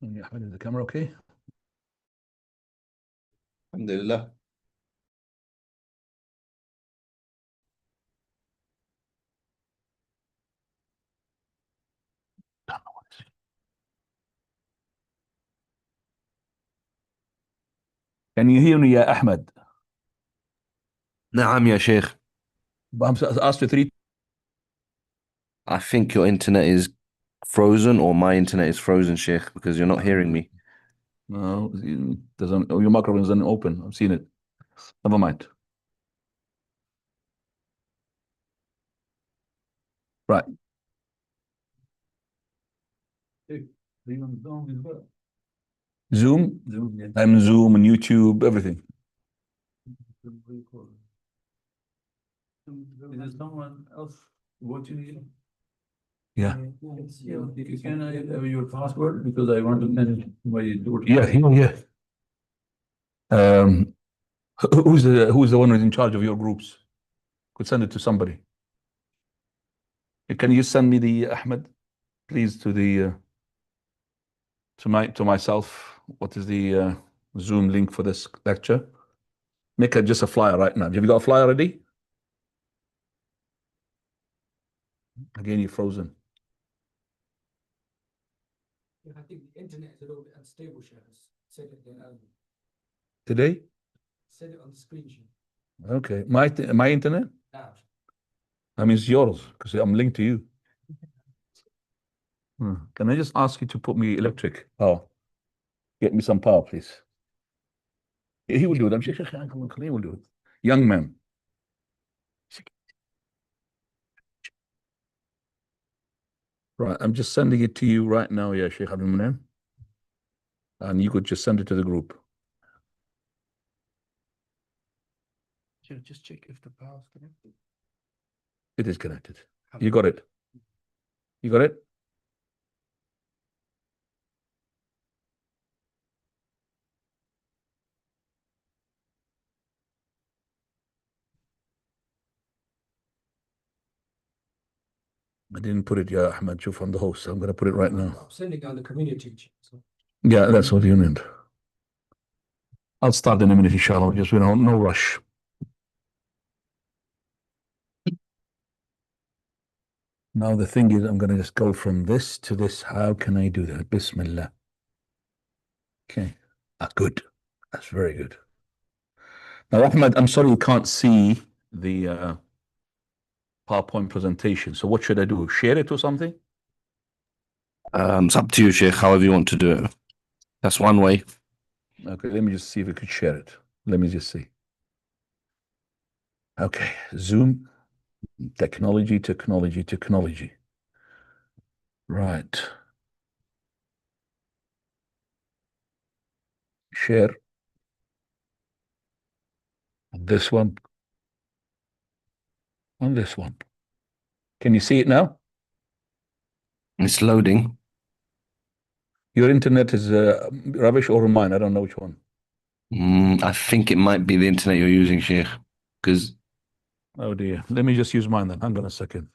Is the camera okay? Alhamdulillah. Can you hear me, ya Ahmed? Naam, ya Sheikh. I'm asked you three. I think your internet is frozen or my internet is frozen, Sheikh, because you're not hearing me. No, it doesn't. Oh, your microphone isn't open. I've seen it. Never mind. Right. Zoom? I'm Zoom and YouTube, everything. Is there someone else watching you? Yeah. Can I have your password because I want to manage my door? Yeah. Who's the one who's in charge of your groups? Could send it to somebody. Can you send me the Ahmed, please, to the to myself? What is the Zoom link for this lecture? Make just a flyer right now. Have you got a flyer ready? Again, you're frozen. I think the internet is a little bit unstable, Shahs. Said it then earlier. Today? Said it on the screen share. Okay. My internet? Loud. I mean, it's yours because I'm linked to you. Can I just ask you to put me electric power? Get me some power, please. He will do it. I'm sure he will do it. Young man. Right. I'm just sending it to you right now, yeah, Sheikh Abdul Manan. And you could just send it to the group. Just check if the power's connected. It is connected. You got it. You got it? I didn't put it yet, Ahmed. Shuf, I'm the host. I'm going to put it right now. I'm sending it on the community chat. So. Yeah, that's what you need. I'll start in a minute, inshallah. Just, no rush. Now the thing is, I'm going to just go from this to this. How can I do that? Bismillah. Okay. Good. That's very good. Now, Ahmed, I'm sorry you can't see the PowerPoint presentation. So what should I do? Share it or something? It's up to you, Sheikh, however you want to do it. That's one way. Okay, let me just see if I could share it. Let me just see. Okay, Zoom, technology. Right. Share. This one. And this one. Can you see it now? It's loading. Your internet is rubbish or mine? I don't know which one. I think it might be the internet you're using, Sheikh, because Oh dear. Let me just use mine then. Hang on a second.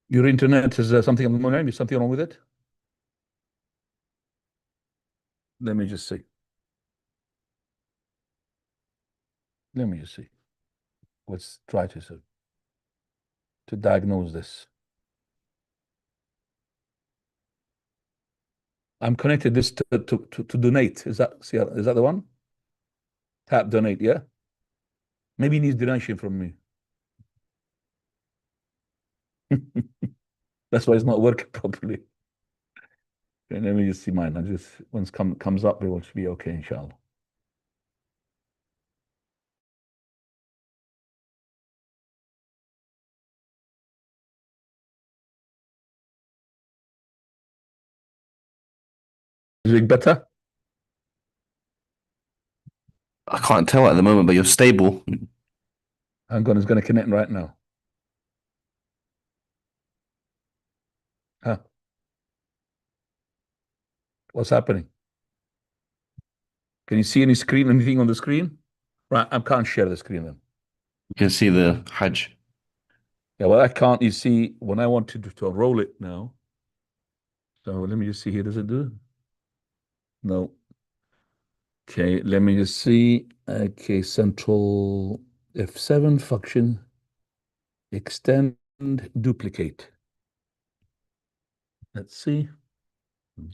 Your internet is something wrong? Is something wrong with it? Let me just see. Let me just see. Let's try to diagnose this. I'm connected this to donate. Is that the one? Tap donate, yeah? Maybe he needs donation from me. That's why it's not working properly. Okay, let me just see mine. Once comes up, it will be okay, inshallah. Is it better? I can't tell at the moment, but you're stable. Hang on, it's going to connect right now. Huh? What's happening? Can you see anything on the screen? Right, I can't share the screen then. You can see the Hajj. Yeah, well, I can't, you see, when I want to roll it now. So let me just see here. Does it do it? No. Okay, let me just see. Okay, central F7 function, extend, duplicate. Let's see.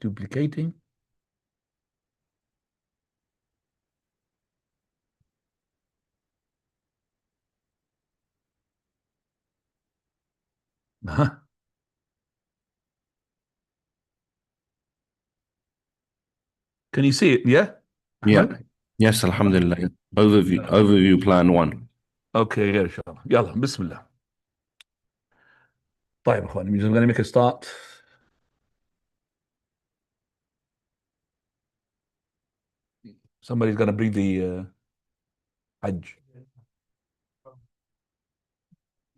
Duplicating. Uh-huh. Can you see it? Yeah? Yeah. Ahmed? Yes, Alhamdulillah. Overview plan one. Okay, yeah, inshallah. يلا بسم الله. طيب اخواني, I'm going to make a start. Somebody's going to bring the Hajj.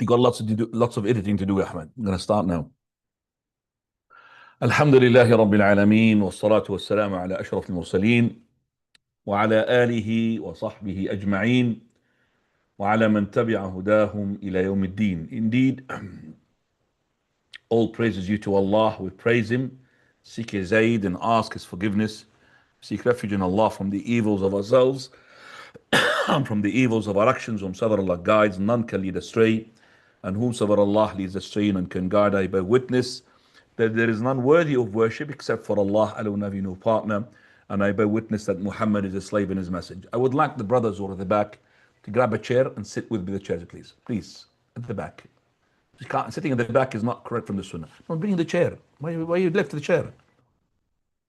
You got lots of editing to do, Ahmed. I'm going to start now. الحمد لله رب العالمين والصلاة والسلام على أشرف المرسلين وعلى آله وصحبه أجمعين وعلى من تبع هداهم إلى يوم الدين. Indeed, all praises due to Allah. We praise Him, seek His aid and ask His forgiveness. Seek refuge in Allah from the evils of ourselves and from the evils of our actions. Whomsoever Allah guides, none can lead astray. And whomsoever Allah leads astray, none can guide. I bear witness that there is none worthy of worship except for Allah, alone have no partner. And I bear witness that Muhammad is a slave in his message. I would like the brothers who are at the back to grab a chair and sit with me the chairs, please. Please, at the back. You can't, sitting at the back is not correct from the Sunnah. No, bring the chair. Why you left the chair?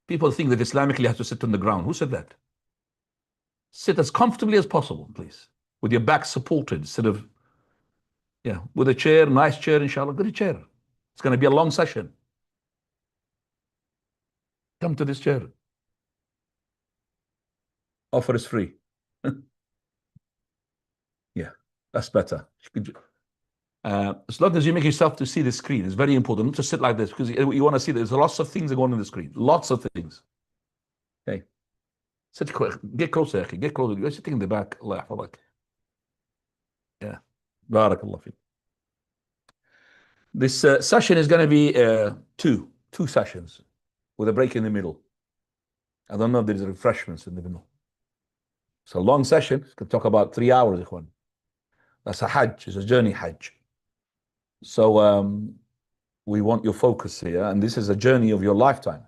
People think that Islamically you have to sit on the ground. Who said that? Sit as comfortably as possible, please, with your back supported instead of, yeah, with a chair, nice chair, inshallah, good chair. It's going to be a long session. Come to this chair. Offer is free. Yeah, that's better. As long as you make yourself to see the screen, it's very important not to sit like this because you want to see there's lots of things going on the screen. Lots of things. Okay. Sit quick. Get closer, Akhi. Get closer. You're sitting in the back. Allah yahfadak. Yeah. Barakallah fi. This session is going to be two sessions with a break in the middle. I don't know if there's refreshments in the middle. It's a long session. It could talk about 3 hours, ikhwan. That's a Hajj. It's a journey Hajj. So we want your focus here, and this is a journey of your lifetime.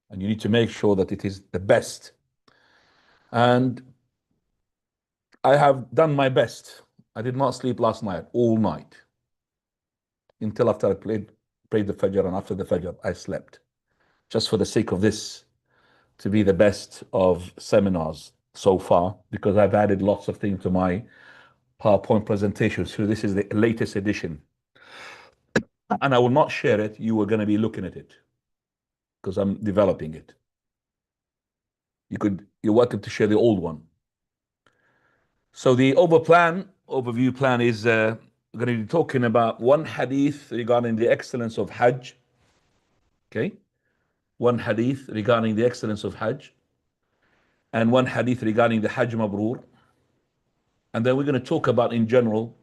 And you need to make sure that it is the best. And I have done my best. I did not sleep last night, all night. Until after I prayed the Fajr, and after the Fajr, I slept. Just for the sake of this, to be the best of seminars so far, because I've added lots of things to my PowerPoint presentation. So this is the latest edition. And I will not share it. You are going to be looking at it because I'm developing it. You're welcome to share the old one. So the overview plan is we're going to be talking about one hadith regarding the excellence of Hajj. Okay. One hadith regarding the excellence of Hajj. And one hadith regarding the Hajj Mabrur. And then we're going to talk about in general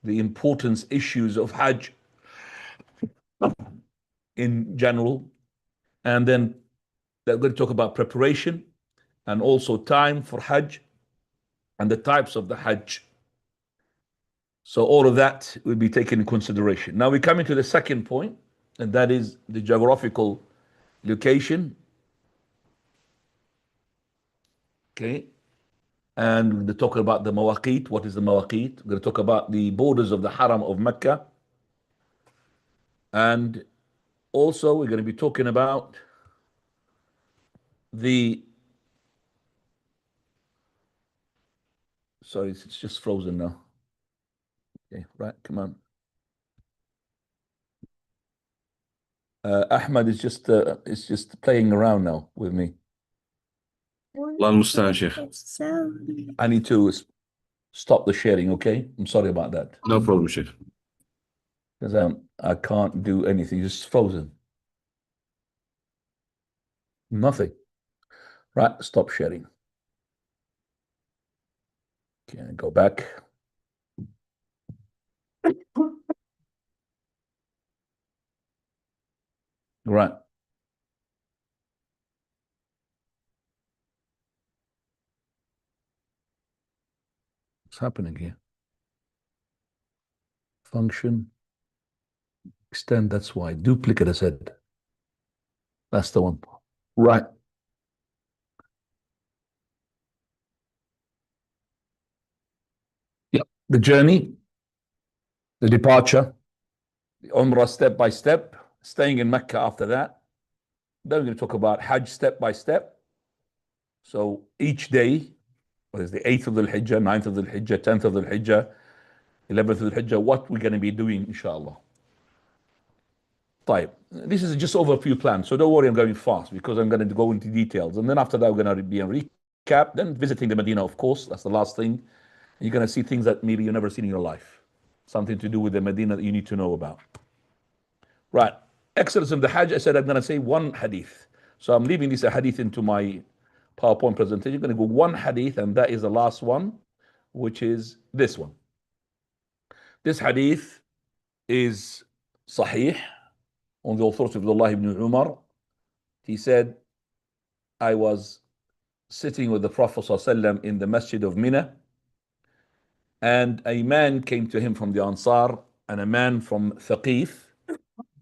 the importance issues of Hajj in general. And then we're going to talk about preparation and also time for Hajj and the types of the Hajj. So all of that will be taken in consideration. Now we come into the second point, and that is the geographical location. Okay. And we're going to talk about the mawaqit. What is the mawaqit? We're going to talk about the borders of the Haram of Mecca. And also we're going to be talking about sorry, it's just frozen now. Okay, right, come on. Ahmad is just playing around now with me. Allah al-Mustan, Sheikh. I need to stop the sharing, okay? I'm sorry about that. No problem, Sheikh. Because I can't do anything, it's just frozen. Nothing. Right, stop sharing. Okay, go back. Right. What's happening here? Function, extend, that's why. Duplicate, I said. That's the one. Right. Yeah. The journey, the departure, the Umrah step by step, staying in Mecca after that. Then we're going to talk about Hajj step by step. So each day, whether it's the 8th of the Hijjah, 9th of the Hijjah, 10th of the Hijjah, 11th of the Hijjah, what we're going to be doing, inshallah. طيب. This is just overview plan, so don't worry, I'm going fast because I'm going to go into details. And then after that, we're going to be a recap, then visiting the Medina, of course, that's the last thing. You're going to see things that maybe you've never seen in your life. Something to do with the Medina that you need to know about. Right. Excellence in the Hajj, I said I'm going to say one hadith. So I'm leaving this hadith into my PowerPoint presentation. I'm going to go one hadith, and that is the last one, which is this one. This hadith is sahih on the authority of Abdullah ibn Umar. He said, I was sitting with the Prophet ﷺ in the Masjid of Mina, and a man came to him from the Ansar and a man from Thaqif,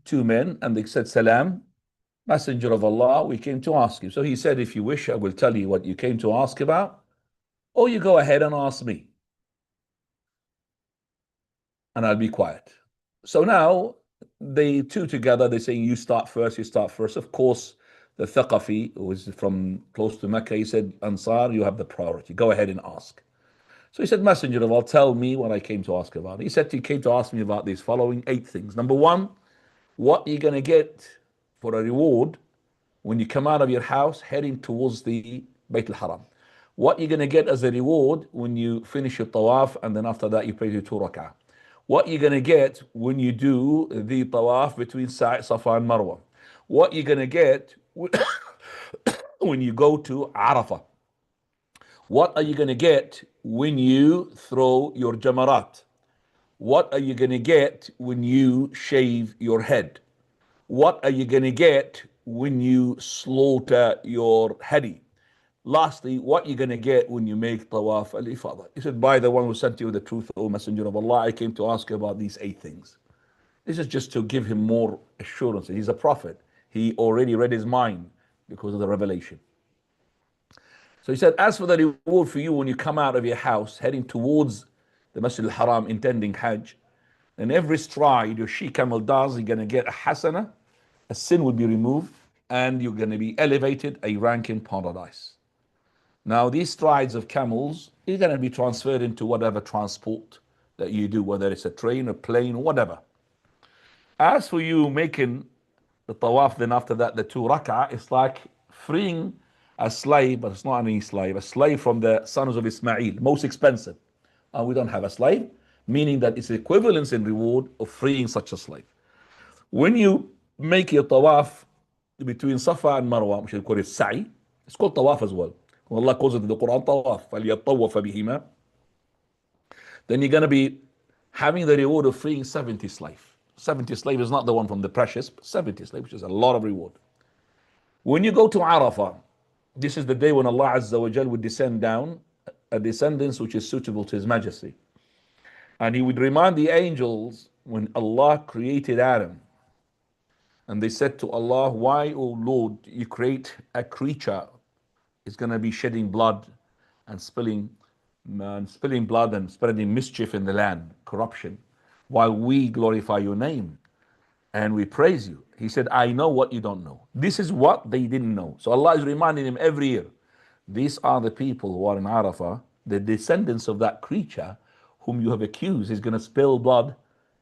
two men, and they said, Salam, Messenger of Allah, we came to ask you. So he said, if you wish, I will tell you what you came to ask about, or you go ahead and ask me, and I'll be quiet. So now they two together, they're saying, you start first, you start first. Of course, the Thaqafi, who was from close to Mecca, he said, Ansar, you have the priority. Go ahead and ask. So he said, Messenger of Allah, tell me what I came to ask about. He said he came to ask me about these following 8 things. Number 1, what are you going to get for a reward when you come out of your house heading towards the Bayt al-Haram? What are you going to get as a reward when you finish your tawaf and then after that you pray your 2 rak'ah? What are you going to get when you do the tawaf between Safa and Marwa? What are you going to get when you go to Arafah? What are you going to get when you throw your jamarat? What are you going to get when you shave your head? What are you going to get when you slaughter your hadi? Lastly, what are you going to get when you make tawaf al-ifadah? He said, by the one who sent you the truth, O Messenger of Allah, I came to ask you about these 8 things. This is just to give him more assurance. He's a prophet. He already read his mind because of the revelation. So he said, as for the reward for you when you come out of your house heading towards the Masjid al-Haram intending Hajj, in every stride your she-camel does, you're going to get a hasana, a sin will be removed, and you're going to be elevated a rank in paradise. Now these strides of camels is going to be transferred into whatever transport that you do, whether it's a train, a plane, or whatever. As for you making the tawaf, then after that the 2 rak'ah, it's like freeing a slave, but it's not any slave, a slave from the sons of Ismail, most expensive. And we don't have a slave, meaning that it's equivalence in reward of freeing such a slave. When you make your tawaf between Safa and Marwa, which is called Sa'i, it's called tawaf as well. Allah calls it in the Quran tawaf, فَلْيَطَّوَّفَ بِهِمَا. Then you're going to be having the reward of freeing 70 slaves. 70 slaves is not the one from the precious, but 70 slaves, which is a lot of reward. When you go to Arafah, this is the day when Allah Azza wa Jal would descend down a descendance which is suitable to His Majesty. And He would remind the angels when Allah created Adam. And they said to Allah, why, O Lord, you create a creature is going to be shedding blood and spilling blood and spreading mischief in the land, corruption, while we glorify your name and we praise you. He said, I know what you don't know. This is what they didn't know. So Allah is reminding him every year, these are the people who are in Arafah, the descendants of that creature whom you have accused is going to spill blood,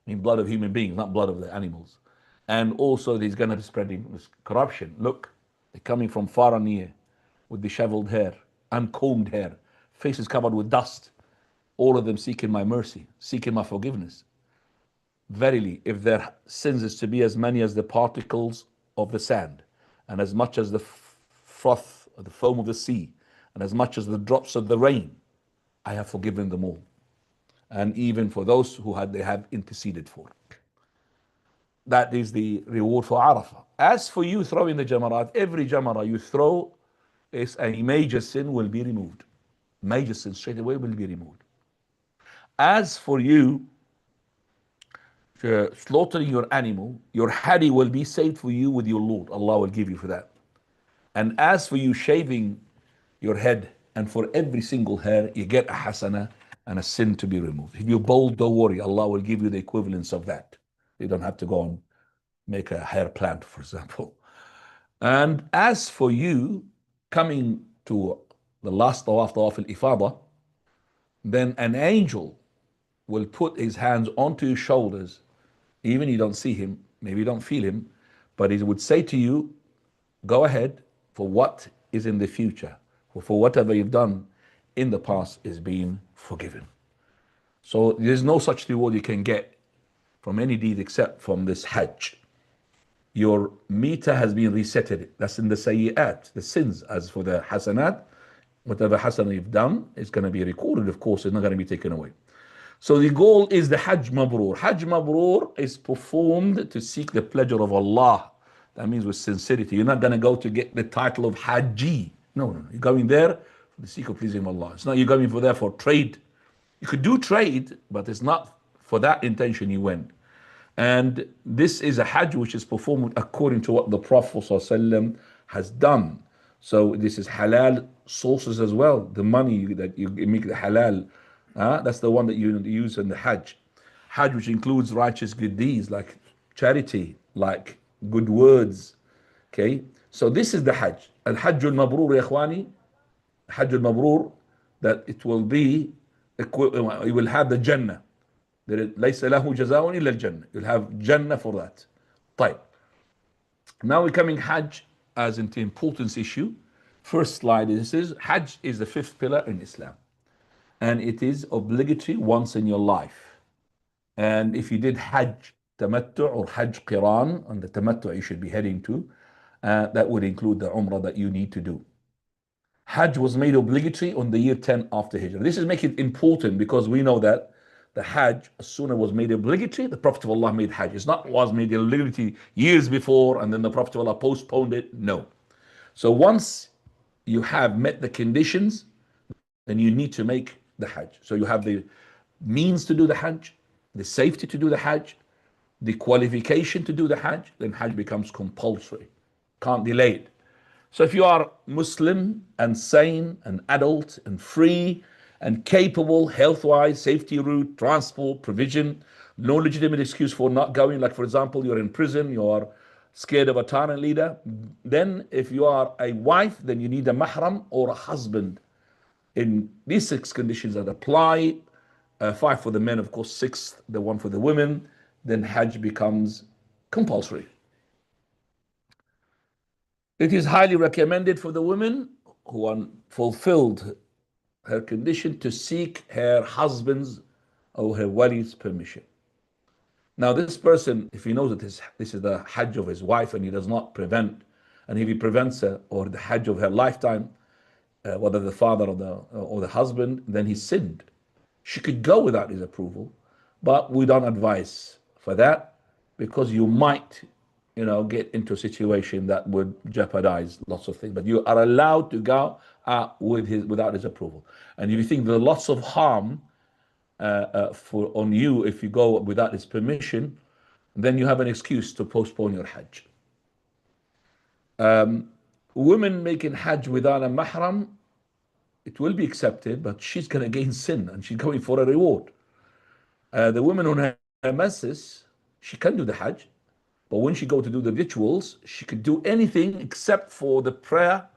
I mean blood of human beings, not blood of the animals. And also he's going to be spreading this corruption. Look, they're coming from far and near with disheveled hair, uncombed hair, faces covered with dust, all of them seeking my mercy, seeking my forgiveness. Verily, if their sins is to be as many as the particles of the sand, and as much as the froth or the foam of the sea, and as much as the drops of the rain, I have forgiven them all. And even for those who they have interceded for. That is the reward for Arafah. As for you throwing the jamarat, every jamara you throw is a major sin will be removed. Major sin straight away will be removed. As for you slaughtering your animal, your hadi will be saved for you with your Lord. Allah will give you for that. And as for you shaving your head, and for every single hair, you get a hasana and a sin to be removed. If you bald, don't worry, Allah will give you the equivalence of that. You don't have to go and make a hair plant, for example. And as for you coming to the last tawaf al-ifada, then an angel will put his hands onto your shoulders. Even you don't see him, maybe you don't feel him, but he would say to you, go ahead, for what is in the future, or for whatever you've done in the past is being forgiven. So there's no such reward you can get from any deed except from this Hajj. Your meter has been resetted. That's in the sayyat, the sins. As for the hasanat, whatever hasanah you've done is going to be recorded, of course, it's not going to be taken away. So the goal is the Hajj Mabrur. Hajj Mabrur is performed to seek the pleasure of Allah. That means with sincerity. You're not going to go to get the title of Hajji. No. You're going there for the sake of pleasing Allah. It's not you're going for there for trade. You could do trade, but it's not for that intention you went. And this is a Hajj which is performed according to what the Prophet ﷺ has done. So this is halal sources as well. The money that you make the halal, that's the one that you use in the Hajj. Hajj, which includes righteous good deeds like charity, like good words. Okay, so this is the Hajj. Al-Hajj al-Mabrur, ya ikhwani. Hajj al-Mabrur, that it will be, you will have the Jannah. ليس له جزاء إلا الجنة. You'll have Jannah for that. طيب. Now we're coming Hajj as an importance issue. First slide is Hajj is the fifth pillar in Islam. And it is obligatory once in your life. And if you did Hajj Tamattu or Hajj Qiran, and the Tamattu you should be heading to, that would include the Umrah that you need to do. Hajj was made obligatory on the year 10 after Hijrah. This is making it important because we know that the Hajj, as soon as it was made obligatory, the Prophet of Allah made Hajj. It's not was made obligatory years before and then the Prophet of Allah postponed it. No. So once you have met the conditions, then you need to make the Hajj. So you have the means to do the Hajj, the safety to do the Hajj, the qualification to do the Hajj, then Hajj becomes compulsory. Can't delay it. So if you are Muslim and sane and adult and free and capable health-wise, safety route, transport, provision, no legitimate excuse for not going, like for example, you're in prison, you're scared of a tyrant leader, then if you are a wife, then you need a mahram or a husband. In these 6 conditions that apply, 5 for the men, of course, 6, the one for the women, then Hajj becomes compulsory. It is highly recommended for the women who are fulfilled her condition to seek her husband's or her wali's permission. Now this person, if he knows that this is the Hajj of his wife and he does not prevent, and if he prevents her or the Hajj of her lifetime, whether the father or the husband, then he sinned. She could go without his approval, but we don't advise for that because you might get into a situation that would jeopardize lots of things. But you are allowed to go without his approval. And if you think there are lots of harm on you if you go without his permission, then you have an excuse to postpone your Hajj. Women making Hajj without a mahram, it will be accepted, but she's going to gain sin and she's going for a reward. The woman on her menses, she can do the Hajj, but when she go to do the rituals, she could do anything except for the prayer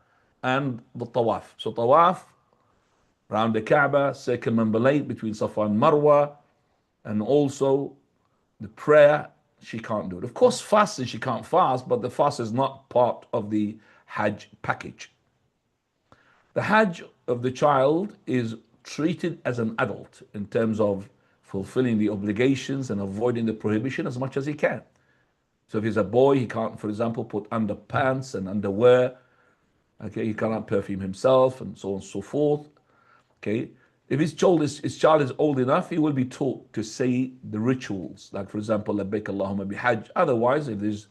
and the tawaf. So tawaf around the Kaaba, circumambulate between Safa and Marwa, and also the prayer, she can't do it. Of course, fasting, she can't fast, but the fast is not part of the Hajj package. The Hajj of the child is treated as an adult in terms of fulfilling the obligations and avoiding the prohibition as much as he can. So if he's a boy, he can't, for example, put underpants and underwear. Okay, he cannot perfume himself and so on and so forth. Okay, if his child is old enough, he will be taught to say the rituals, like for example, labbaik Allahumma bihajj. Otherwise, if his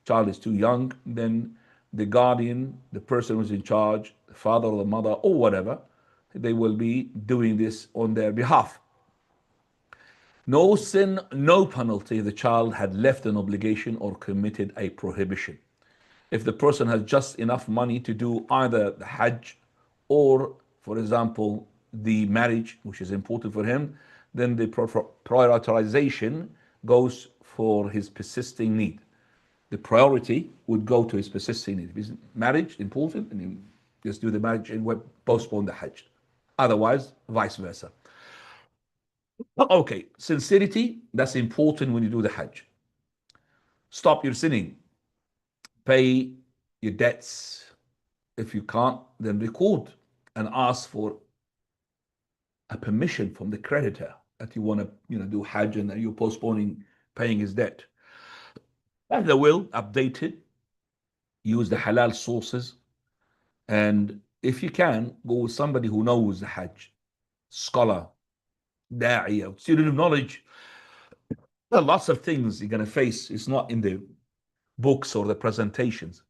child is too young, then the guardian, the person who's in charge, the father or the mother or whatever, they will be doing this on their behalf. No sin, no penalty. The child had left an obligation or committed a prohibition. If the person has just enough money to do either the Hajj or, for example, the marriage, which is important for him, then the prioritization goes for his persisting need. The priority would go to his persisting need. If his marriage important, and you just do the marriage and postpone the Hajj. Otherwise, vice versa. Okay, sincerity, that's important when you do the Hajj. Stop your sinning. Pay your debts. If you can't, then record and ask for a permission from the creditor that you want to, do Hajj and that you're postponing paying his debt. Have the will updated. Use the halal sources. And if you can, go with somebody who knows the Hajj, scholar, da'iya, student of knowledge. There are lots of things you're going to face. It's not in the books or the presentations.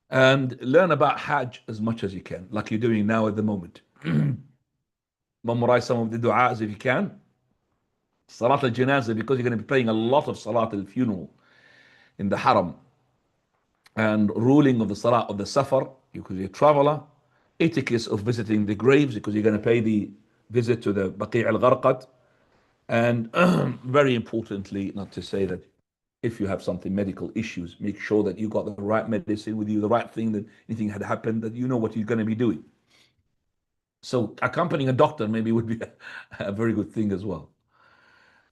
And learn about Hajj as much as you can, like you're doing now at the moment. Memorize some of the du'as if you can. Salat al-Janazah, because you're going to be praying a lot of Salat al-Funeral in the Haram. And ruling of the Salat of the Safar, because you're a traveler. Etiquette of visiting the graves, because you're going to pay the visit to the Baqi' al-Gharqad. And very importantly, not to say that if you have something medical issues, make sure that you got the right medicine with you, the right thing, that anything had happened, that you know what you're going to be doing. So accompanying a doctor maybe would be a very good thing as well.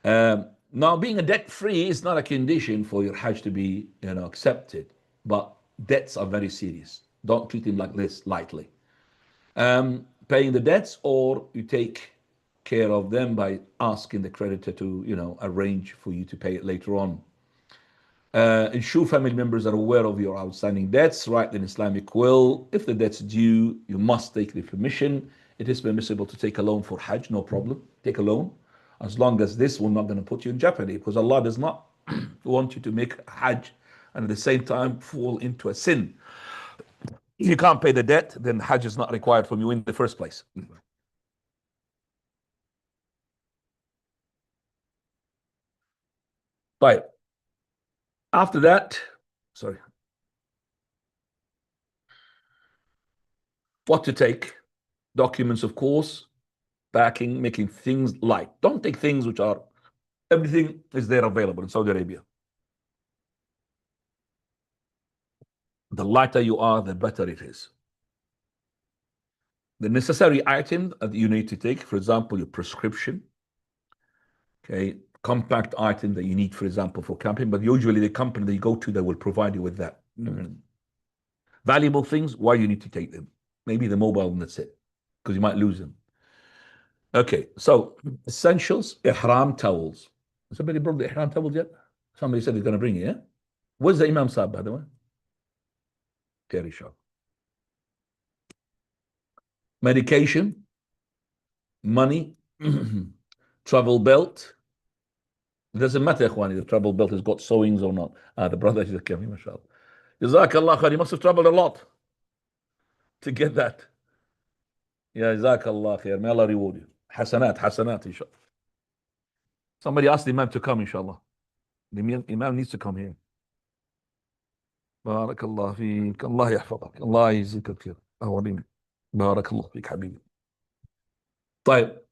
Now, being a debt-free is not a condition for your Hajj to be, accepted, but debts are very serious. Don't treat them like this lightly. Paying the debts, or you take care of them by asking the creditor to, arrange for you to pay it later on. Ensure family members are aware of your outstanding debts. Write an Islamic will. If the debt's due, you must take the permission. It is permissible to take a loan for Hajj, no problem. Take a loan, as long as this will not going to put you in jeopardy, because Allah does not want you to make Hajj and at the same time fall into a sin. If you can't pay the debt, then Hajj is not required from you in the first place. But after that, what to take? Documents, of course, packing, making things light. Don't take things which are, everything is there available in Saudi Arabia. The lighter you are, the better it is. The necessary item that you need to take, for example, your prescription, okay, compact item that you need, for example, for camping, but usually the company that you go to, they will provide you with that. Valuable things, why you need to take them? Maybe the mobile and that's it, because you might lose them. Okay, so essentials, ihram towels. Somebody brought the ihram towels yet? Somebody said he's going to bring it, yeah? Where's the Imam Saab, by the way? Very sharp. Medication, money, travel belt. It doesn't matter, if the travel belt has got sewings or not. The brother is coming, mashallah. Jazakallah khair, he must have traveled a lot to get that. Yeah, Jazakallah khair. May Allah reward you. Hasanat, inshallah. Somebody asked the Imam to come, inshallah. The Imam needs to come here. Barakallah feek. Allah yahfadak. Allah yajzika khair. Awalim. Barakallah feek, habibi. But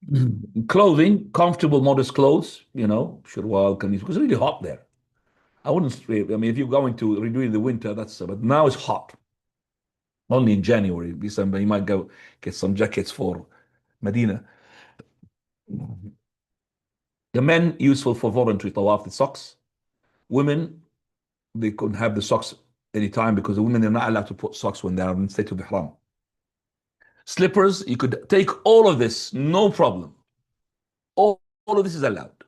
clothing, comfortable, modest clothes, shirwal, kameez, because it's really hot there. I wouldn't, if you're going to redo in the winter, but now it's hot. Only in January, December, you might go get some jackets for Medina. The men, useful for voluntary tawaf, the socks. Women, they couldn't have the socks anytime because the women are not allowed to put socks when they are in state of ihram. Slippers, you could take all of this, no problem. All of this is allowed.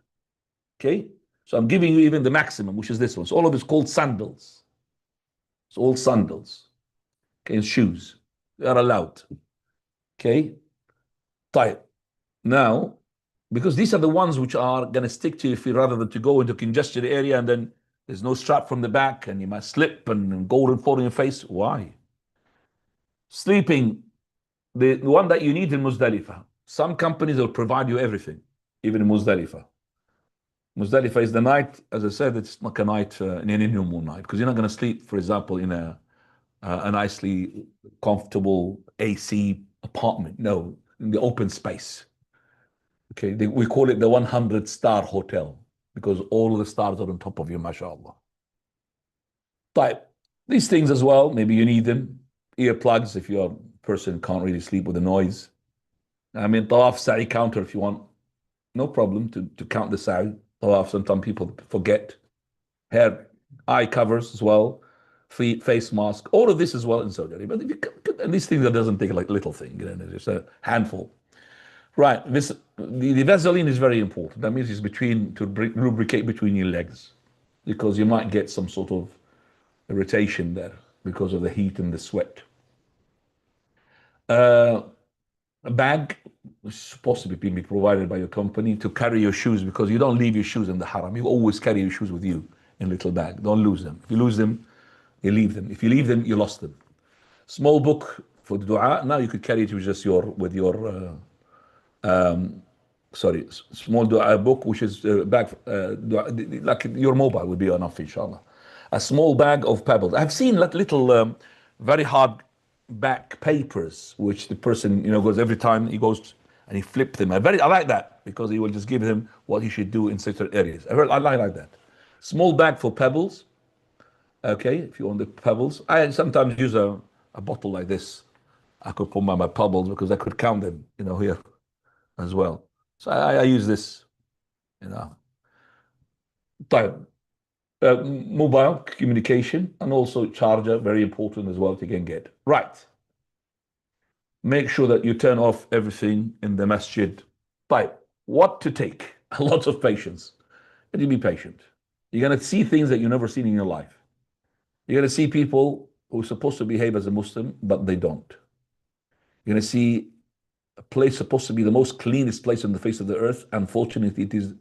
Okay? So I'm giving you even the maximum, which is this one. So all of this is called sandals. It's all sandals. Okay, and shoes. They are allowed. Okay? Tight. Now, because these are the ones which are going to stick to your feet rather than to go into congested area and then There's no strap from the back, and you might slip and golden fall in your face. Why? Sleeping, the one that you need in Muzdalifah. Some companies will provide you everything, even in Muzdalifah. Muzdalifah is the night, as I said, it's like a night, in any normal night, because you're not going to sleep, for example, in a nicely comfortable AC apartment. No, in the open space. Okay, we call it the 100-star hotel because all of the stars are on top of you, mashallah. Type these things as well, maybe you need them. Earplugs if you're a person who can't really sleep with the noise. I mean, tawaf sa'i counter if you want, no problem to count the sa'i. Tawaf, sometimes people forget. Hair, eye covers as well, face mask, all of this as well in Saudi Arabia. But if you, and these things that doesn't take like little thing, just a handful. Right, the Vaseline is very important. That means it's to lubricate between your legs, because you might get some sort of irritation there because of the heat and the sweat. A bag is supposed to be provided by your company to carry your shoes, because you don't leave your shoes in the haram. You always carry your shoes with you in a little bag. Don't lose them. If you lose them, you leave them. If you leave them, you lost them. Small book for the dua. Now you could carry it with just small dua book, which is bag, like your mobile would be enough, inshallah. A small bag of pebbles. I've seen little, very hard back papers, which the person, goes every time he goes and he flips them. I like that, because he will just give him what he should do in certain areas. I like that. Small bag for pebbles. Okay, if you want the pebbles. I sometimes use a bottle like this. I could put my pebbles because I could count them, here as well. So I use this, type. Mobile communication and also charger, very important as well to get. Right. Make sure that you turn off everything in the masjid. Type. What to take? A lot of patience. But you be patient. You're going to see things that you've never seen in your life. You're going to see people who are supposed to behave as a Muslim, but they don't. You're going to see a place supposed to be the most cleanest place on the face of the earth. Unfortunately, it is.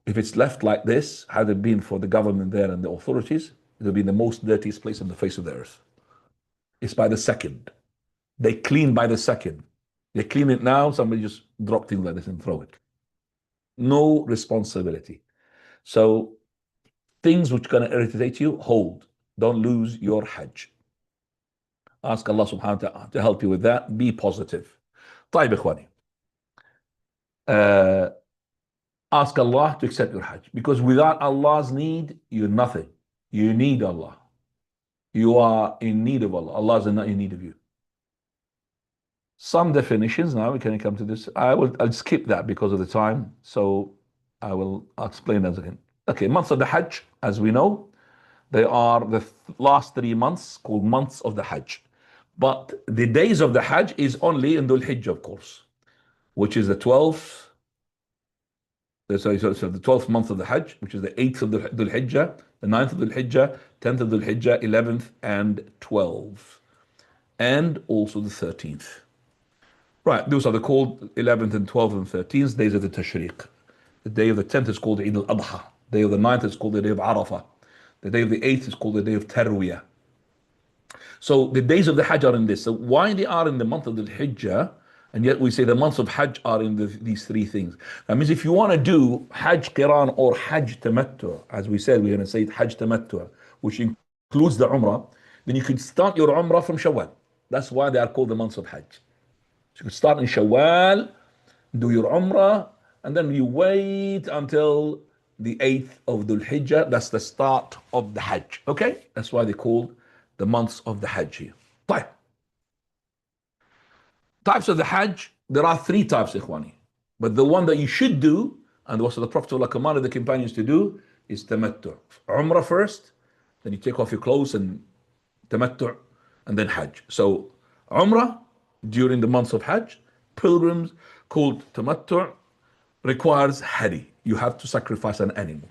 If it's left like this, had it been for the government there and the authorities, it would be the most dirtiest place on the face of the earth. It's by the second. They clean by the second. They clean it now, somebody just drop things like this and throw it. No responsibility. So things which are going to irritate you, hold. Don't lose your Hajj. Ask Allah subhanahu wa ta'ala to help you with that. Be positive. طيب إخواني. Ask Allah to accept your Hajj, because without Allah's need, you're nothing. You need Allah. You are in need of Allah. Allah is not in need of you. Some definitions, now we can come to this. I'll skip that because of the time, so I'll explain that again. Okay, months of the Hajj, as we know, they are the last 3 months called months of the Hajj. But the days of the Hajj is only in Dhul Hijjah, of course, which is the 12th. So the 12th month of the Hajj, which is the 8th of Dhul Hijjah, the 9th of Dhul Hijjah, 10th of Dhul Hijjah, 11th and 12th, and also the 13th. Right, those are the called 11th and 12th and 13th days of the Tashriq. The day of the 10th is called Eid al-Adha. The day of the 9th is called the day of Arafah. The day of the 8th is called the day of Tarwiyah. So the days of the Hajj are in this. So why they are in the month of the Hijjah, and yet we say the months of Hajj are in these 3 things. That means if you want to do Hajj Qiran or Hajj Tamattu, as we said, we're going to say Hajj Tamattu, which includes the Umrah, then you can start your Umrah from Shawwal. That's why they are called the months of Hajj. So you can start in Shawwal, do your Umrah, and then you wait until the 8th of Dhul Hijjah. That's the start of the Hajj. Okay? That's why they call the months of the Hajj here. Fine. Types of the Hajj, there are 3 types, Ikhwani. But the one that you should do, and what the Prophet commanded the companions to do, is Tamattu. Umrah first, then you take off your clothes and Tamattu, and then Hajj. So Umrah during the months of Hajj, pilgrims called Tamattu, requires Hadi. You have to sacrifice an animal.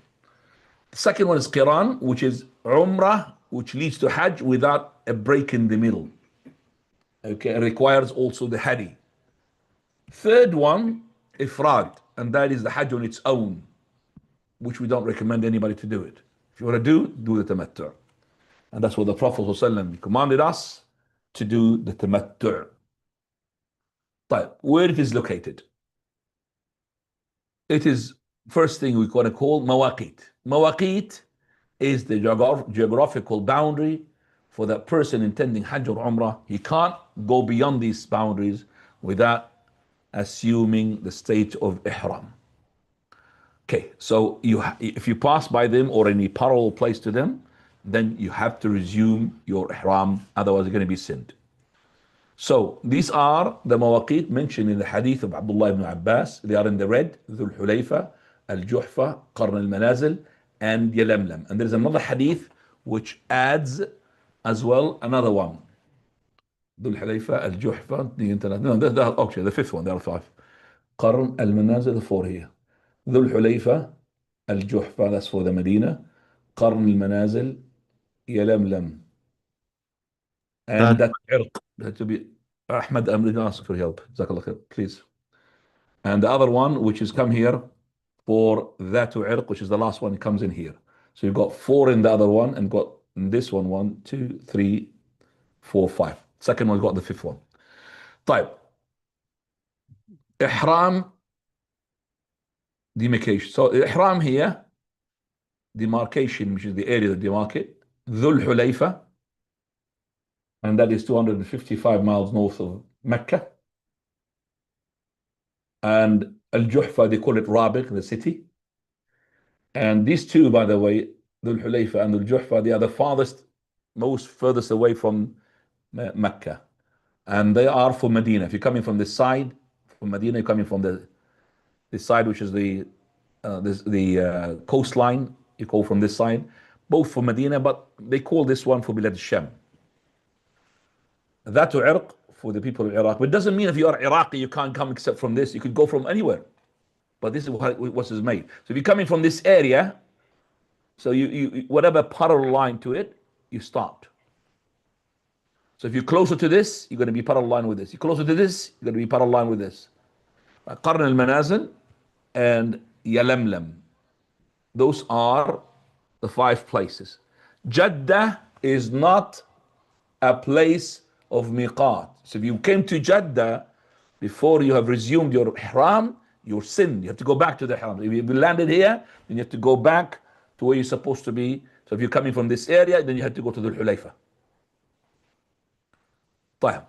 The second one is Qiran, which is Umrah, which leads to Hajj without a break in the middle. Okay, it requires also the Hadi. Third one, Ifrad, and that is the Hajj on its own, which we don't recommend anybody to do it. If you want to do the tamattu'. And that's what the Prophet ﷺ commanded us to do the tamattu'. But where it is located? It is first thing we want to call mawaqit. Mawaqit is the geographical boundary for that person intending Hajj or Umrah. He can't go beyond these boundaries without assuming the state of Ihram. Okay, so if you pass by them or any parallel place to them, then you have to resume your Ihram, otherwise you're going to be sinned. So these are the mawaqit mentioned in the hadith of Abdullah ibn Abbas. They are in the red: Dhul Hulayfa, Al Juhfa, Qarn al Manazil, and Yalamlam. And there's another hadith which adds as well another one: Dhul Hulayfa, Al Juhfa. No, actually the fifth one. There are five. Qarn al Manazil, the four here. Dhul Hulayfa, Al Juhfa, that's for the Medina. Qarn al Manazil, Yalamlam. And that irq, that to be Ahmad, I'm going to ask for help. Jazakallah khair, please. And the other one, which is come here for that irq, which is the last one, it comes in here. So you've got four in the other one, and got in this one, 1, 2, 3, 4, 5. Second one, got the fifth one. طيب. Ihram demarcation. So Ihram here, demarcation, which is the area that demarcate. Dhul Hulayfa, and that is 255 miles north of Mecca. And Al Juhfa, they call it Rabiq, the city. And these two, by the way, Dhul Hulayfa and Al Juhfa, they are the furthest away from Mecca. And they are for Medina. If you're coming from this side, from Medina, you're coming from this side, which is the coastline. You go from this side, both for Medina, but they call this one for Bilad al-Sham. That irq for the people of Iraq. But it doesn't mean if you are Iraqi, you can't come except from this. You could go from anywhere. But this is what is made. So if you're coming from this area, so you whatever parallel line to it, you start. So if you're closer to this, you're going to be parallel line with this. You're closer to this, you're going to be parallel line with this. Qarn al-Manazil and Yalamlam. Those are the 5 places. Jeddah is not a place of miqat. So if you came to Jeddah before you have resumed your ihram, you're sinned. You have to go back to the ihram. If you landed here, then you have to go back to where you're supposed to be. So if you're coming from this area, then you have to go to the Hulayfa. طيب.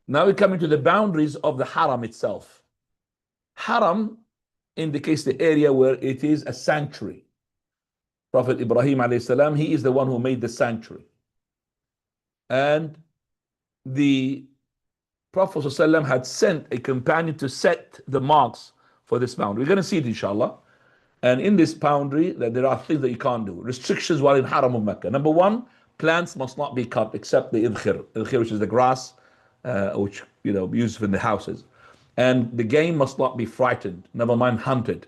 Now we're coming to the boundaries of the haram itself. Haram indicates the area where it is a sanctuary. Prophet Ibrahim alayhi salam, he is the one who made the sanctuary. And the Prophet ﷺ had sent a companion to set the marks for this boundary. We're going to see it inshallah. And in this boundary, that there are things that you can't do. Restrictions while in Haram of Mecca. Number 1, plants must not be cut except the idkhir. Idkhir, which is the grass, which used in the houses. And the game must not be frightened, never mind hunted.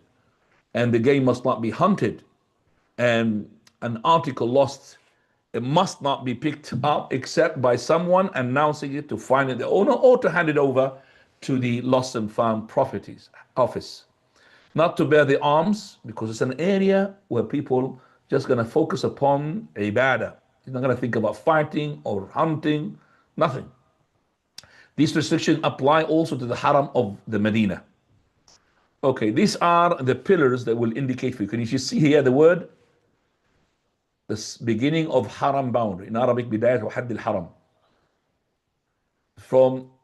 And the game must not be hunted. And an article lost, it must not be picked up except by someone announcing it to find the owner or to hand it over to the lost and found properties office. Not to bear the arms, because it's an area where people just going to focus upon ibadah. You're not going to think about fighting or hunting, nothing. These restrictions apply also to the haram of the Medina. Okay, these are the pillars that will indicate for you. Can you see here the word? The beginning of haram boundary. In Arabic, bidayat wa hadd al-haram.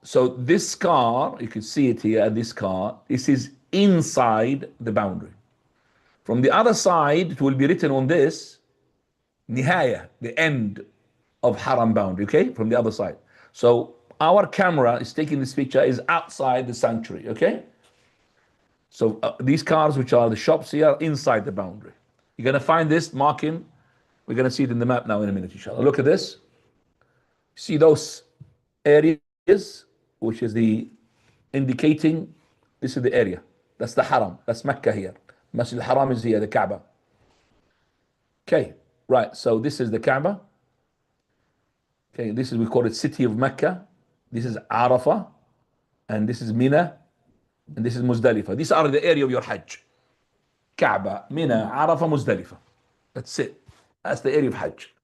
So this car, you can see it here, this car, this is inside the boundary. From the other side, it will be written on this, nihaya, the end of haram boundary, okay? From the other side. So our camera is taking this picture is outside the sanctuary, okay? So these cars, which are the shops here, are inside the boundary. You're going to find this marking. We're going to see it in the map now in a minute, inshallah. Look at this. See those areas, which is the indicating this is the area. That's the haram. That's Mecca here. Masjid al-Haram is here, the Kaaba. Okay, right. So this is the Kaaba. Okay, this is, we call it city of Mecca. This is Arafah. And this is Mina. And this is Muzdalifah. These are the area of your Hajj. Kaaba, Mina, Arafah, Muzdalifah. That's it. That's the area of Hajj.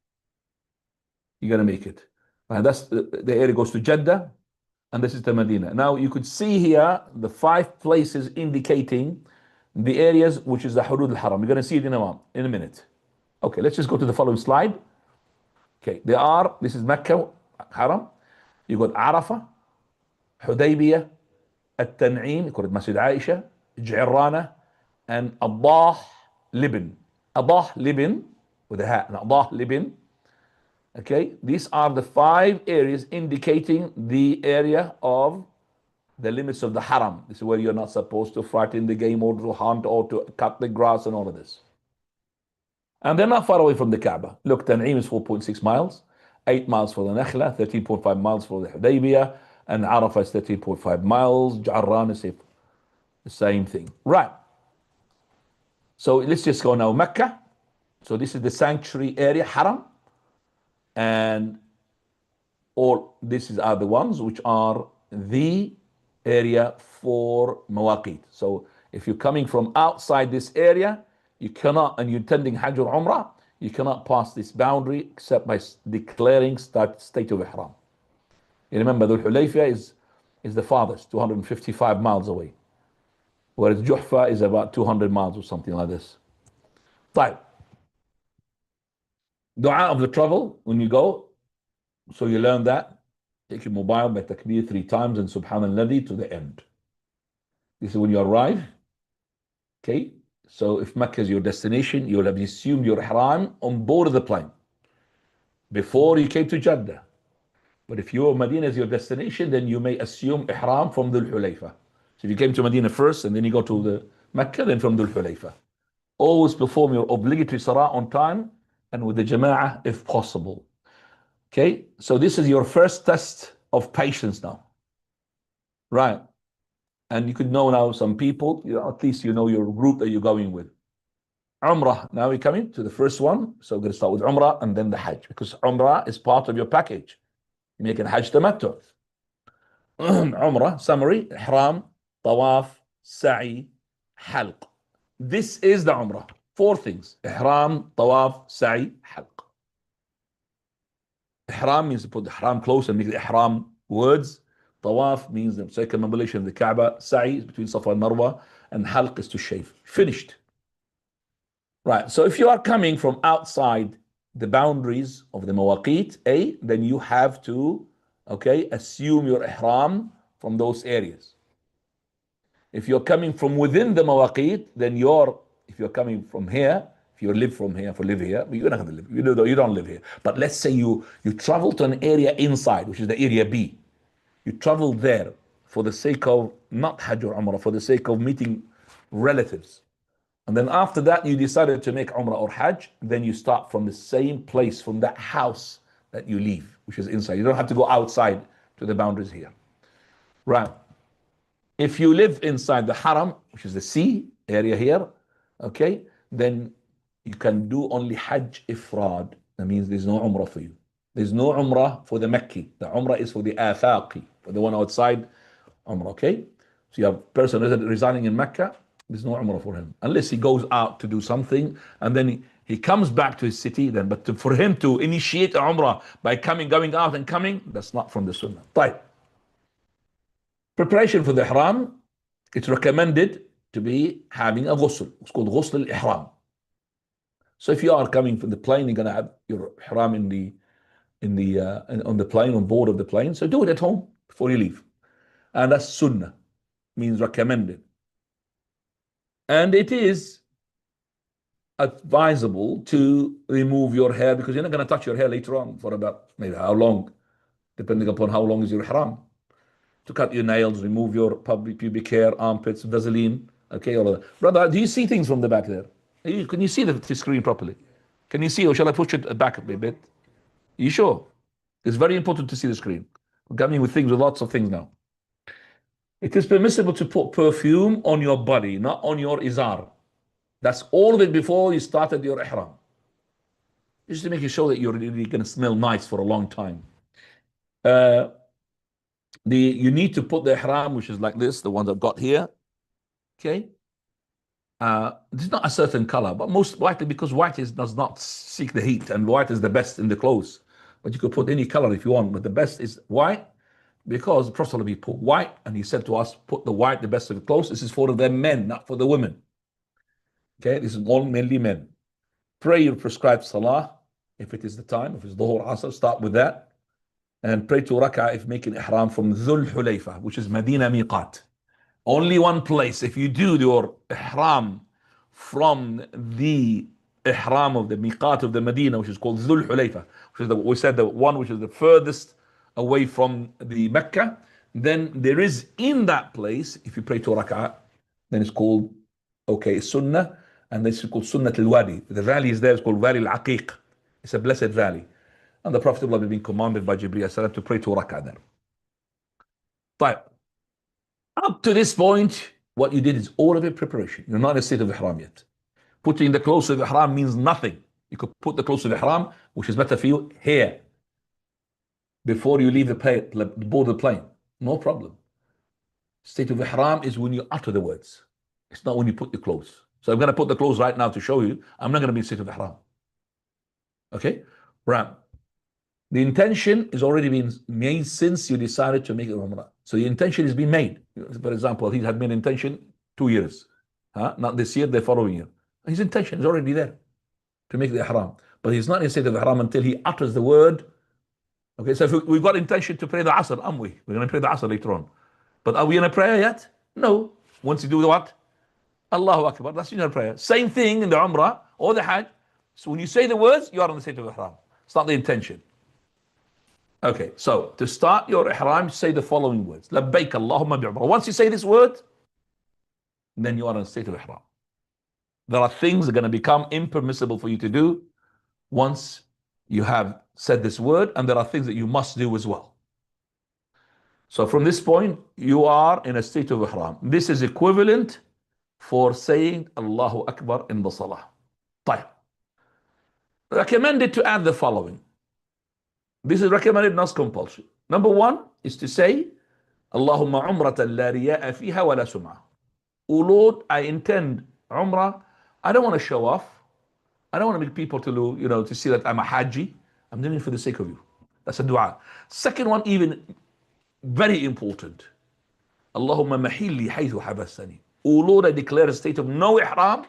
You're going to make it. And that's the area goes to Jeddah, and this is the Medina. Now you could see here the 5 places indicating the areas which is the Hudud al-Haram. You're going to see it in a minute. Okay, let's just go to the following slide. Okay, this is Mecca, Haram. You got Arafah, Hudaybiyah, At-Tan'im, called Masjid Aisha, Ji'rana, and Adah Libin. Adah Libin, with a hat, Adah Libin. Okay, these are the 5 areas indicating the area of the limits of the haram. This is where you're not supposed to frighten the game or to hunt or to cut the grass and all of this. And they're not far away from the Kaaba. Look, Tan'im is 4.6 miles, 8 miles for the Nakhla, 13.5 miles for the Hudaybiyah, and Arafah is 13.5 miles, Ja'ran is the same thing. Right. So let's just go now, Mecca. So this is the sanctuary area, haram. And all these are the ones which are the area for mawaqit. So if you're coming from outside this area, you cannot, and you're attending Hajj or Umrah, you cannot pass this boundary except by declaring state of Ihram. You remember Dhul Hulayfa is the farthest, 255 miles away, whereas Juhfa is about 200 miles or something like this. طيب. Dua of the travel when you go. So you learn that. Take your mobile by takbir 3 times and subhanallah to the end. This is when you arrive. Okay. So if Mecca is your destination, you'll have assumed your ihram on board of the plane before you came to Jeddah. But if your Medina is your destination, then you may assume ihram from Dhul Hulayfa. So if you came to Medina first and then you go to the Mecca, then from Dhul Hulayfa. Always perform your obligatory salah on time and with the jama'ah if possible. Okay, so this is your first test of patience now. Right. And you could know now some people, at least you know your group that you're going with. Umrah, now we're coming to the first one. So we're going to start with Umrah and then the Hajj, because Umrah is part of your package. You make a Hajj tamattu. Umrah, summary, Ihram, Tawaf, Sa'i, Halq. This is the Umrah. 4 things. Ihram, Tawaf, Sa'i, Halq. Ihram means to put the Ihram close and make the Ihram words. Tawaf means the circumambulation of the Kaaba. Sa'i is between Safa and Marwa. And Halq is to shave. Finished. Right. So if you are coming from outside the boundaries of the mawaqit, then you have to, assume your Ihram from those areas. If you're coming from within the mawaqit, then if you're coming from here, if you live from here, you're not going to live. You don't live here. But let's say you travel to an area inside, which is the area B. You travel there for the sake of not Hajj or Umrah, for the sake of meeting relatives. And then after that, you decided to make Umrah or Hajj, then you start from the same place, from that house that you leave, which is inside. You don't have to go outside to the boundaries here. Right. If you live inside the Haram, which is the sea area here, then you can do only Hajj Ifrad. That means there's no Umrah for you. There's no Umrah for the Mekki. The Umrah is for the Afaqi, for the one outside Umrah, okay? So you have a person residing in Mecca, there's no Umrah for him. Unless he goes out to do something, and then he comes back to his city, then, but for him to initiate Umrah by going out and coming, that's not from the Sunnah. طيب. Preparation for the Ihram, it's recommended to be having a ghusl. It's called ghusl al-Ihram. So if you are coming from the plane, you're going to have your Ihram on the plane, on board of the plane. So do it at home before you leave. And that's Sunnah, means recommended. And it is advisable to remove your hair, because you're not going to touch your hair later on for about maybe how long, depending upon how long is your Ihram. To cut your nails, remove your pubic hair, armpits, Vaseline, all of that. Brother, do you see things from the back there? Can you see the screen properly? Can you see, or shall I push it back a bit? Are you sure? It's very important to see the screen. We're coming with lots of things now. It is permissible to put perfume on your body, not on your izar. That's all of it before you started your ihram. Just to make sure that you're really going to smell nice for a long time. You need to put the ihram, which is like this, the ones I've got here. Okay. It's not a certain color, but most likely because white does not seek the heat, and white is the best in the clothes. But you could put any color if you want, but the best is white because the Prophet ﷺ put white, and he said to us, put the white, the best of the clothes. This is for the men, not for the women. Okay, this is all mainly men. Pray your prescribed salah if it is the time, if it's Dhuhr, Asr, start with that. And pray to rak'ah if making ihram from Dhul Hulayfa, which is Medina Miqat. Only one place. If you do your ihram from the ihram of the miqat of the Medina, which is called Dhul Hulayfa, which is we said the one which is the furthest away from the Mecca, then there is in that place, if you pray to rak'ah, then it's called, okay, sunnah, and this is called Sunnat al-Wadi. The valley is there, it's called Valley al-Aqiq. It's a blessed valley. And the Prophet has been commanded by Jibreel to pray to rak'ah there. But up to this point, what you did is all of it preparation. You're not in a state of ihram yet. Putting the clothes of ihram means nothing. You could put the clothes of ihram, which is better for you, here, before you leave board the plane. No problem. State of ihram is when you utter the words. It's not when you put the clothes. So I'm going to put the clothes right now to show you. I'm not going to be in state of ihram. Okay? Right. The intention is already been made since you decided to make it Umrah. So the intention is being made. For example, he had made intention 2 years. Not this year, the following year. His intention is already there to make the ihram. But he's not in state of ihram until he utters the word. Okay, so if we've got intention to pray the Asr, aren't we? We're going to pray the Asr later on. But are we in a prayer yet? No. Once you do what? Allahu Akbar. That's your prayer. Same thing in the Umrah or the Hajj. So when you say the words, you are in the state of ihram. It's not the intention. Okay, so to start your ihram, say the following words. Labbaik Allahumma bi'umrah. Once you say this word, then you are in a state of ihram. There are things that are going to become impermissible for you to do once you have said this word, and there are things that you must do as well. So from this point, you are in a state of ihram. This is equivalent for saying Allahu Akbar in the salah. طيب. Recommended to add the following. This is recommended, not compulsory. Number 1 is to say, Allahumma umratan la riya'a fiha wa la sum'a. Oh Lord, I intend Umrah. I don't want to show off. I don't want to make people to see that I'm a Hajji. I'm doing it for the sake of you. That's a dua. Second one, even very important. Allahumma mahilli haythu habasani. Oh Lord, I declare a state of no ihram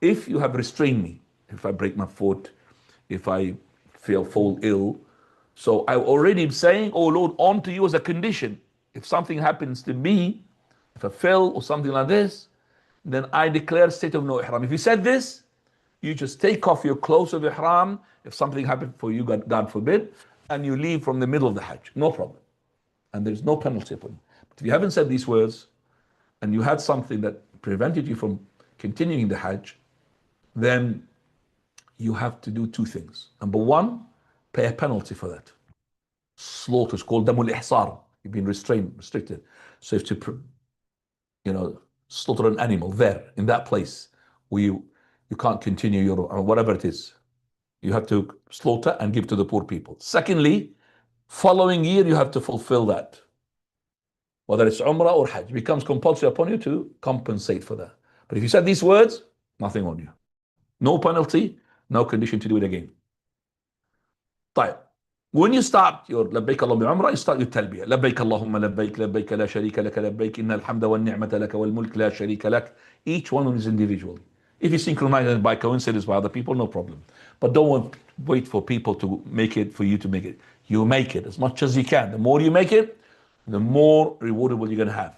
if you have restrained me. If I break my foot, if I fall ill. So I already am saying, oh Lord, on to you as a condition. If something happens to me, if I fell or something like this, then I declare state of no ihram. If you said this, you just take off your clothes of ihram. If something happened for you, God forbid, and you leave from the middle of the Hajj. No problem. And there's no penalty upon you. But if you haven't said these words, and you had something that prevented you from continuing the Hajj, then you have to do 2 things. Number 1, pay a penalty for that. Slaughter is called damul ihsar. You've been restricted. So if to, slaughter an animal there, in that place, where you can't continue your, or whatever it is. You have to slaughter and give to the poor people. Secondly, following year, you have to fulfill that. Whether it's Umrah or Hajj, it becomes compulsory upon you to compensate for that. But if you said these words, nothing on you. No penalty, no condition to do it again. طيب. When you start your لبيك اللهم بعمرة, you start your talbiyah. لبيك اللهم لبيك لبيك لا شريك لك لبيك إن الحمد والنعمة لك والملك لا شريك لك. Each one is individually. If you synchronize it by coincidence by other people, no problem. But don't wait for people to make it for you to make it. You make it as much as you can. The more you make it, the more rewardable you're going to have.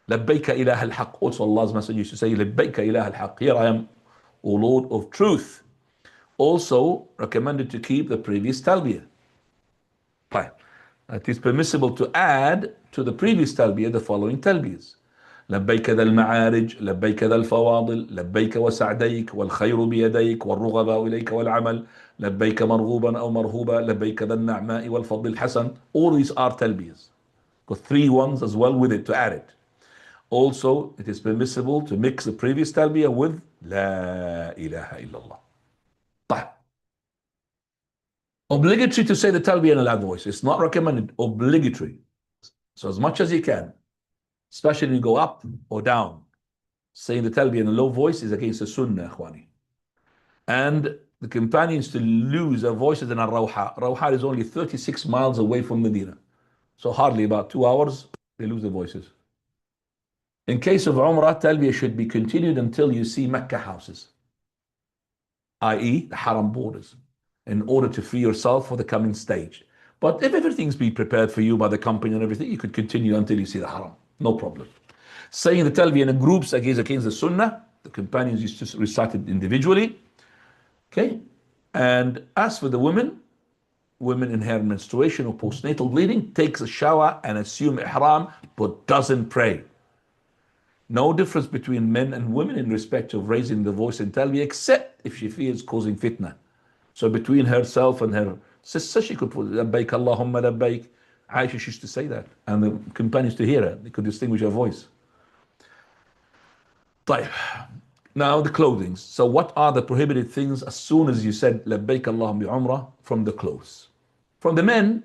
لبيك إله الحق. Also Allah's Messenger used to say, لبيك إله الحق. Here I am, O Lord of truth. Also recommended to keep the previous talbiyah. Fine. It is permissible to add to the previous talbiyah the following talbiyahs. لبيك ذا المعارج لبيك ذا الفواضل لبيك وسعديك والخير بيديك والرغباء إليك والعمل لبيك مرغوبا أو مرهوبا لبيك ذا النعماء والفضل الحسن. All these are talbiyahs. Got 3 ones as well with it to add it. Also, it is permissible to mix the previous talbiyah with La ilaha illallah. طيب. Obligatory to say the talbiyah in a loud voice. It's not recommended. Obligatory. So as much as you can, especially when you go up or down. saying the talbiyah in a low voice is against the sunnah, ikhwani. And the companions to lose their voices in Rawha. Rawha is only 36 miles away from Medina. So hardly about 2 hours, they lose their voices. In case of Umrah, talbiyah should be continued until you see Mecca houses, i.e. the Haram borders, in order to free yourself for the coming stage. But if everything's been prepared for you by the company and everything, you could continue until you see the Haram. No problem. Saying the talbiyah in groups against the Sunnah, the companions used to recite it individually. Okay? And as for the women in her menstruation or postnatal bleeding, takes a shower and assume ihram, but doesn't pray. No difference between men and women in respect of raising the voice in talbiyah, except if she fears causing fitna. So between herself and her sister, she could put labbaik Allahumma labbaik. Aisha used to say that, and the companions to hear her. They could distinguish her voice. طيب. Now the clothing. So what are the prohibited things as soon as you said labbaik Allahumma bi umrah from the clothes? From the men,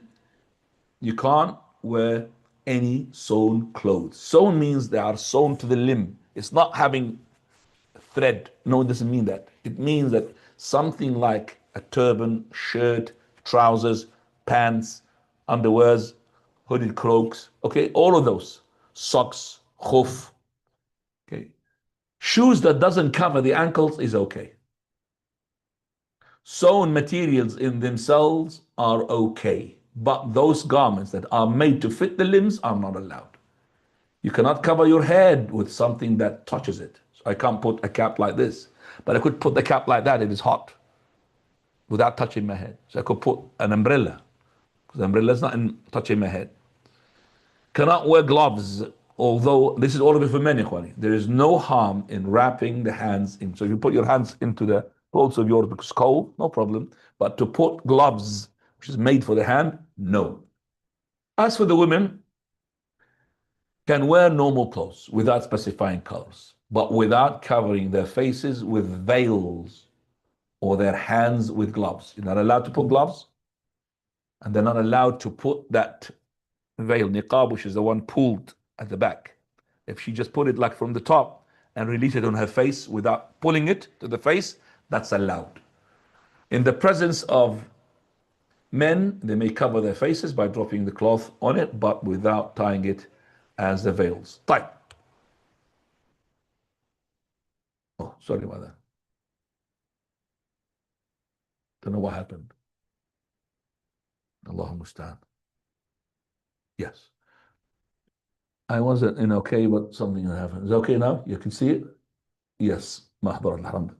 you can't wear any sewn clothes. Sewn means they are sewn to the limb. It's not having thread. No, it doesn't mean that. It means that something like a turban, shirt, trousers, pants, underwears, hooded cloaks, okay, all of those, socks, khuf, okay. Shoes that doesn't cover the ankles is okay. Sewn materials in themselves are okay, but those garments that are made to fit the limbs are not allowed. You cannot cover your head with something that touches it. So I can't put a cap like this, but I could put the cap like that. It is hot without touching my head. So I could put an umbrella, because the umbrella is not touching my head. Cannot wear gloves, although this is all of it for men, ikhwani. There is no harm in wrapping the hands in. So if you put your hands into the folds of your skull, no problem. But to put gloves, which is made for the hand, no. As for the women, can wear normal clothes without specifying colors, but without covering their faces with veils or their hands with gloves. You're not allowed to put gloves, and they're not allowed to put that veil, niqab, which is the one pulled at the back. If she just put it like from the top and release it on her face without pulling it to the face, that's allowed. In the presence of men, they may cover their faces by dropping the cloth on it, but without tying it as the veils. طيب. Oh, sorry about that. Don't know what happened. Allahu musta'an. Yes. I wasn't in okay, but something happened. Is it okay now? You can see it? Yes. Mahdar al-haram.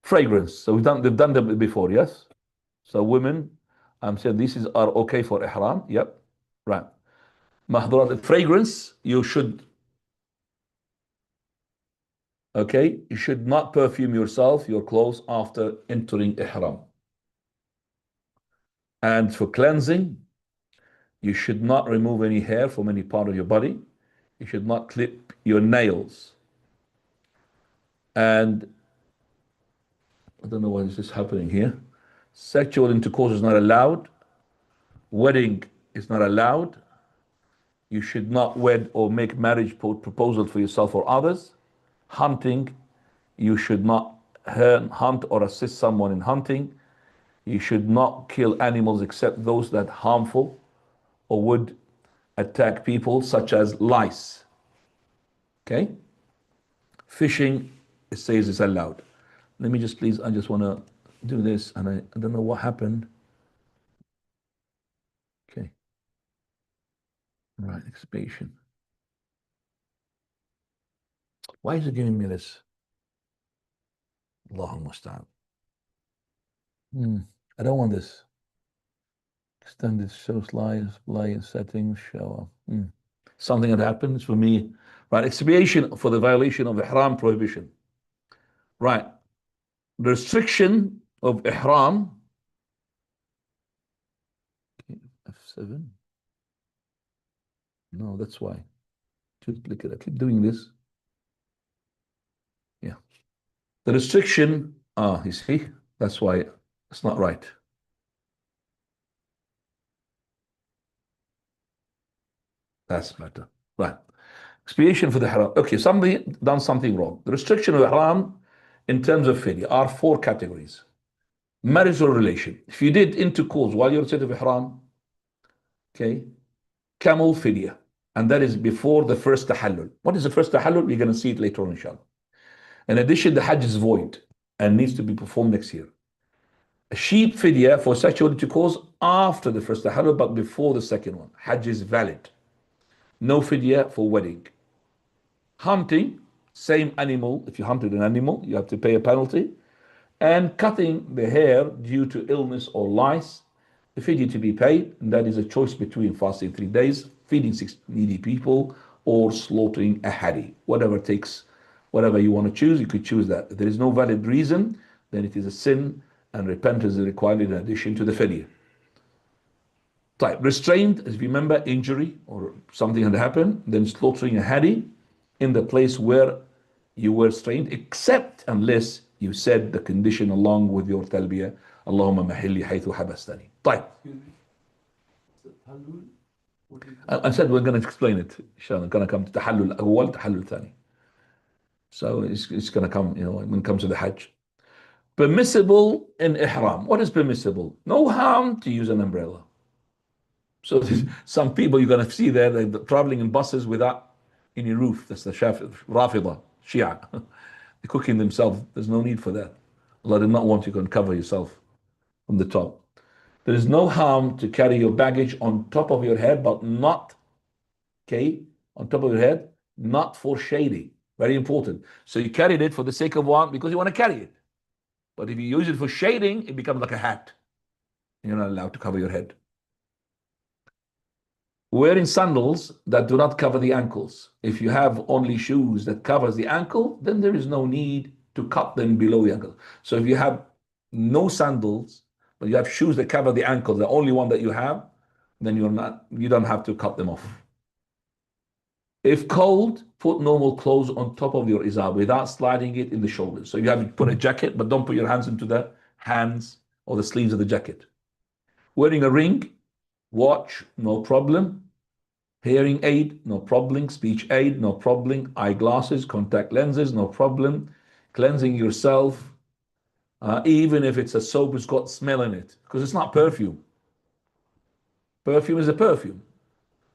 Fragrance. So they've done them before, yes? So women, I'm saying these are okay for ihram. Yep. Right. Mahdar, fragrance, you should, okay, you should not perfume yourself, your clothes after entering ihram. And for cleansing, you should not remove any hair from any part of your body. You should not clip your nails. And I don't know what is this happening here. Sexual intercourse is not allowed. Wedding is not allowed. You should not wed or make marriage proposal for yourself or others. Hunting, you should not hunt or assist someone in hunting. You should not kill animals except those that are harmful or would attack people, such as lice. Okay? Fishing, it says it's allowed. Let me just please, I just want to do this, and I don't know what happened. Okay. Right, expiation. Why is it giving me this? Allahu musta'an. I don't want this. Extended show slides, play and settings, show up. Something that happens for me. Right, expiation for the violation of ihram prohibition. Right. The restriction of ihram. F7. No, that's why. Just look at it. I keep doing this. Yeah. The restriction, you see, that's why it's not right. That's better. Right. Expiation for the haram. Okay, somebody done something wrong. The restriction of haram in terms of fidya are four categories. Marital relation. If you did intercourse while you're state of ihram, okay, camel fidya. And that is before the first tahallul. What is the first tahallul? We're going to see it later on, inshallah. In addition, the Hajj is void and needs to be performed next year. A sheep fidya for sexual intercourse after the first tahallul, but before the second one. Hajj is valid. No fidya for wedding. Hunting, same animal. If you hunted an animal, you have to pay a penalty. And cutting the hair due to illness or lice, the fidya to be paid. And that is a choice between fasting 3 days, feeding 6 needy people, or slaughtering a hadi. Whatever you want to choose, you could choose that. If there is no valid reason, then it is a sin, and repentance is required in addition to the fidya. Type restrained, as you remember, injury or something had happened, then slaughtering a hadi in the place where you were restrained, except unless you said the condition along with your talbiyah, Allahumma mahilli haythu habastani. Type. I said we're going to explain it. Inshallah, going to come to tahallul awwal, tahallul thani. So it's going to come, when it comes to the Hajj. Permissible in ihram. What is permissible? No harm to use an umbrella. So some people you're going to see there, they're traveling in buses without any roof. That's the Rafidah, Shia. They're cooking themselves. There's no need for that. Allah did not want you to uncover yourself from the top. There is no harm to carry your baggage on top of your head, but not, on top of your head, not for shading. Very important. So you carried it for the sake of one, because you want to carry it. But if you use it for shading, it becomes like a hat. You're not allowed to cover your head. Wearing sandals that do not cover the ankles. If you have only shoes that covers the ankle, then there is no need to cut them below the ankle. So if you have no sandals, but you have shoes that cover the ankle, the only one that you have, then you don't have to cut them off. If cold, put normal clothes on top of your izar without sliding it in the shoulders. So you have to put a jacket, but don't put your hands into the hands or the sleeves of the jacket. Wearing a ring, watch, no problem. Hearing aid, no problem. Speech aid, no problem. Eyeglasses, contact lenses, no problem. Cleansing yourself, even if it's a soap that's got smell in it, because it's not perfume. Perfume is a perfume.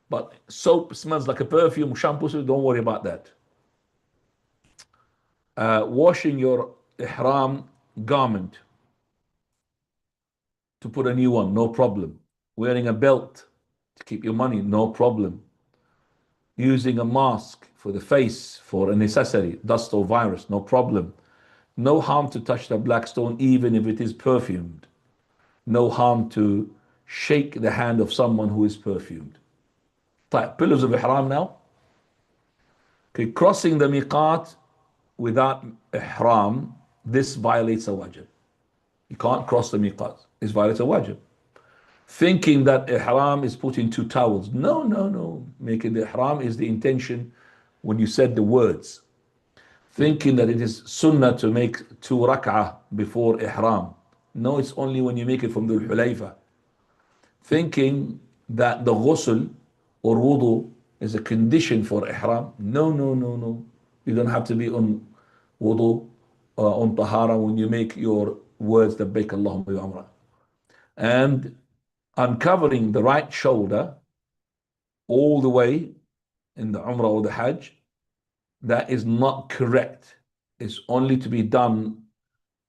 But soap smells like a perfume, shampoo, so don't worry about that. Washing your ihram garment to put a new one, no problem. Wearing a belt to keep your money, no problem. Using a mask for the face for a necessary, dust or virus, no problem. No harm to touch the black stone even if it is perfumed. No harm to shake the hand of someone who is perfumed. Pillars of ihram now. Okay, crossing the miqat without ihram, this violates a wajib. You can't cross the miqat. This violates a wajib. Thinking that ihram is putting 2 towels. No. Making the ihram is the intention when you said the words. Thinking that it is sunnah to make 2 rak'ah before ihram. No, it's only when you make it from the Hulayfa. Thinking that the ghusl or wudu is a condition for ihram. No. You don't have to be on wudu or on tahara when you make your words labbaik Allahumma bi umrah. And uncovering the right shoulder all the way in the umrah or the hajj, that is not correct. It's only to be done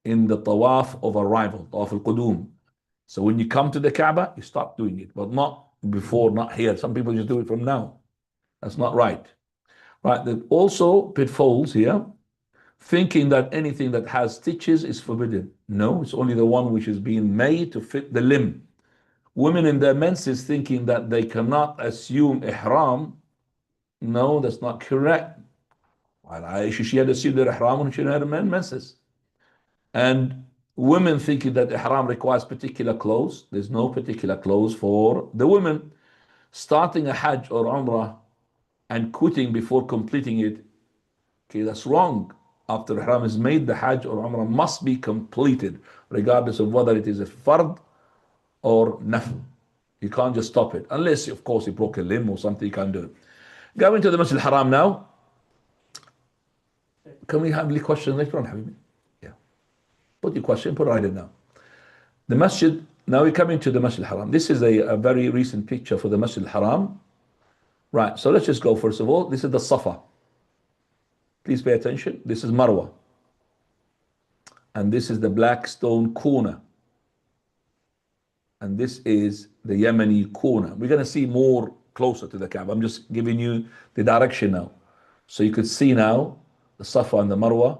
in the tawaf of arrival, tawaf al-qudum. So when you come to the Kaaba, you stop doing it, but not before, not here. Some people just do it from now. That's not right. Right, there's also pitfalls here. Thinking that anything that has stitches is forbidden. No, it's only the one which is being made to fit the limb. Women in their menses thinking that they cannot assume ihram. No, that's not correct. While Aisha, she had assumed her ihram when she had her menses. And women thinking that ihram requires particular clothes. There's no particular clothes for the women. Starting a hajj or umrah and quitting before completing it, okay, that's wrong. After ihram is made, the hajj or umrah must be completed, regardless of whether it is a fard or nafl. You can't just stop it. Unless, of course, you broke a limb or something, you can't do it. Going to the Masjid al-Haram now. Can we have the question later on, Habibi? Yeah. Put your question, put it right in now. The Masjid, now we're coming to the Masjid al-Haram. This is a very recent picture for the Masjid al-Haram. Right, so let's just go first of all. This is the Safa. Please pay attention. This is Marwa. And this is the black stone corner. And this is the Yemeni corner. We're going to see more closer to the Kaaba. I'm just giving you the direction now. So you could see now the Safa and the Marwa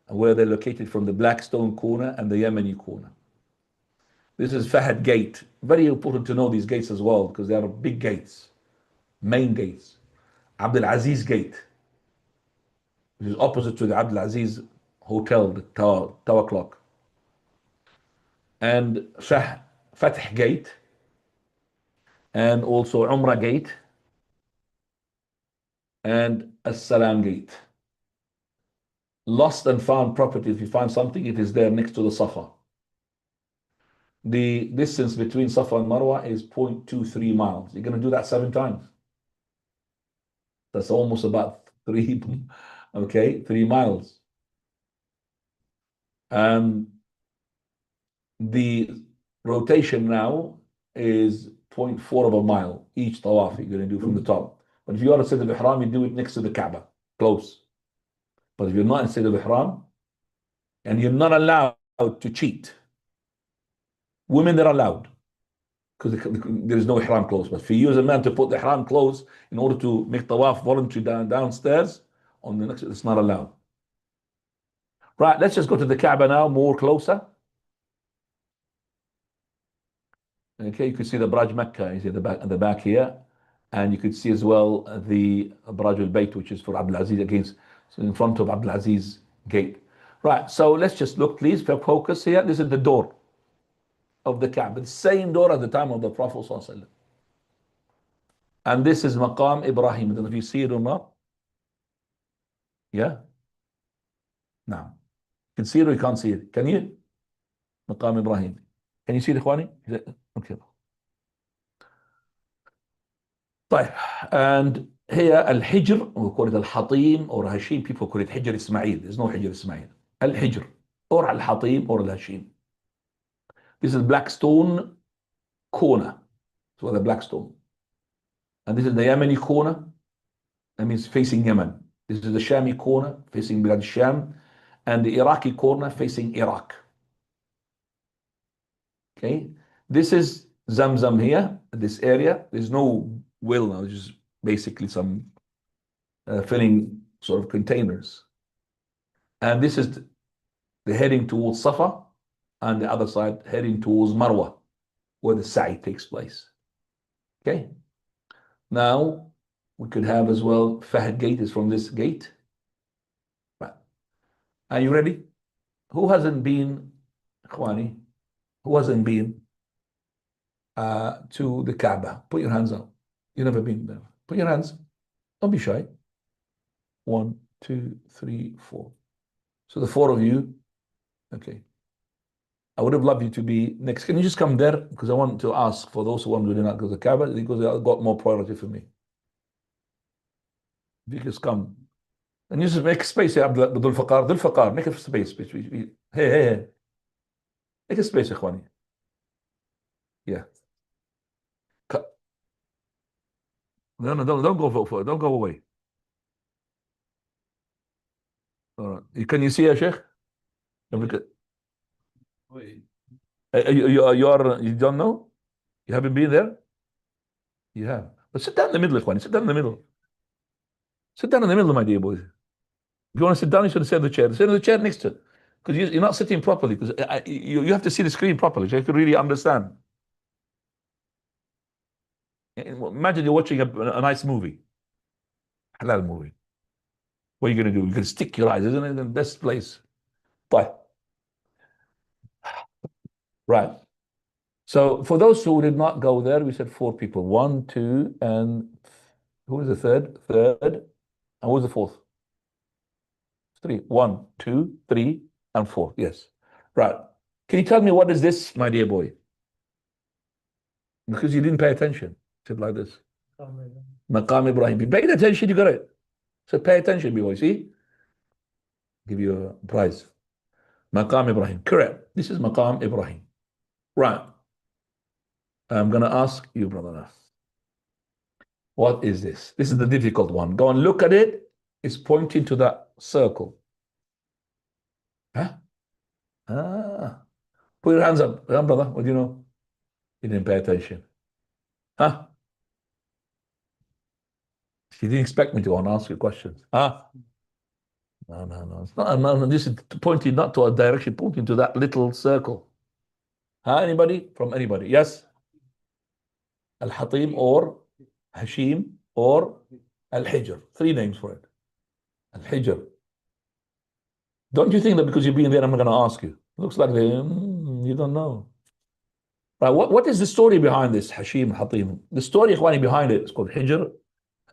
and where they're located from the black stone corner and the Yemeni corner. This is Fahad Gate. Very important to know these gates as well because they are big gates, main gates. Abdul Aziz Gate, which is opposite to the Abdul Aziz Hotel, the tower clock. And Fatih Gate, and also Umrah Gate, and As-Salam Gate. Lost and found property, if you find something, it is there next to the Safa. The distance between Safa and Marwa is 0.23 miles. You're going to do that 7 times. That's almost about 3 miles. The rotation now is 0.4 of a mile each tawaf you're going to do from the top. But if you are a State of Ihram, you do it next to the Kaaba, close. But if you're not in State of Ihram, and you're not allowed to cheat, women, they're allowed because there is no Ihram clothes. But for you as a man to put the Ihram clothes in order to make tawaf voluntary downstairs, on the next, it's not allowed. Right, let's just go to the Kaaba now, more closer. Okay, you can see the Braj Mecca, you see the back here, and you could see as well the Braj al-Bayt, which is for Abdul Aziz against, so in front of Abdul Aziz Gate. Right, so let's just look, please, focus here. This is the door of the Kaaba, the same door at the time of the Prophet ﷺ. And this is Maqam Ibrahim. I don't know if you see it or not. Yeah? Now, you can see it or you can't see it. Can you? Maqam Ibrahim. Can you see it, Ikhwani? Okay. طيب, and here Al-Hijr, we call it Al-Hatim or Hashim. People call it Hijr Ismail. There's no Hijr Ismail. Al-Hijr or Al-Hatim or Al-Hashim. This is black stone corner. So the black stone. And this is the Yemeni corner. That means facing Yemen. This is the Shami corner facing Bilad Sham. And the Iraqi corner facing Iraq. Okay. This is Zamzam here, this area. There's no well now, just basically some filling sort of containers. And this is the heading towards Safa, and the other side heading towards Marwa, where the Sa'i takes place. Okay. Now we could have as well Fahad Gate is from this gate. Right. Are you ready? Who hasn't been, Ikhwani? Who hasn't been to the Kaaba? Put your hands up. You've never been there. Put your hands. Don't be shy. 1, 2, 3, 4. So the 4 of you. Okay. I would have loved you to be next. Can you just come there? Because I want to ask for those who want to do not go to the Kaaba, because they got more priority for me. If you just come. And you just make space here, Dhul Faqar, make a space. Hey. Make a space, Ikhwani. Yeah. No, don't go for it. Don't go away. All right. Can you see, Sheikh? Wait. You don't know? You haven't been there? You have. But sit down in the middle, Ikhwani. Sit down in the middle. Sit down in the middle, my dear boys. If you want to sit down, you should sit in the chair. Sit in the chair next to it. Because you're not sitting properly. Because you have to see the screen properly, so you can really understand. Imagine you're watching a nice movie. Halal movie. What are you going to do? You're going to stick your eyes, isn't it? The best place. But right. So for those who did not go there, we said 4 people. 1, 2, and who was the third? And who was the 4th? 3. 1, 2, 3, and 4. Yes. Right. Can you tell me what is this, my dear boy? Because you didn't pay attention. Said like this. Maqam Ibrahim. You paid attention, you got it. So pay attention, boy. See? Give you a prize. Maqam Ibrahim. Correct. This is Maqam Ibrahim. Right. I'm going to ask you, brother. What is this? This is the difficult one. Go and look at it. It's pointing to that circle. Huh? Ah. Put your hands up. Yeah, brother. What do you know? You didn't pay attention. Huh? She didn't expect me to go and ask you questions. Huh? No. It's not, no. This is pointing not to a direction, pointing to that little circle. Huh? Anybody? From anybody? Yes? Al-Hatim or Hashim or Al-Hijr. 3 names for it. Al-Hijr. Don't you think that because you've been there, I'm not going to ask you? Looks like you don't know. Right, what is the story behind this Hashim, Hatim? The story, Ikhwani, behind it is called Hijr,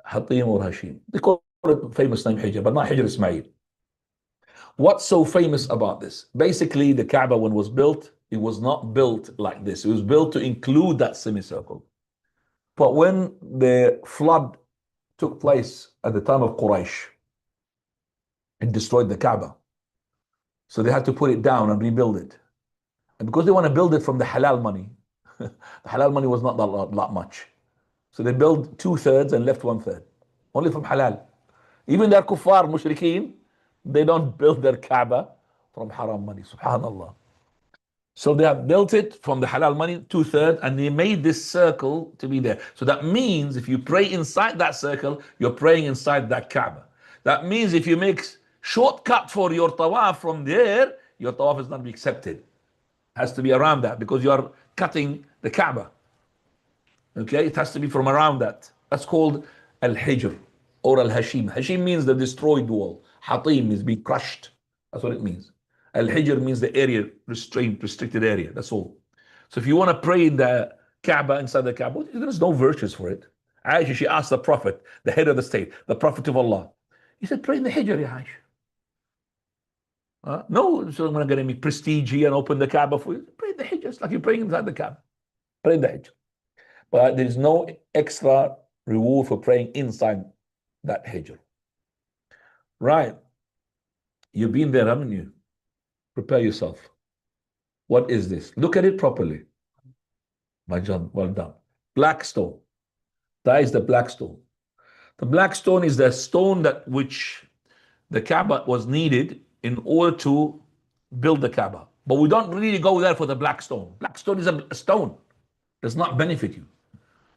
Hatim or Hashim. They call it famous name Hijr, but not Hijr Ismail. What's so famous about this? Basically, the Kaaba, when it was built, it was not built like this. It was built to include that semicircle. But when the flood took place at the time of Quraysh, it destroyed the Kaaba. So they had to put it down and rebuild it. And because they want to build it from the halal money, the halal money was not that lot much. So they built 2/3 and left 1/3, only from halal. Even their kuffar, mushrikeen, they don't build their Kaaba from haram money, subhanallah. So they have built it from the halal money, 2/3, and they made this circle to be there. So that means if you pray inside that circle, you're praying inside that Kaaba. That means if you make shortcut for your tawaf from there, your tawaf is not be accepted. Has to be around that because you are cutting the Kaaba. Okay, it has to be from around that. That's called Al-Hijr or Al-Hashim. Hashim means the destroyed wall. Hatim means being crushed. That's what it means. Al-Hijr means the area, restricted area. That's all. So if you want to pray in the Kaaba, inside the Kaaba, there's no virtues for it. Aisha, she asked the Prophet, the head of the state, the Prophet of Allah. He said, pray in the Hijr, ya Aisha. No, so I'm going to get me prestige here and open the Kaaba for you. Pray in the Hijr. It's like you're praying inside the Kaaba. Pray in the Hijr. But there is no extra reward for praying inside that Hijr. Right. You've been there, haven't you? Prepare yourself. What is this? Look at it properly. My John, well done. Black stone. That is the black stone. The black stone is the stone that which the Kaaba was needed in order to build the Kaaba. But we don't really go there for the black stone. Black stone is a stone. Does not benefit you.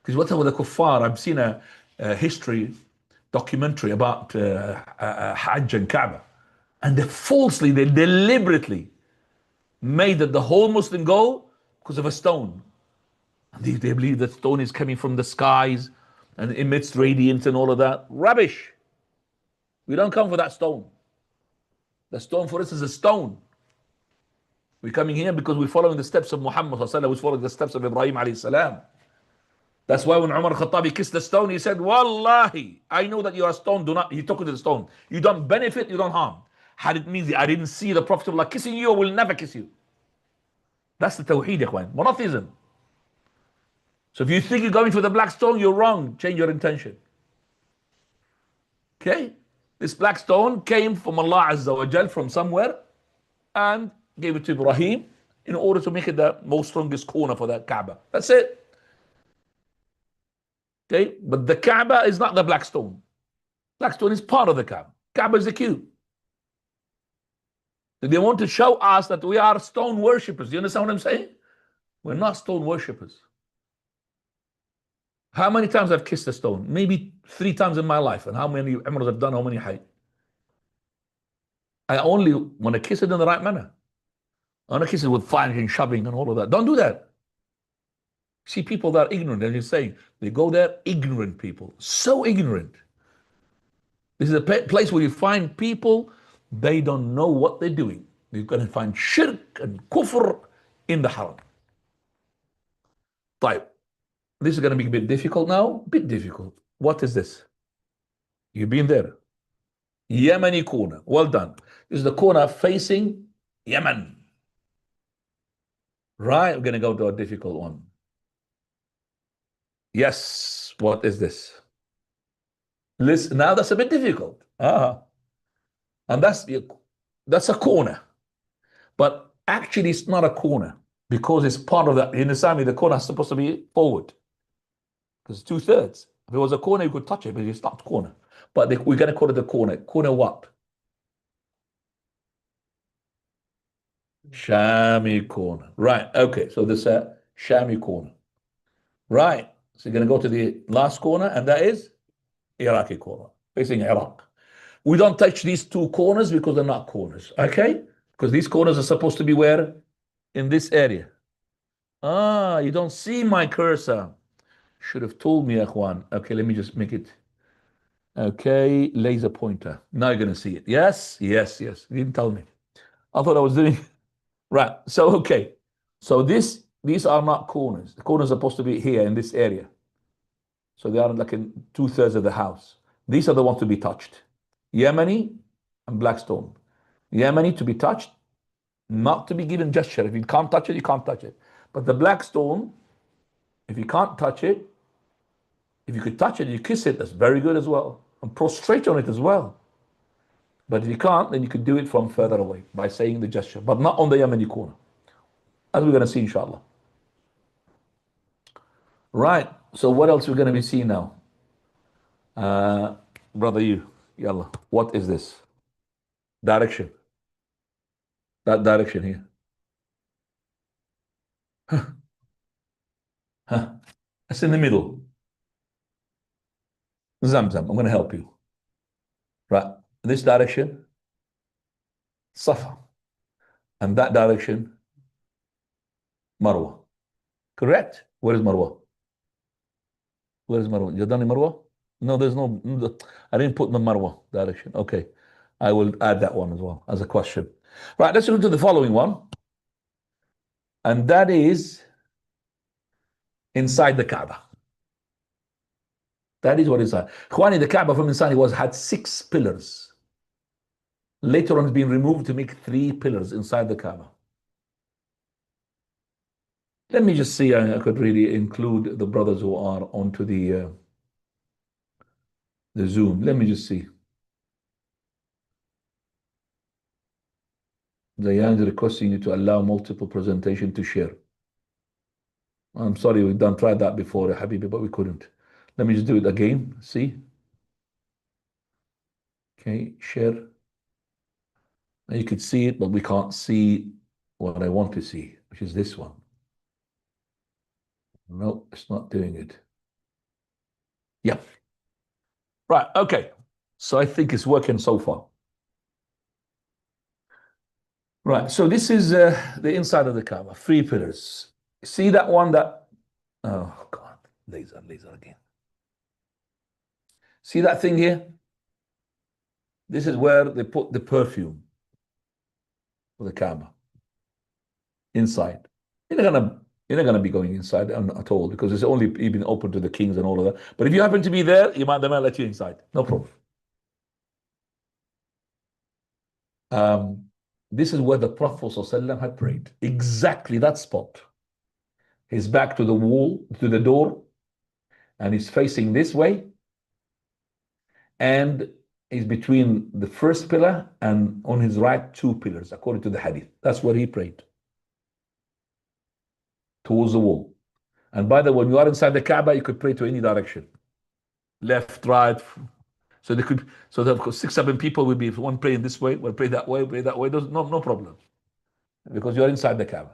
Because what's with the kuffar? I've seen a history documentary about Hajj and Kaaba. And they deliberately made that the whole Muslim go because of a stone. And they believe that stone is coming from the skies and emits radiance and all of that. Rubbish. We don't come for that stone. The stone for us is a stone. We're coming here because we're following the steps of Muhammad, we're following the steps of Ibrahim alayhi salam. That's why when Umar al-Khattabi kissed the stone, he said, Wallahi, I know that you are a stone. He took it to the stone. You don't benefit, you don't harm. Had it means I didn't see the Prophet of Allah kissing you, I will never kiss you. That's the tawheed, ikhwan. Monotheism. So if you think you're going for the black stone, you're wrong. Change your intention. Okay? This black stone came from Allah Azza wa Jal from somewhere and gave it to Ibrahim in order to make it the most strongest corner for that Kaaba. That's it. Okay? But the Kaaba is not the black stone. Black stone is part of the Kaaba. Kaaba is the cube. They want to show us that we are stone worshippers. Do you understand what I'm saying? We're not stone worshippers. How many times I've kissed a stone? Maybe 3 times in my life. And how many Umrahs I've done, how many Hajj? I only want to kiss it in the right manner. I want to kiss it with firing and shoving and all of that. Don't do that. See people that are ignorant, as you're saying, they go there, ignorant people. So ignorant. This is a place where you find people, they don't know what they're doing. You're going to find shirk and kufr in the haram. طيب. This is going to be a bit difficult now. Bit difficult. What is this? You've been there. Yemeni corner. Well done. This is the corner facing Yemen. Right. We're going to go to a difficult one. Yes. What is this? Listen, now that's a bit difficult. And that's a corner. But actually, it's not a corner because it's part of that. In Islamic, the corner is supposed to be forward because it's 2/3. If it was a corner, you could touch it, but it's not a corner. But we're going to call it the corner. Corner what? Shami corner. Right. Okay. So this Shami corner. Right. So you're going to go to the last corner, and that is Iraqi corner, facing Iraq. We don't touch these two corners because they're not corners. Okay? Because these corners are supposed to be where? In this area. Ah, you don't see my cursor. Should have told me, Akhwan. Okay, let me just make it. Okay, laser pointer. Now you're going to see it. Yes, yes, yes. You didn't tell me. I thought I was doing. Right. So, okay. So these are not corners. The corners are supposed to be here in this area. So they are like in 2/3 of the house. These are the ones to be touched. Yemeni and Blackstone. Yemeni to be touched, not to be given gesture. If you can't touch it, you can't touch it. But the Blackstone, if you can't touch it, if you could touch it, you kiss it, that's very good as well. And prostrate on it as well. But if you can't, then you could do it from further away by saying the gesture, but not on the Yemeni corner. As we're going to see, inshallah. Right. So what else we're going to be seeing now? Brother, yalla. What is this? Direction. That direction here. Huh. It's in the middle. Zamzam. I'm going to help you. Right. This direction, Safa. And that direction, Marwa. Correct? Where is Marwa? Where is Marwa? You done Marwa? No, there's no. I didn't put the Marwa direction. Okay. I will add that one as well as a question. Right. Let's go to the following one. And that is inside the Kaaba. That is what is inside. Khwani, the Kaaba from inside had 6 pillars. Later on, it's been removed to make 3 pillars inside the Kaaba. Let me just see. I could really include the brothers who are onto the Zoom. Let me just see. Zayan is requesting you to allow multiple presentation to share. I'm sorry, we've tried that before, Habibi, but we couldn't. Let me just do it again. See? Okay, share. Now you could see it, but we can't see what I want to see, which is this one. No, it's not doing it. Yeah. Right, okay. So I think it's working so far. Right, so this is the inside of the Kaaba, 3 pillars. See that one that, oh God, laser again. See that thing here? This is where they put the perfume for the Kaaba. Inside. You're not gonna be going inside at all because it's only even open to the kings and all of that. But if you happen to be there, they might let you inside. No problem. This is where the Prophet ﷺ had prayed. Exactly that spot. His back to the wall, to the door, and he's facing this way. And he's between the first pillar and on his right 2 pillars, according to the hadith. That's where he prayed. Towards the wall. And by the way, when you are inside the Kaaba, you could pray to any direction. Left, right. So they could, so that 6, 7 people will be, if one praying this way, one pray that way, pray that way. There's no problem. Because you're inside the Kaaba.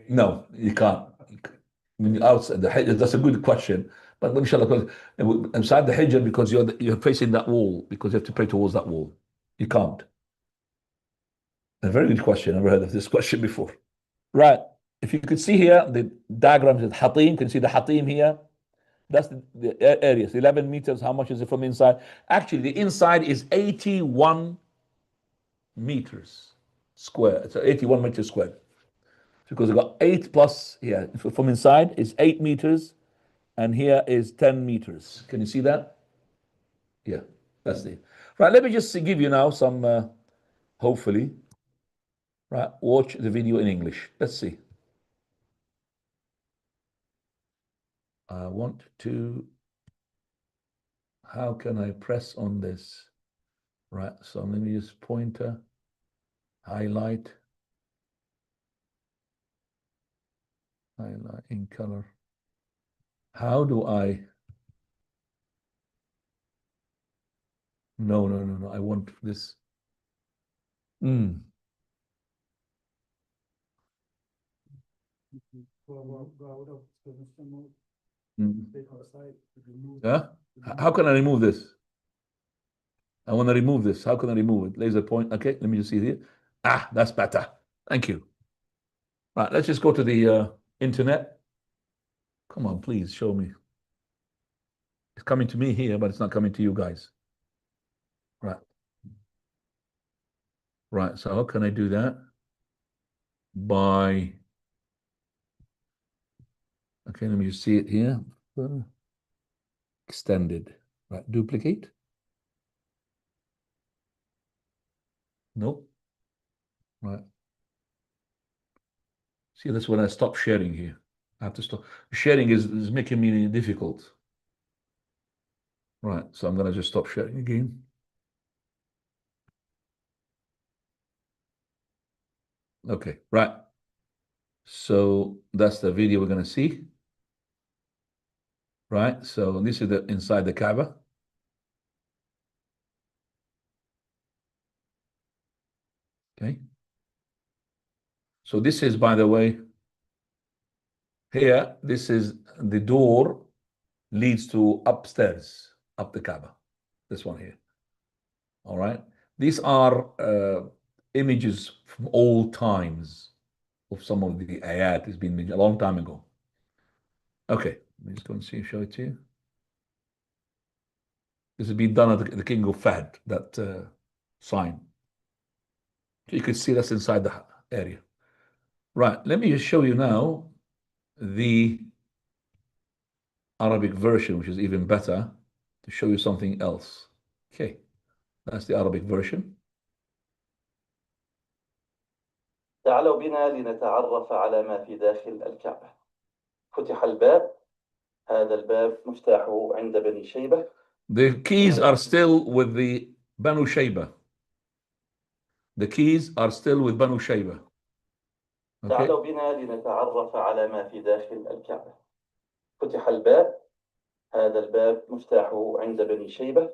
No, you can't. When you're outside the Hijr, that's a good question. But inshallah, inside the Hijr, because you're facing that wall, because you have to pray towards that wall. You can't. A very good question. I've never heard of this question before. Right. If you could see here, the diagram is Hatim. Can you see the Hatim here? That's the area. 11 meters. How much is it from inside? Actually, the inside is 81 meters square. It's 81 meters square. Because we've got 8 plus here. From inside is 8 meters. And here is 10 meters. Can you see that? Yeah, that's it. Right, let me just give you now some, hopefully. Right, watch the video in English. Let's see. I want to, how can I press on this? Right, so let me use pointer, highlight in color. How do I? No. I want this. Go out of position mode, click on the side, remove. Yeah. How can I remove this? I want to remove this. How can I remove it? Laser point. Okay, let me just see here. Ah, that's better. Thank you. Right, let's just go to the internet. Come on, please show me. It's coming to me here, but it's not coming to you guys. Right. Right, so how can I do that? By, okay, let me just see it here. Extended. Right, duplicate. Nope. Right. See, that's when I stop sharing here. I have to stop. Sharing is making me difficult. Right, so I'm gonna just stop sharing again. Okay, right. So that's the video we're gonna see. Right, so this is the inside the Kaaba. Okay. So this is, by the way, here, this is the door leads to upstairs, up the Kaaba. This one here. All right. These are images from old times of some of the ayat. It's been a long time ago. Okay, let me just go and see, show it to you. This has been done at the King of Fahd, that sign. So you can see that's inside the area. Right, let me just show you now the Arabic version, which is even better, to show you something else. Okay, that's the Arabic version. تعالوا بنا لنتعرف على ما في داخل الكعبة. فتح الباب، هذا الباب مفتاحه عند بني شيبة. The keys are still with the Banu Shayba. The keys are still with Banu Shayba. Okay. تعالوا بنا لنتعرف على ما في داخل الكعبة. فتح الباب، هذا الباب مفتاحه عند بني شيبة،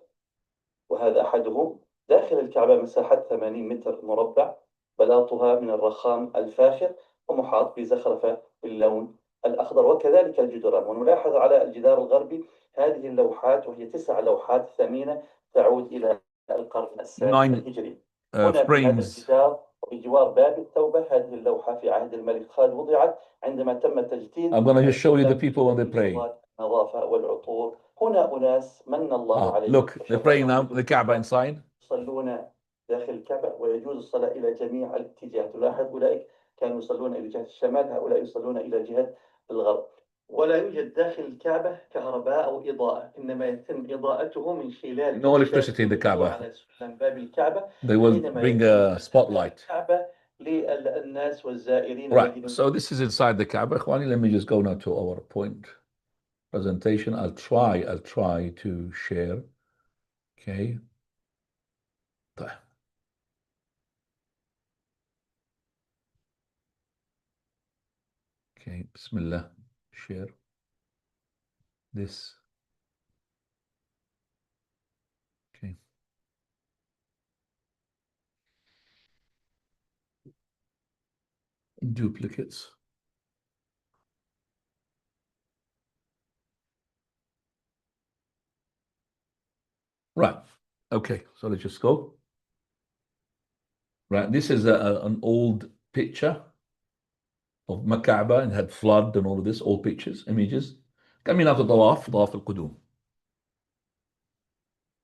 وهذا أحدهم. داخل الكعبة مساحة 80 متر مربع، بلاطها من الرخام الفاخر ومحاط بزخرفة باللون الأخضر، وكذلك الجدران. ونلاحظ على الجدار الغربي هذه اللوحات، وهي 9 لوحات ثمينة تعود إلى القرن السادس الهجري. هنا في هذا الجدار وبجوار باب التوبة هذه اللوحة في عهد الملك خالد وضعت عندما تم تجديد. I'm going to just show you the people when they pray. النظافة والعطور. هنا أناس من الله عليهم. Look, they're praying now, the Kaaba inside. يصلون داخل الكعبة ويجوز الصلاة إلى جميع الاتجاهات. تلاحظ أولئك كانوا يصلون إلى جهة الشمال، هؤلاء يصلون إلى جهة الغرب. ولا يوجد داخل الكعبة كهرباء أو إضاءة، إنما يتم إضاءته من خلال no electricity in the Kaaba. على باب الكعبة. They will bring a spotlight. للناس والزائرين. Right, so this is inside the Kaaba. Ikhwani, let me just go now to our point presentation. I'll try to share. Okay. Okay, Bismillah, share this. Okay. Duplicates. Right. Okay, so let's just go. Right, this is an old picture of Makkah and had flood and all of this, old pictures, images. coming after طواف القدوم.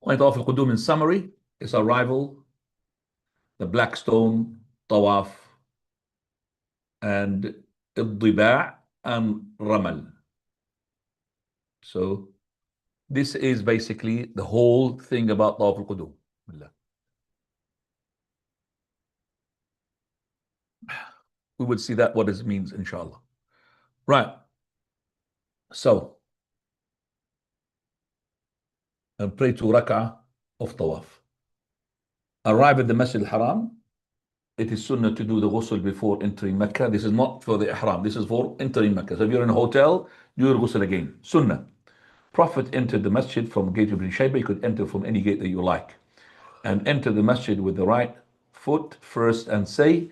When طواف القدوم in summary, its arrival, the black stone, tawaf, and الضباع and ramal. So this is basically the whole thing about طواف القدوم. We would see that what it means, inshallah. Right. So and pray 2 rak'ah of tawaf. Arrive at the Masjid al-Haram. It is sunnah to do the ghusl before entering Mecca. This is not for the ihram. This is for entering Mecca. So if you're in a hotel, do your ghusl again. Sunnah. Prophet entered the masjid from gate of Ibn Shaybah. You could enter from any gate that you like. And enter the masjid with the right foot first and say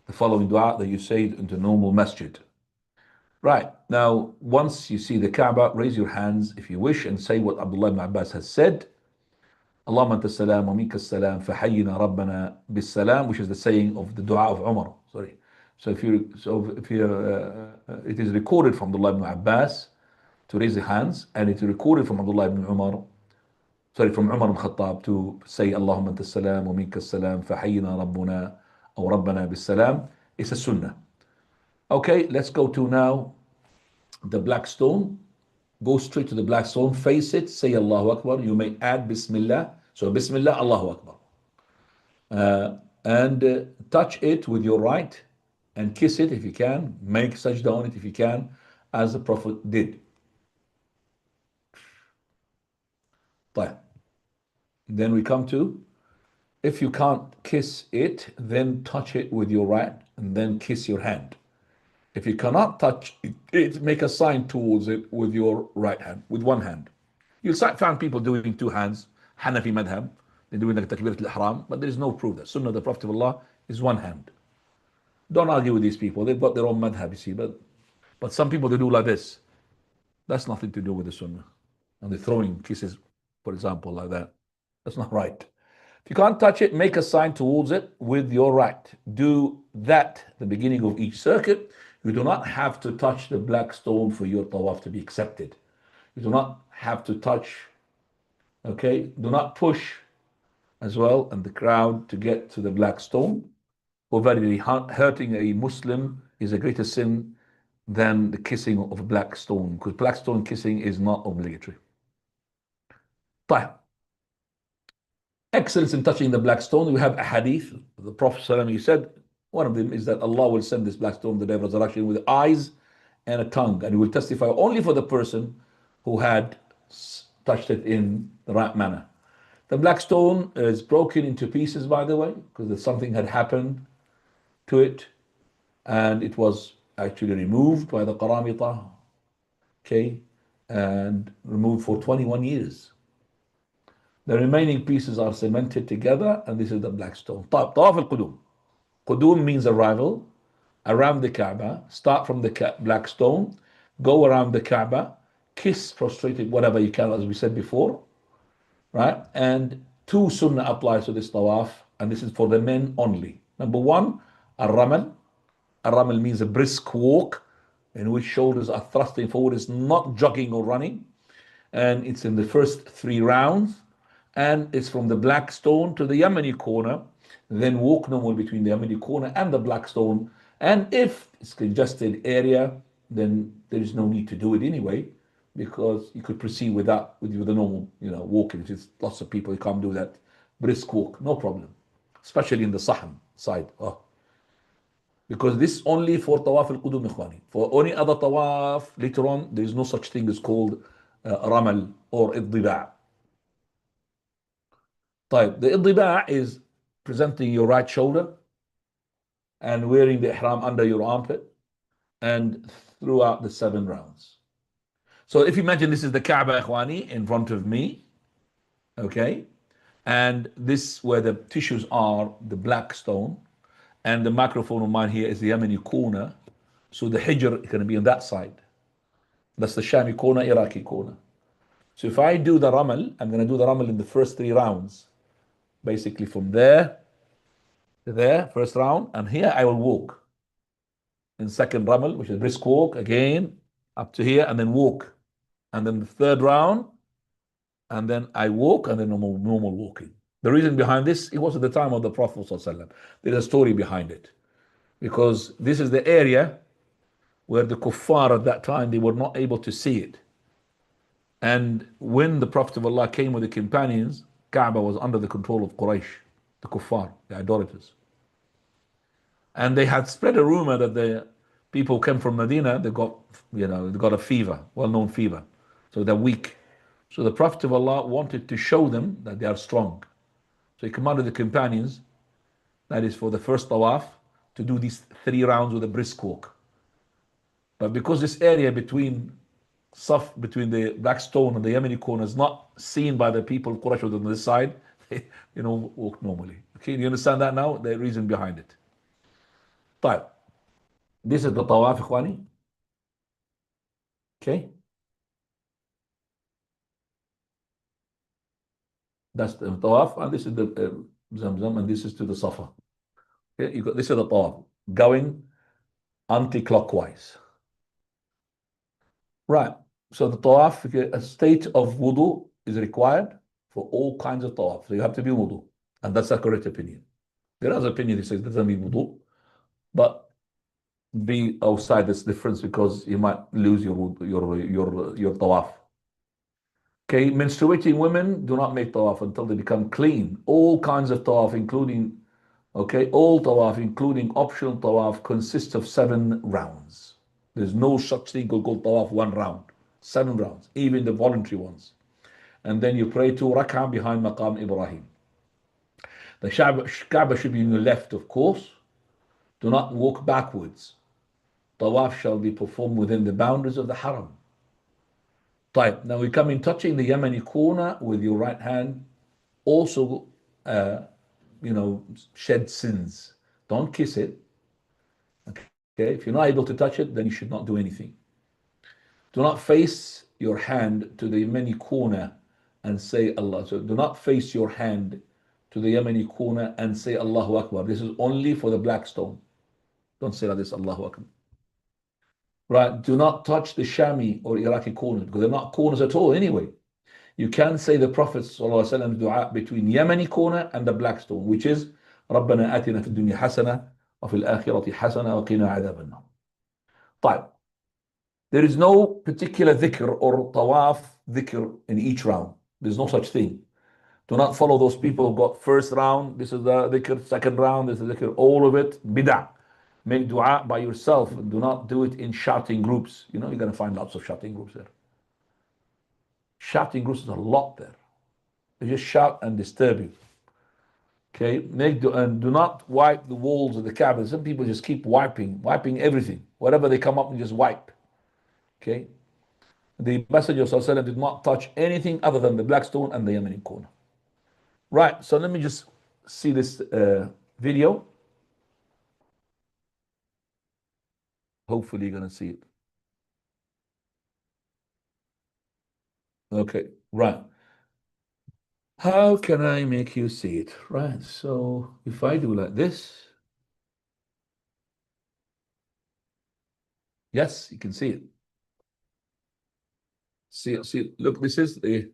the following dua that you say into normal masjid. Right. Now, once you see the Kaaba, raise your hands if you wish and say what Abdullah ibn Abbas has said. Allahumma anta salam wa minka salam fahayyina rabbana bis salam, which is the saying of the dua of Umar. Sorry. So if you it is recorded from Abdullah ibn Abbas to raise the hands, and it is recorded from Abdullah ibn Umar, from Umar ibn Khattab to say Allahumma anta salam wa minka salam fahayyina rabbuna or rabbana bis salam. It's a sunnah. Okay, let's go to now the black stone. Go straight to the black stone, face it, say Allahu Akbar. You may add Bismillah. So Bismillah, Allahu Akbar. And touch it with your right and kiss it if you can. Make sajda on it if you can, as the Prophet did. Then we come to, if you can't kiss it, then touch it with your right and then kiss your hand. If you cannot touch it, make a sign towards it with your right hand, with one hand. You'll find people doing two hands, Hanafi madhab, they're doing like takbirat al-ihram, but there is no proof that Sunnah of the Prophet of Allah is one hand. Don't argue with these people, they've got their own madhab, you see, but some people, they do like this. That's nothing to do with the Sunnah. And they're throwing kisses, for example, like that. That's not right. If you can't touch it, make a sign towards it with your right. Do that at the beginning of each circuit. You do not have to touch the black stone for your tawaf to be accepted. You do not have to touch, okay? Do not push as well and the crowd to get to the black stone. Overly hurting a Muslim is a greater sin than the kissing of a black stone, because black stone kissing is not obligatory. طيب. Excellence in touching the black stone. We have a hadith. The Prophet ﷺ, he said, one of them is that Allah will send this black stone the day of resurrection with eyes and a tongue, and he will testify only for the person who had touched it in the right manner. The black stone is broken into pieces, by the way, because something had happened to it, and it was actually removed by the Qaramita, okay, and removed for 21 years. The remaining pieces are cemented together, and this is the black stone. Tawaf al-Qudum. Qudum means arrival around the Kaaba. Start from the black stone, go around the Kaaba, kiss prostrated whatever you can, as we said before, right? And two sunnah applies to this tawaf, and this is for the men only. Number one, ar-ramal. Ar-ramal means a brisk walk in which shoulders are thrusting forward. It's not jogging or running, and it's in the first 3 rounds, and it's from the black stone to the Yemeni corner. Then walk normal between the Yemeni corner and the black stone. And if it's congested area, then there is no need to do it anyway, because you could proceed with the normal, walking. If it's lots of people, you can't do that brisk walk, no problem. Especially in the Saham side. Because this only for Tawaf al-Qudum, ikhwani. For any other Tawaf, later on, there is no such thing as called Ramal or Iddiba'. The Iddiba' is presenting your right shoulder and wearing the ihram under your armpit and throughout the 7 rounds. So if you imagine this is the Kaaba, ikhwani, in front of me, okay, and this where the tissues are, the black stone, and the microphone of mine here is the Yemeni corner, so the Hijr is going to be on that side. That's the Shami corner, Iraqi corner. So if I do the Ramal, I'm going to do the Ramal in the first 3 rounds. Basically from there to there, first round, and here I will walk. In second Ramal, which is brisk walk, again, up to here, and then walk. And then the 3rd round, and then I walk, and then normal walking. The reason behind this, it was at the time of the Prophet ﷺ. There's a story behind it. Because this is the area where the kuffar at that time, they were not able to see it. And when the Prophet of Allah came with the companions, Kaaba was under the control of Quraysh, the kuffar, the idolaters. And they had spread a rumor that the people who came from Medina, they got a fever, well-known fever. So they're weak. So the Prophet of Allah wanted to show them that they are strong. So he commanded the companions, that is for the first tawaf, to do these 3 rounds with a brisk walk. But because this area between between the black stone and the Yemeni corner is not seen by the people of Quraysh on this side, they, walk normally. Okay, do you understand that now? The reason behind it. طيب. This is the tawaf, ikhwani. Okay. That's the tawaf, and this is the Zamzam, and this is to the Safa. Okay, this is the tawaf, going anti-clockwise. Right. So the tawaf, a state of wudu is required for all kinds of tawaf. So you have to be wudu, and that's the correct opinion. There is opinion that says it doesn't mean wudu, but be outside this difference because you might lose your tawaf. Okay, menstruating women do not make tawaf until they become clean. All kinds of tawaf, including all tawaf, including optional tawaf, consists of 7 rounds. There's no such thing called tawaf 1 round. 7 rounds, even the voluntary ones. And then you pray 2 rak'ah behind Maqam Ibrahim. The Kaaba should be in your left, of course. Do not walk backwards. Tawaf shall be performed within the boundaries of the Haram. Type. Now we come in touching the Yemeni corner with your right hand. Also, shed sins. Don't kiss it. Okay. If you're not able to touch it, then you should not do anything. Do not face your hand to the Yemeni corner and say Allah. So do not face your hand to the Yemeni corner and say Allahu Akbar. This is only for the black stone. Don't say like this, Allahu Akbar. Right, do not touch the Shami or Iraqi corners because they're not corners at all anyway. You can say the Prophet's dua between Yemeni corner and the black stone, which is ربنا آتنا في الدنيا حسنة وفي الآخرة حسنة وقنا عذاب النار. طيب. There is no particular dhikr or tawaf dhikr in each round. There's no such thing. Do not follow those people who got first round, this is the dhikr, second round, this is the dhikr, all of it, bid'ah. Make dua by yourself. Do not do it in shouting groups. You're going to find lots of shouting groups there. Shouting groups is a lot there. They just shout and disturb you. Okay, and do not wipe the walls of the Kaaba. Some people just keep wiping everything. Whatever they come up and just wipe. Okay, the Messenger ﷺ did not touch anything other than the black stone and the Yemeni corner. Right, so let me just see this video. Hopefully you're going to see it. Okay, right. How can I make you see it? Right, so if I do like this, yes, you can see it. See, look, this is the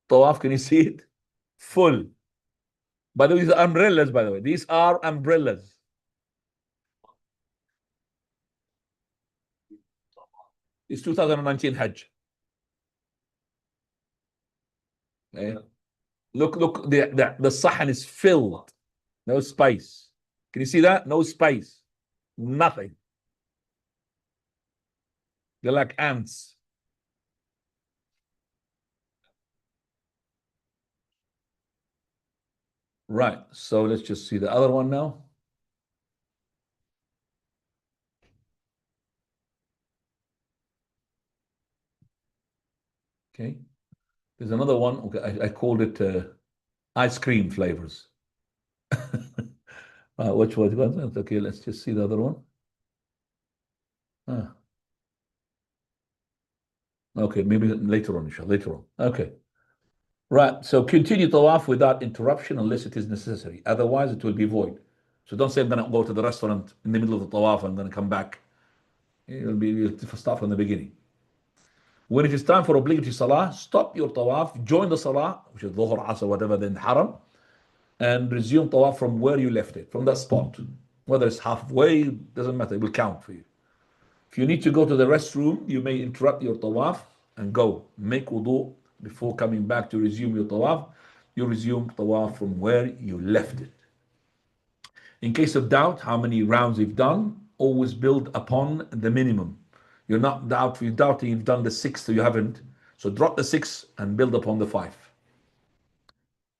tawaf. Can you see it? Full. By the way, these are umbrellas, by the way. These are umbrellas. It's 2019 Hajj. Okay. Look, the sahan is filled. No space. Can you see that? No space. Nothing. They're like ants. Right. So let's just see the other one now. Okay. There's another one. Okay, I called it ice cream flavors. Which was it? Okay, let's just see the other one. Okay, maybe later on, inshallah, later on. Okay. Right, so continue tawaf without interruption unless it is necessary. Otherwise, it will be void. So don't say I'm going to go to the restaurant in the middle of the tawaf and I'm going to come back. You'll start from the beginning. When it is time for obligatory salah, stop your tawaf, join the salah, which is dhuhr, asr, whatever, then haram, and resume tawaf from where you left it, from that spot. Whether it's halfway, doesn't matter, it will count for you. If you need to go to the restroom, you may interrupt your tawaf and go. Make wudu before coming back to resume your tawaf. You resume tawaf from where you left it. In case of doubt how many rounds you've done, always build upon the minimum. You're doubting you've done the 6th, so you haven't. So So drop the 6 and build upon the 5.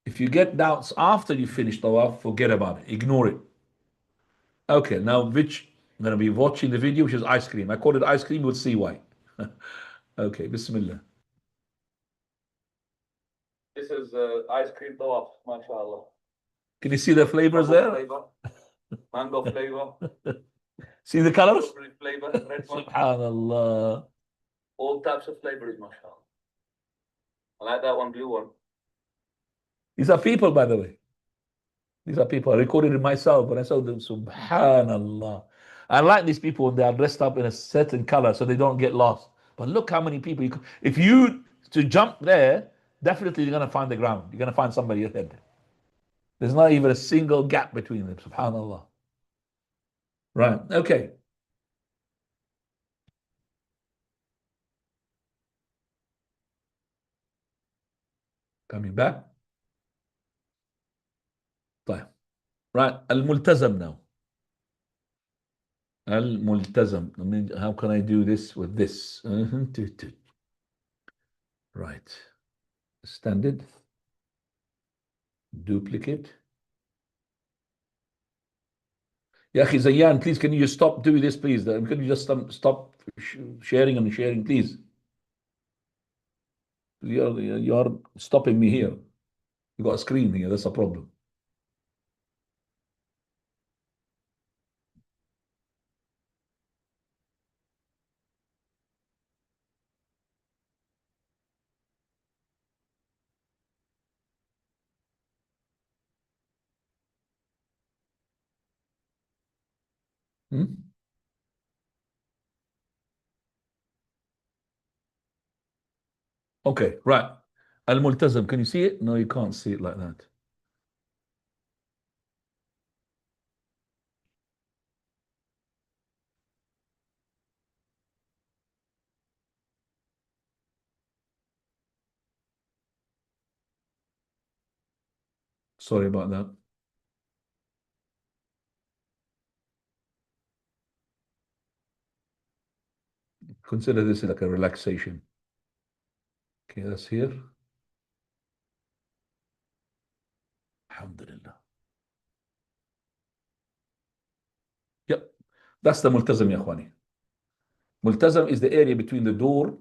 If you get doubts after you finish tawaf, forget about it. Ignore it. Okay, now which I'm going to be watching the video, which is ice cream. I call it ice cream, we'll see why. Okay, Bismillah. This is ice cream tawaf, mashallah. Can you see the flavors there? Flavor, mango flavor. See the colors? Flavor, red one. Subhanallah. All types of flavors, mashallah. I like that one, blue one. These are people, by the way. These are people. I recorded it myself when I saw them. Subhanallah. I like these people when they are dressed up in a certain color so they don't get lost. But look how many people. If you to jump there, definitely you're going to find the ground. You're going to find somebody ahead. There's not even a single gap between them. Subhanallah. Right. Okay. Coming back. طيب. Right. Al-multazam now. Al-multazam. I mean, how can I do this with this? Right. Standard. Duplicate. Ya akhi Zayan, please, can you just stop doing this, please? Can you just stop sharing and sharing, please? You're stopping me here. You got a screen here. That's a problem. Okay, right. Al-multazam, can you see it? No, you can't see it like that. Sorry about that. Consider this like a relaxation. Okay, that's here. Alhamdulillah. Yep, that's the multazam, ya khwani. Multazam is the area between the door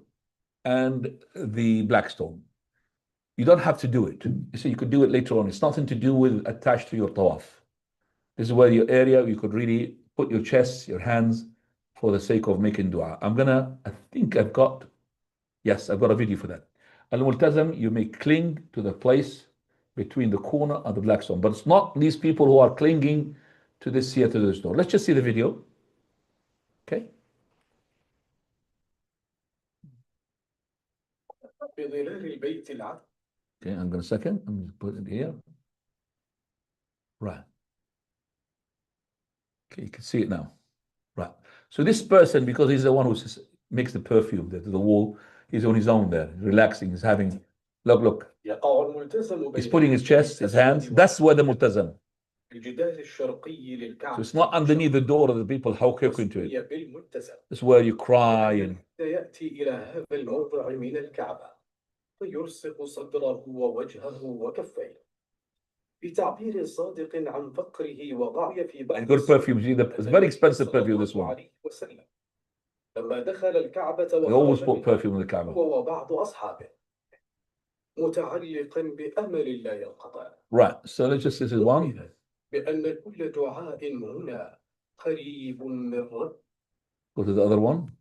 and the blackstone. You don't have to do it. So you could do it later on. It's nothing to do with attached to your tawaf. This is where your area, you could really put your chest, your hands, for the sake of making dua. I think I've got a video for that. Al-multazam, you may cling to the place between the corner and the blackstone, but it's not these people who are clinging to this here, to this door. Let's just see the video. Okay. Okay, I'm going to second. I'm going to put it here. Right. Okay, you can see it now. Right. So this person, because he's the one who makes the perfume to the wall, he's on his own there, relaxing. He's having, look. He's putting his chest, his hands. That's where the multazam. So it's not underneath the door of the people how hook into it. It's where you cry and. فيرسق صدره ووجهه وكفيه بتعبير صادق عن فقره وضعف And good perfume. It's very expensive perfume, this one. لما دخل الكعبة They always put perfume in the Kaaba. هو وبعض أصحابه متعلقا بأمل لا ينقطع. Right. So let's just this is one. بأن كل دعاء هنا قريب من رب. Go to the other one.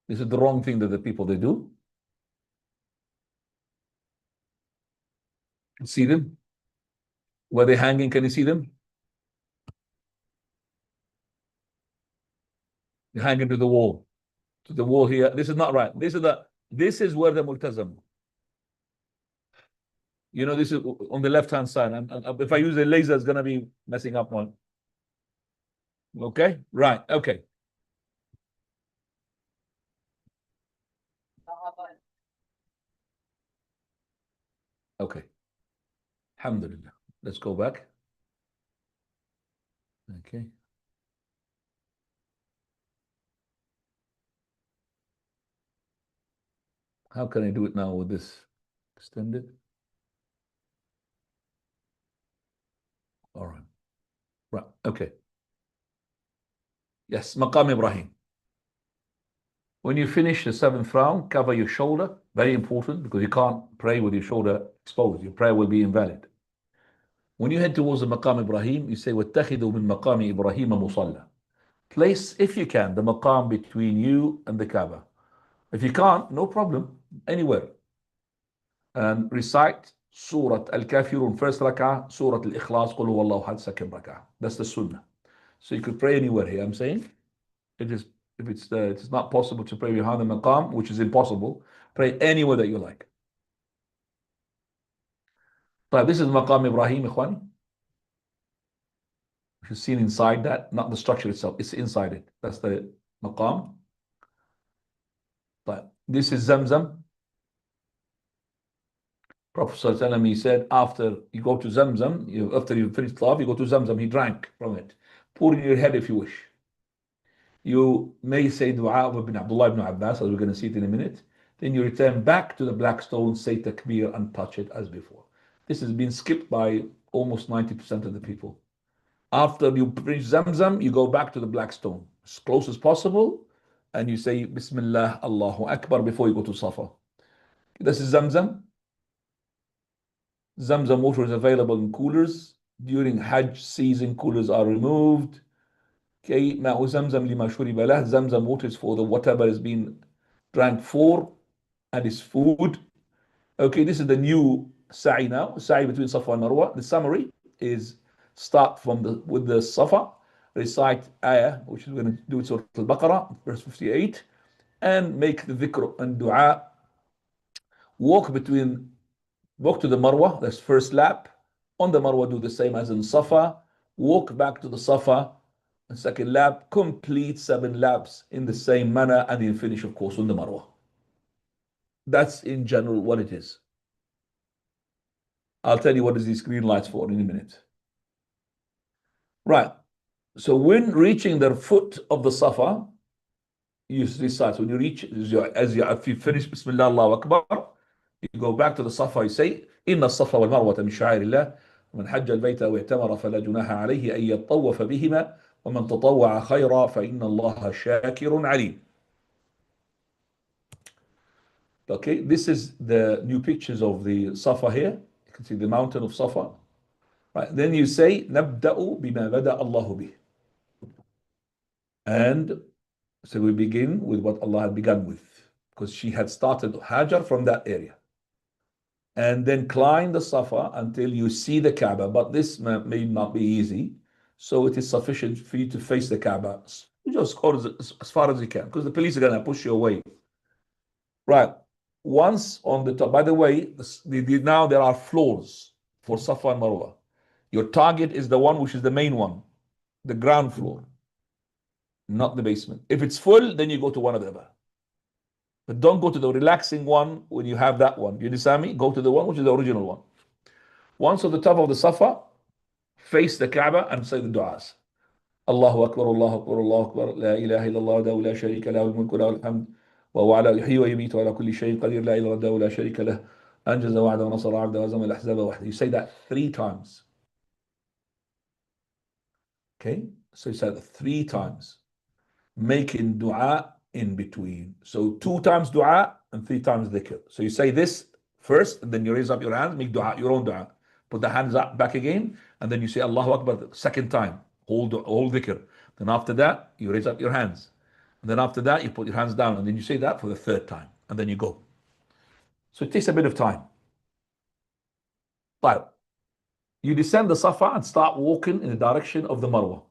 This is the wrong thing that the people they do. See them? Where they're hanging, can you see them? They're hanging to the wall. To the wall here. This is not right. This is where the multazam. You know, this is on the left-hand side. If I use a laser, it's gonna be messing up one. Okay? Right, okay. Okay. Alhamdulillah. Let's go back. Okay. How can I do it now with this extended? All right. Right. Okay. Yes. Maqam Ibrahim. When you finish the seventh round, cover your shoulder. Very important because you can't pray with your shoulder exposed. Your prayer will be invalid. When you head towards the Maqam Ibrahim, you say, وَاتَّخِذُوا مِن مَقَامِ إِبْرَاهِيمَ مُصَلَّى. Place, if you can, the maqam between you and the Kaaba. If you can't, no problem, anywhere. And recite Surah Al-Kafirun first rak'ah, Surah Al-Ikhlas, Qul Huwallahu Ahad second rak'ah. That's the sunnah. So you could pray anywhere here. I'm saying, it is if it's not possible to pray behind the maqam, which is impossible, pray anywhere that you like. But this is Maqam Ibrahim, Ikhwani. If you've seen inside that, not the structure itself, it's inside it. That's the maqam. But this is Zamzam. Prophet ﷺ, he said, after you go to Zamzam, after you finish tawaf, you go to Zamzam. He drank from it. Pour it in your head if you wish. You may say dua of Ibn Abdullah ibn Abbas, as we're going to see it in a minute. Then you return back to the black stone, say takbir, and touch it as before. This has been skipped by almost 90% of the people. After you finish Zamzam, you go back to the black stone as close as possible, and you say Bismillah, Allahu Akbar before you go to Safa. This is Zamzam. Zamzam water is available in coolers. During Hajj season, coolers are removed. Okay, ماء زمزم لما شرب له. Zamzam water is for the whatever has been drank for and is food. Okay, this is the new sa'i now. Sa'i between Safa and Marwa. The summary is start with the Safa, recite ayah, which is going to do it Surah Al-Baqarah, verse 58, and make the dhikr and dua. Walk to the Marwa, that's first lap. On the Marwa, do the same as in Safa. Walk back to the Safa, and second lap. Complete 7 laps in the same manner, and then finish, of course, on the Marwa. That's in general what it is. I'll tell you what is these green lights for in a minute. Right. So when reaching the foot of the Safa, you recite. When you reach, if you finish Bismillah, Allahu Akbar, you go back to the Safa, you say, إن الصفا والمروة من شعائر الله ومن حج البيت أو اعتمر فلا جناح عليه أن يطوف بهما ومن تطوع خيرا فإن الله شاكر عليم. Okay, this is the new pictures of the Safa here. You can see the mountain of Safa. Right. Then you say, نبدأ بما بدأ الله به. And so we begin with what Allah had begun with, because she had started Hajar from that area. And then climb the Safa until you see the Kaaba. But this may not be easy. So it is sufficient for you to face the Kaaba. You just go as far as you can, because the police are going to push you away. Right. Once on the top, by the way, now there are floors for Safa and Marwa. Your target is the one which is the main one, the ground floor, not the basement. If it's full, then you go to one of the other. But don't go to the relaxing one when you have that one. You understand me? Go to the one which is the original one. Once on the top of the Safa, face the Kaaba and say the du'as. Allahu Akbar, Allahu Akbar, Allahu Akbar, La ilaha illallah, wa la sharika lahu, al-mulku lahu al-hamd, wa huwa ala yuhyi wa yumiitu wa ala kulli shay'in qadir, la ilaha illallah, wa la sharika lahu, anjaza wa'da wa nasara 'abda wa hazama al-ahzaba wahdahu. You say that 3 times. Okay? So you say that 3 times. Making dua in between. So 2 times dua and 3 times dhikr. So you say this first, and then you raise up your hands, make dua, your own dua. Put the hands up back again, and then you say Allahu Akbar the second time. Hold dhikr. Then after that, you raise up your hands. And then after that, you put your hands down, and then you say that for the 3rd time. And then you go. So it takes a bit of time. But you descend the Safa and start walking in the direction of the Marwa.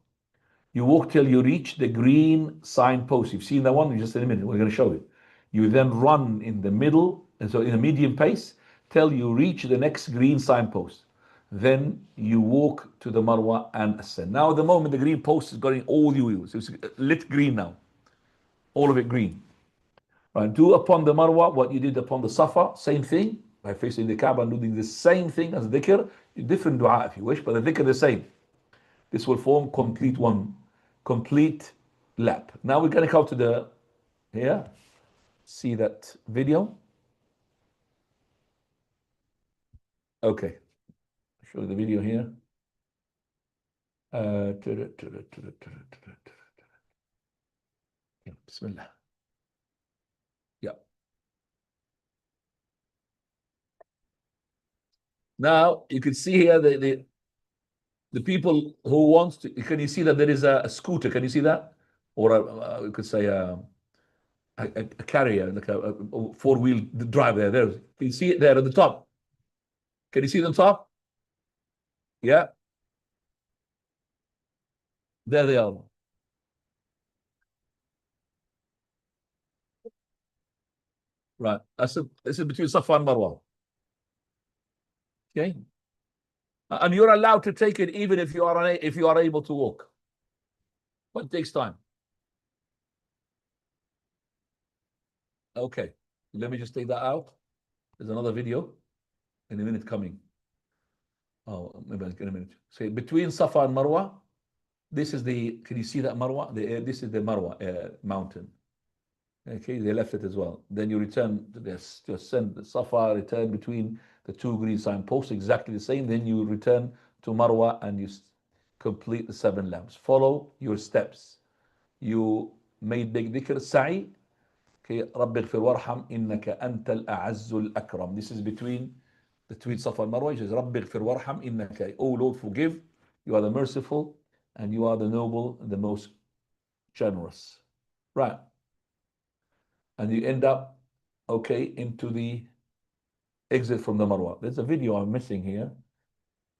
You walk till you reach the green signpost. You've seen that one just in a minute. We're going to show you. You then run in the middle, and so in a medium pace, till you reach the next green signpost. Then you walk to the Marwa and ascend. Now, at the moment, the green post is going all you use. It's lit green now. All of it green. Right. Do upon the Marwa what you did upon the Safa. Same thing. By facing the Kaaba and doing the same thing as dhikr. Different dua if you wish, but the dhikr the same. This will form complete lap. Now we're going to come to here. See that video? Okay. Show the video here. Bismillah. Yeah. Now you can see here the people who wants to. Can you see that there is a scooter? Can you see that, or you could say a carrier, like a four-wheel drive there. There. Can you see it there at the top? Can you see the top? Yeah. There they are. Right. This is between Safa and Marwa. Okay. And you're allowed to take it even if you are able to walk. But it takes time. Okay. Let me just take that out. There's another video in a minute coming. Oh, maybe in a minute. So between Safa and Marwa, this is can you see that Marwa? This is the Marwa mountain. Okay, they left it as well. Then you return to this, just send the Safa, return between the two green signposts, exactly the same. Then you return to Marwa and you complete the 7 lamps. Follow your steps. You made big dhikr, sa'i. Okay, رَبِّ اغْفِرْ وَارْحَمْ إِنَّكَ أَنْتَ الْأَعَزُّ الْأَكْرَمُ. This is between Safa and Marwa. It says, رَبِّ اغْفِرْ وَارْحَمْ إِنَّكَ. Oh Lord, forgive. You are the merciful and you are the noble and the most generous. Right. And you end up, okay, into the exit from the Marwa. There's a video I'm missing here.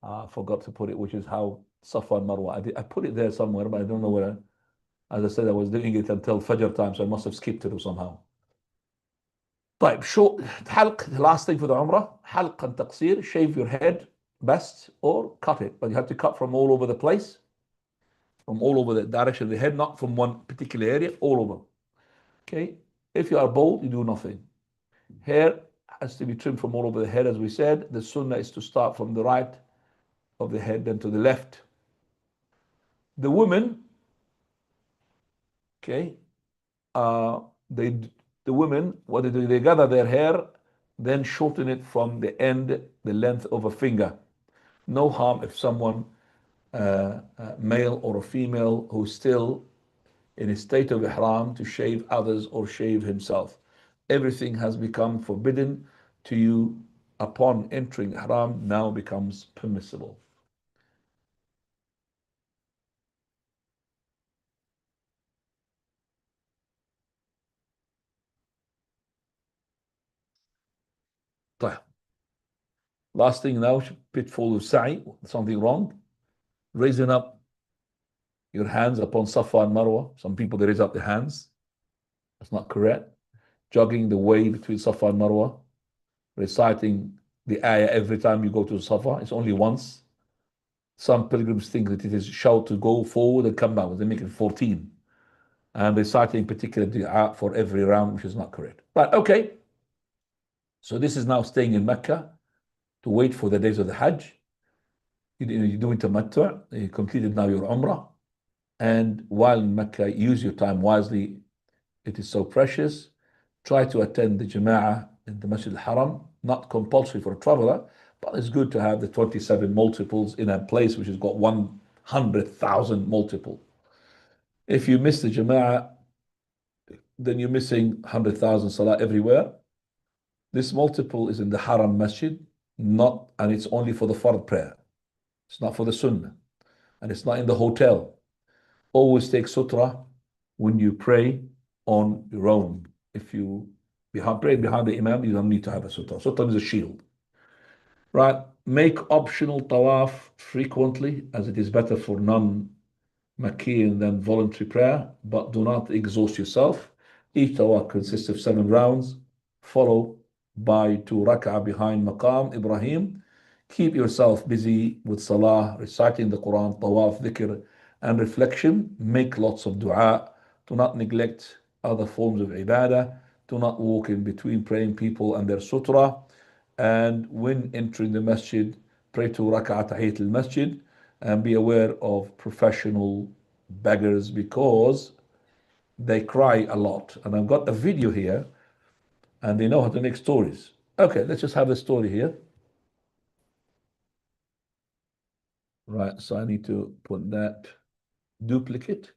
I forgot to put it, which is how Safa and Marwa. I put it there somewhere, but I don't know where. As I said, I was doing it until Fajr time, so I must have skipped it somehow. طيب شو حلق, the last thing for the Umrah, حلق and taqsir, shave your head best or cut it, but you have to cut from all over the place, from all over the direction of the head, not from one particular area, all over. Okay, if you are bald, you do nothing. Hair has to be trimmed from all over the head, as we said. The sunnah is to start from the right of the head, then to the left. The women, okay, the women, what they do, they gather their hair, then shorten it from the end, the length of a finger. No harm if someone, male or a female, who's still in a state of ihram, to shave others or shave himself. Everything has become forbidden to you upon entering ihram, now becomes permissible. Last thing now, pitfall of sa'i, something wrong. Raising up your hands upon Safa and Marwa. Some people, they raise up their hands. That's not correct. Jogging the way between Safa and Marwa. Reciting the ayah every time you go to Safa. It's only once. Some pilgrims think that it is shout to go forward and come back. They make it 14. And reciting particular dua for every round, which is not correct. Right, okay. So this is now staying in Mecca to wait for the days of the Hajj. You're doing tamattu', you completed now your Umrah. And while in Mecca, use your time wisely. It is so precious. Try to attend the Jama'ah in the Masjid al-Haram. Not compulsory for a traveler, but it's good to have the 27 multiples in a place which has got 100,000 multiple. If you miss the Jama'ah, then you're missing 100,000 salah everywhere. This multiple is in the Haram Masjid, and it's only for the Fard prayer. It's not for the Sunnah. And it's not in the hotel. Always take sutra when you pray on your own. If you pray behind the Imam, you don't need to have a sutra. Sutra is a shield. Right? Make optional tawaf frequently, as it is better for non-Makkiyan than voluntary prayer, but do not exhaust yourself. Each tawaf consists of 7 rounds, followed by 2 rak'ah behind Maqam Ibrahim. Keep yourself busy with salah, reciting the Quran, tawaf, dhikr, and reflection. Make lots of dua. Do not neglect other forms of ibadah. Do not walk in between praying people and their sutra. And when entering the masjid, pray 2 rak'ah tahiyat al-masjid, and be aware of professional beggars because they cry a lot. And I've got a video here, and they know how to make stories. Okay, let's just have the story here. Right, so I need to put that duplicate.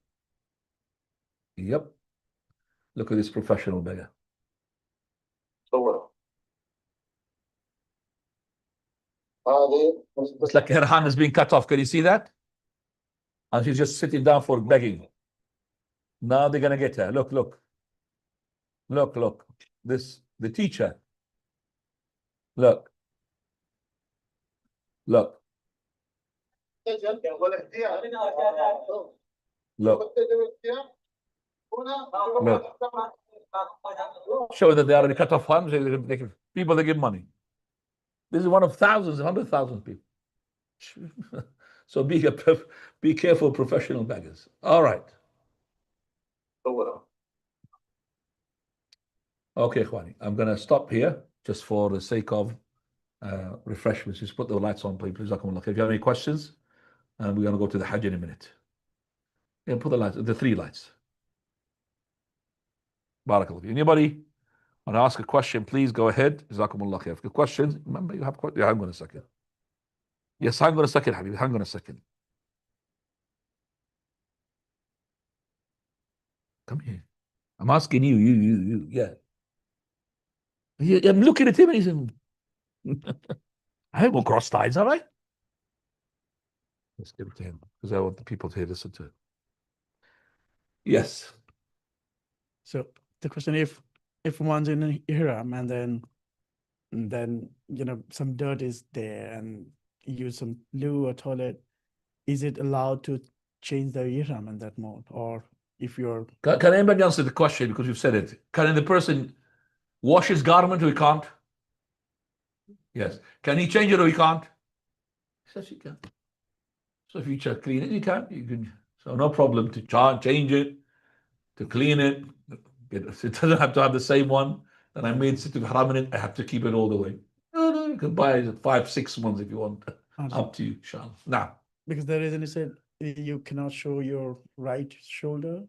Yep. Look at this professional beggar. صورها. It's like her hand is being cut off. Can you see that? And she's just sitting down for begging. Now they're gonna get her. Look, look. Look, look. This, the teacher. Look. Look. Look. Look. Show that they already cut off hands. People, they give money. This is one of thousands, 100,000 people. So be careful, professional beggars. All right. صورها. Okay, Khwani. I'm going to stop here just for the sake of refreshments. Just put the lights on, please. If you have any questions, and we're going to go to the Hajj in a minute. Yeah, put the lights, the 3 lights. Barakallah. Anybody want to ask a question, please go ahead. Jazakumullah khair. If you have questions, remember you have questions. Yeah, hang on a second. Yes, hang on a second, Habib. Hang on a second. Come here. I'm asking you. Yeah. I'm looking at him and he's in. I haven't got cross lines, have I? Let's give it to him because I want the people to listen to it. Yes. So the question, if one's in an ihram and then some dirt is there and you use some loo or toilet, is it allowed to change the ihram in that mode? Or if you're Can anybody answer the question because you've said it? Can the person wash his garment or he can't? Yes. Can he change it or he can't? He says he can. So if you clean it, you can. So no problem to change it, to clean it. It doesn't have to have the same one that I made Sit al-Haram in it. I have to keep it all the way. No, you can buy 5-6 ones if you want. Up to you, inshallah. Now, because the reason he said you cannot show your right shoulder.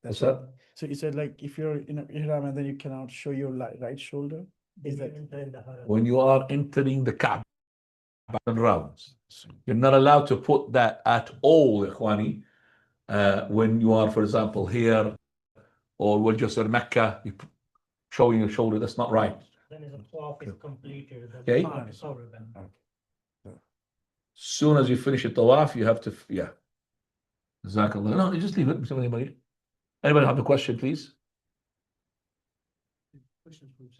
what's that? So you said like if you're in an ihram and then you cannot show your right shoulder. Is that When you are entering the Kaaba and rounds, you're not allowed to put that at all, Ikhwani. When you are, for example, here or when just in Mecca, you showing your shoulder, that's not right. Then the tawaf is completed. Okay. Soon as you finish the tawaf, you have to, yeah. Jazakallah. No, you just leave it. Anybody have a question, please?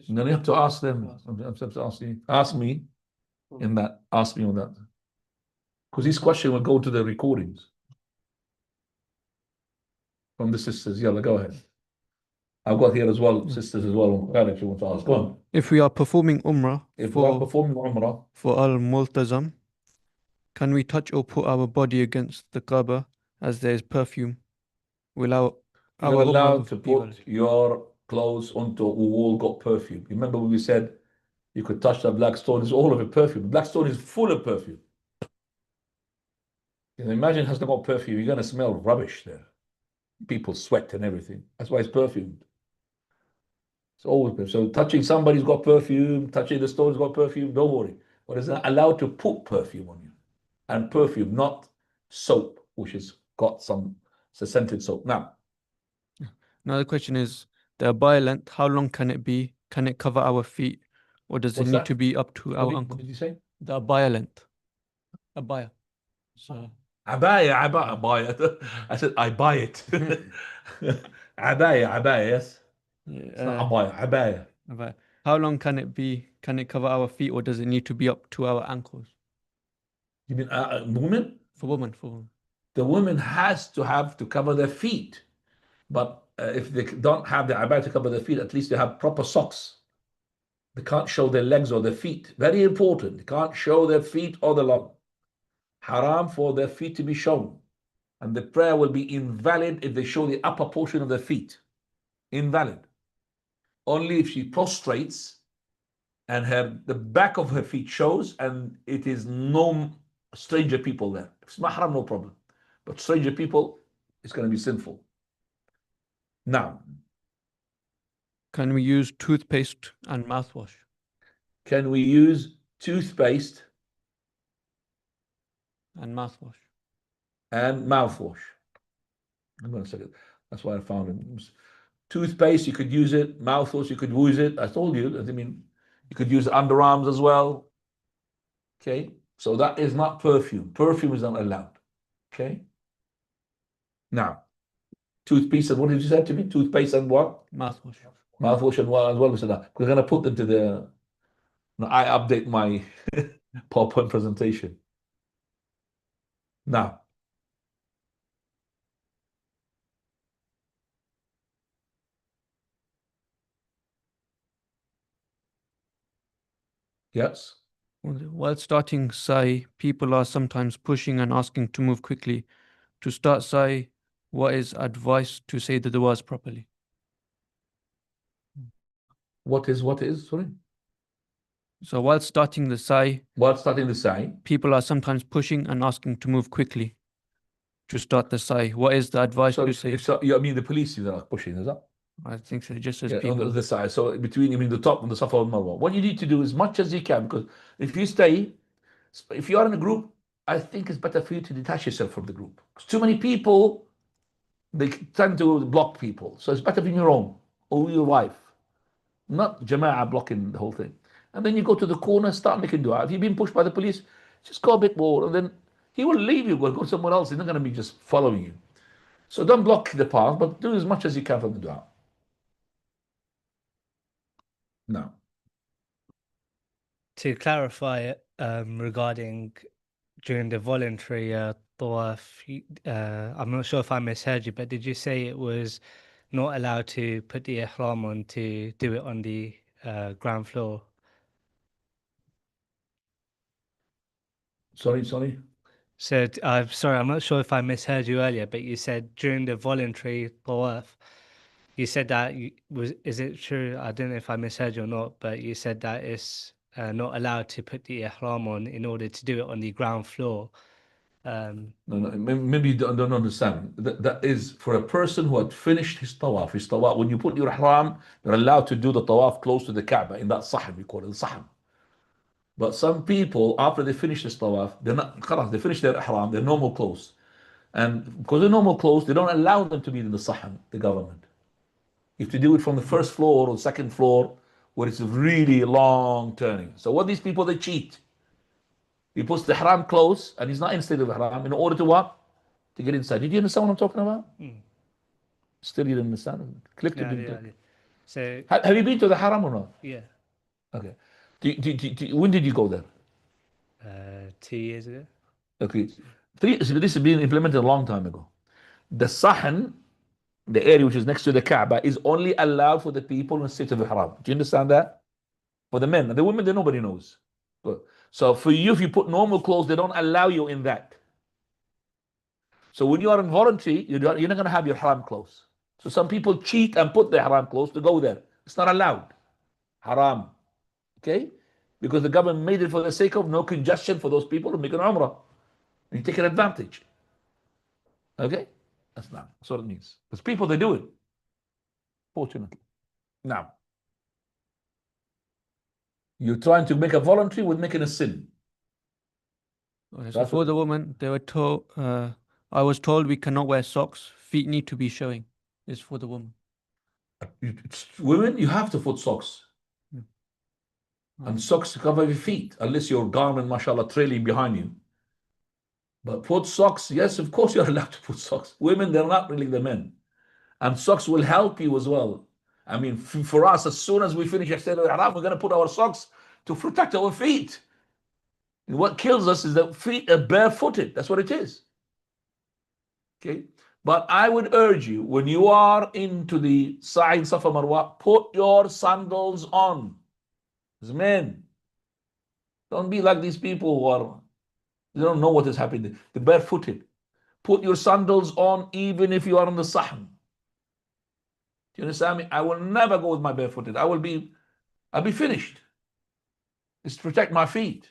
No, you have to ask them. Ask me in that. Ask me on that. Because this question will go to the recordings from the sisters. Yalla, go ahead. I've got here as well, sisters as well. If you want to ask, go on. If we are performing Umrah for Al-Multazam, can we touch or put our body against the Kaaba as there is perfume? Will our You're allowed to put your clothes onto a wall got perfume. Remember when we said you could touch that black stone, it's all of it perfume. The black stone is full of perfume. And imagine it has not got perfume, you're going to smell rubbish there. People sweat and everything. That's why it's perfumed. It's always perfume. So touching somebody's got perfume, touching the stone's got perfume, don't worry. But it's not allowed to put perfume on you. And perfume, not soap, which has got it's a scented soap. Now, another question is the abaya length, how long can it be? Can it cover our feet? Or does it need to be up to our ankle? What did you say? The abaya length. Abaya. So Abaya. I said I buy it. Abaya, yes. It's not abaya. Abaya. How long can it be? Can it cover our feet or does it need to be up to our ankles? You mean women? For women. The women has to have to cover their feet. But if they don't have the abaya to cover their feet, at least they have proper socks. They can't show their legs or their feet. Very important. They can't show their feet or the leg. Haram for their feet to be shown. And the prayer will be invalid if they show the upper portion of their feet. Invalid. Only if she prostrates and the back of her feet shows and it is no stranger people there. If it's mahram, no problem. But stranger people, it's going to be sinful. Now, can we use toothpaste and mouthwash? Can we use toothpaste And mouthwash. And mouthwash. I'm going to say it. That's why I found it. Toothpaste, you could use it. Mouthwash, you could use it. I told you. I mean, you could use underarms as well. Okay, so that is not perfume. Perfume is not allowed. Okay. Now, toothpaste and what did you say to me? Toothpaste and what? Mouthwash. Mouthwash and what as well? We said that. We're going to put them to the. I update my PowerPoint presentation. Now, yes. While starting Sai, people are sometimes pushing and asking to move quickly. To start Sai, what is advice to say the du'as properly? What is? Sorry. So while starting the Sai, people are sometimes pushing and asking to move quickly. To start the Sai, what is the advice to say? So you mean the police that are pushing, is that? I think so. Just as Yeah, people. on the side. So between, you mean the top and the Safa and Marwa. What you need to do as much as you can, because if you are in a group, I think it's better for you to detach yourself from the group. Because too many people, they tend to block people. So it's better being your own or your wife, not Jama'ah blocking the whole thing. And then you go to the corner, start making dua. If you've been pushed by the police, just go a bit more, and then he will leave you, go somewhere else. He's not going to be just following you. So don't block the path, but do as much as you can from the dua. No. To clarify it, regarding during the voluntary tawaf, I'm not sure if I misheard you, but did you say it was not allowed to put the ihram on to do it on the ground floor? Sorry. So I'm sorry, I'm not sure if I misheard you earlier, but you said during the voluntary tawaf, you said that is it true? I don't know if I misheard you or not, but you said that it's not allowed to put the ihram on in order to do it on the ground floor. No, maybe you don't understand. That is for a person who had finished his tawaf. When you put your ihram, you're allowed to do the tawaf close to the Kaaba in that sahm, we call it sahm. But some people, after they finish this tawaf, they finish their ihram, their normal clothes. And because they're normal clothes, they don't allow them to be in the sahm, the government. You have to do it from the first floor or second floor, where it's really long turning. So what these people, they cheat. He puts the ihram close, and he's not in state of ihram, in order to what? To get inside. Did you understand what I'm talking about? Still you didn't understand? Click Yeah. So have you been to the haram or not? yeah, Okay. When did you go there? 2 years ago. Okay. This has been implemented a long time ago. The Sahan, the area which is next to the Kaaba, is only allowed for the people in state of ihram. Do you understand that? For the men. The women, nobody knows. Good. So for you, if you put normal clothes, they don't allow you in that. So when you are in voluntary, you're not going to have your haram clothes. So some people cheat and put their haram clothes to go there. It's not allowed. Haram. Okay? Because the government made it for the sake of no congestion for those people who make an umrah. And you take an advantage. Okay? That's what it means. Because people, they do it. Fortunately. Now, you're trying to make a voluntary with making a sin. So for the woman, they were told, I was told we cannot wear socks. Feet need to be showing. It's for the woman. Women, you have to put socks. And socks to cover your feet, unless your garment, mashallah, trailing behind you. But put socks, yes, of course you're allowed to put socks. Women, they're not really the men. And socks will help you as well. I mean, for us, as soon as we finish Ihram, we're going to put our socks to protect our feet. And what kills us is that feet are barefooted. That's what it is. Okay? But I would urge you, when you are into the Sa'i Safa Marwa, put your sandals on. As men. Don't be like these people who they don't know what is happening. They're barefooted. Put your sandals on even if you are on the sahm. Do you understand me? I will never go with my barefooted. I'll be finished. It's to protect my feet.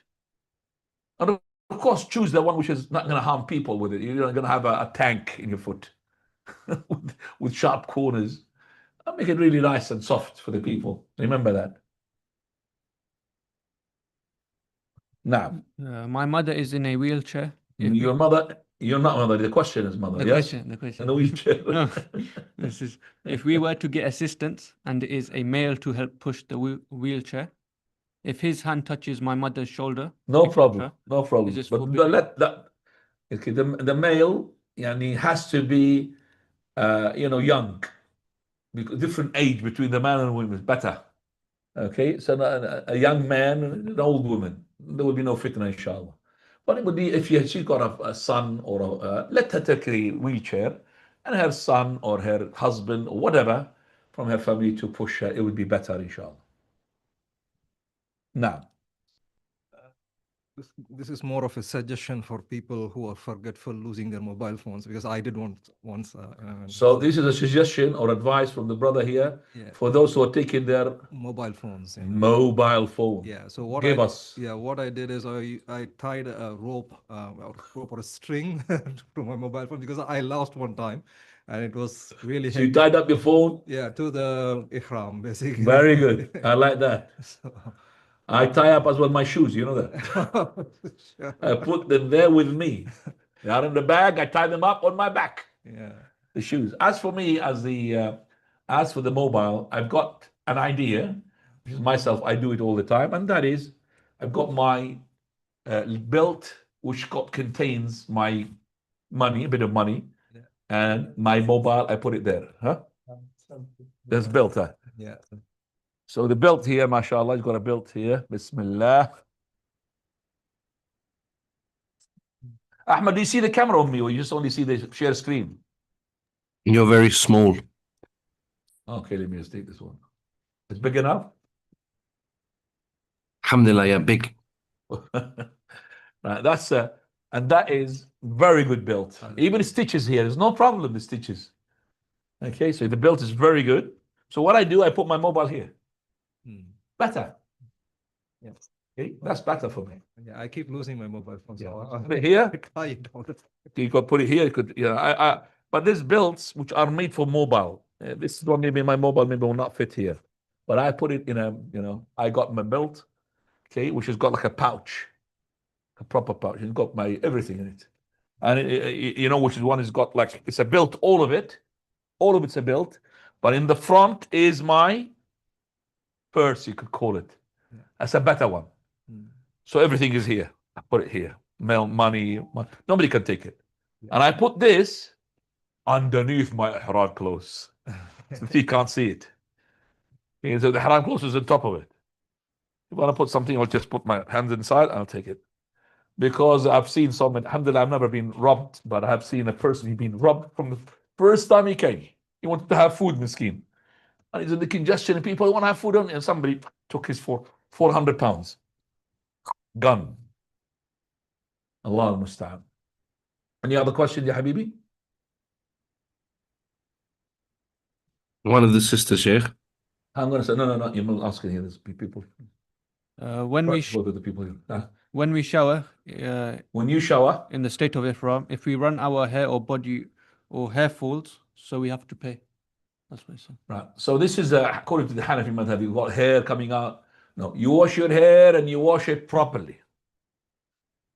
And of course, choose the one which is not going to harm people with it. You're not going to have a tank in your foot with sharp corners. I'll make it really nice and soft for the people. Remember that. Now, my mother is in a wheelchair. Your mother, you're not mother. The question is mother. The Yes. question, the question. In a wheelchair. No, this is if we were to get assistance and it is a male to help push the wheelchair, if his hand touches my mother's shoulder, No etc., problem. No problem. this But forbidden? let that. Okay, the male, yani, has to be, young, because different age between the man and woman is better. Okay, so a young man and an old woman, there will be no fitna, inshallah. But it would be if she's got a son or let her take a wheelchair, and her son or her husband or whatever from her family to push her, it would be better, inshallah. Now, This is more of a suggestion for people who are forgetful losing their mobile phones, because I did once. so this is a suggestion or advice from the brother here Yeah. for those who are taking their Mobile phones. mobile phone. Yeah. So what Give us. Yeah, what I did is I tied a rope or a string to my mobile phone, because I lost one time, and it was really So you hectic. tied up your phone. Yeah, to the ihram, basically. Very good. I like that. So, I tie up as well my shoes. You know that. sure. I put them there with me. They are in the bag. I tie them up on my back. Yeah. The shoes. As for me, as for the mobile, I've got an idea, which is myself. I do it all the time, and that is, I've got my belt, which contains my money, a bit of money, Yeah. and my mobile. I put it there. Huh? There's belt. Huh? Yeah. So the belt here, mashallah, he's got a belt here. Bismillah. Ahmed, do you see the camera on me, or you just only see the share screen? You're very small. Okay, let me just take this one. It's big enough? Alhamdulillah, yeah, big. Right, and that is very good built. Even stitches here, there's no problem with stitches. Okay, so the built is very good. So what I do, I put my mobile here. Better. Yes. Okay, that's better for me. Yeah, I keep losing my mobile phone. Yeah. So Put it here. I don't. You could put it here. You could, but there's belts which are made for mobile. This one, maybe my mobile maybe will not fit here, but I put it in I got my belt, okay, which has got like a pouch, a proper pouch. It's got my everything in it, and which is one has got like it's a belt, all of it's a belt, but in the front is my purse, you could call it. Yeah. That's a better one. So everything is here. I put it here. Money. Nobody can take it. Yeah. And I put this underneath my ihram clothes. So you can't see it. Okay, so the ihram clothes is on top of it. If I want to put something, I'll just put my hands inside and I'll take it. Because I've seen someone, alhamdulillah, I've never been robbed, but I have seen a person who's been robbed from the first time he came. He wanted to have food, miskin. And he's in the congestion and people want to have food on, and somebody took his 400 pounds gun. Allah al-Musta'an. Any other question, Ya Habibi? One of the sisters, Sheikh. I'm going to say, no, you're not asking here. There's people. When we Both of the people here. when we shower, When you shower, in the state of ihram, if we run our hair or body or hair falls, so we have to pay. That's what I said. right. So this is according to the Hanafi madhab, you've got hair coming out. No, you wash your hair and you wash it properly.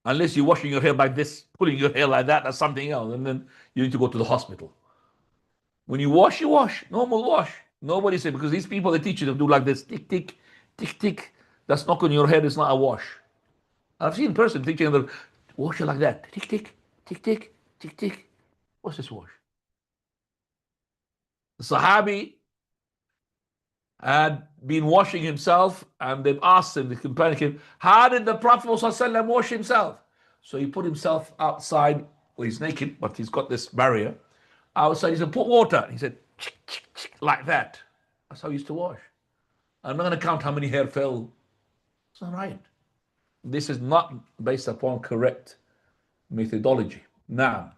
Unless you're washing your hair like this, pulling your hair like that, or something else, and then you need to go to the hospital. When you wash, normal wash. Nobody said, because these people, they teach you to do like this, tick, tick, tick, tick. That's not on your head, it's not a wash. I've seen a person teaching them, wash it like that, tick, tick, tick, tick, tick, tick. What's this wash? The Sahabi had been washing himself, and they've asked him, the companion came, how did the Prophet ﷺ wash himself? So he put himself outside, well, he's naked, but he's got this barrier. Outside, he said, put water. He said, chick, chick, chick, like that. That's how he used to wash. I'm not going to count how many hair fell. It's not right. This is not based upon correct methodology. Now,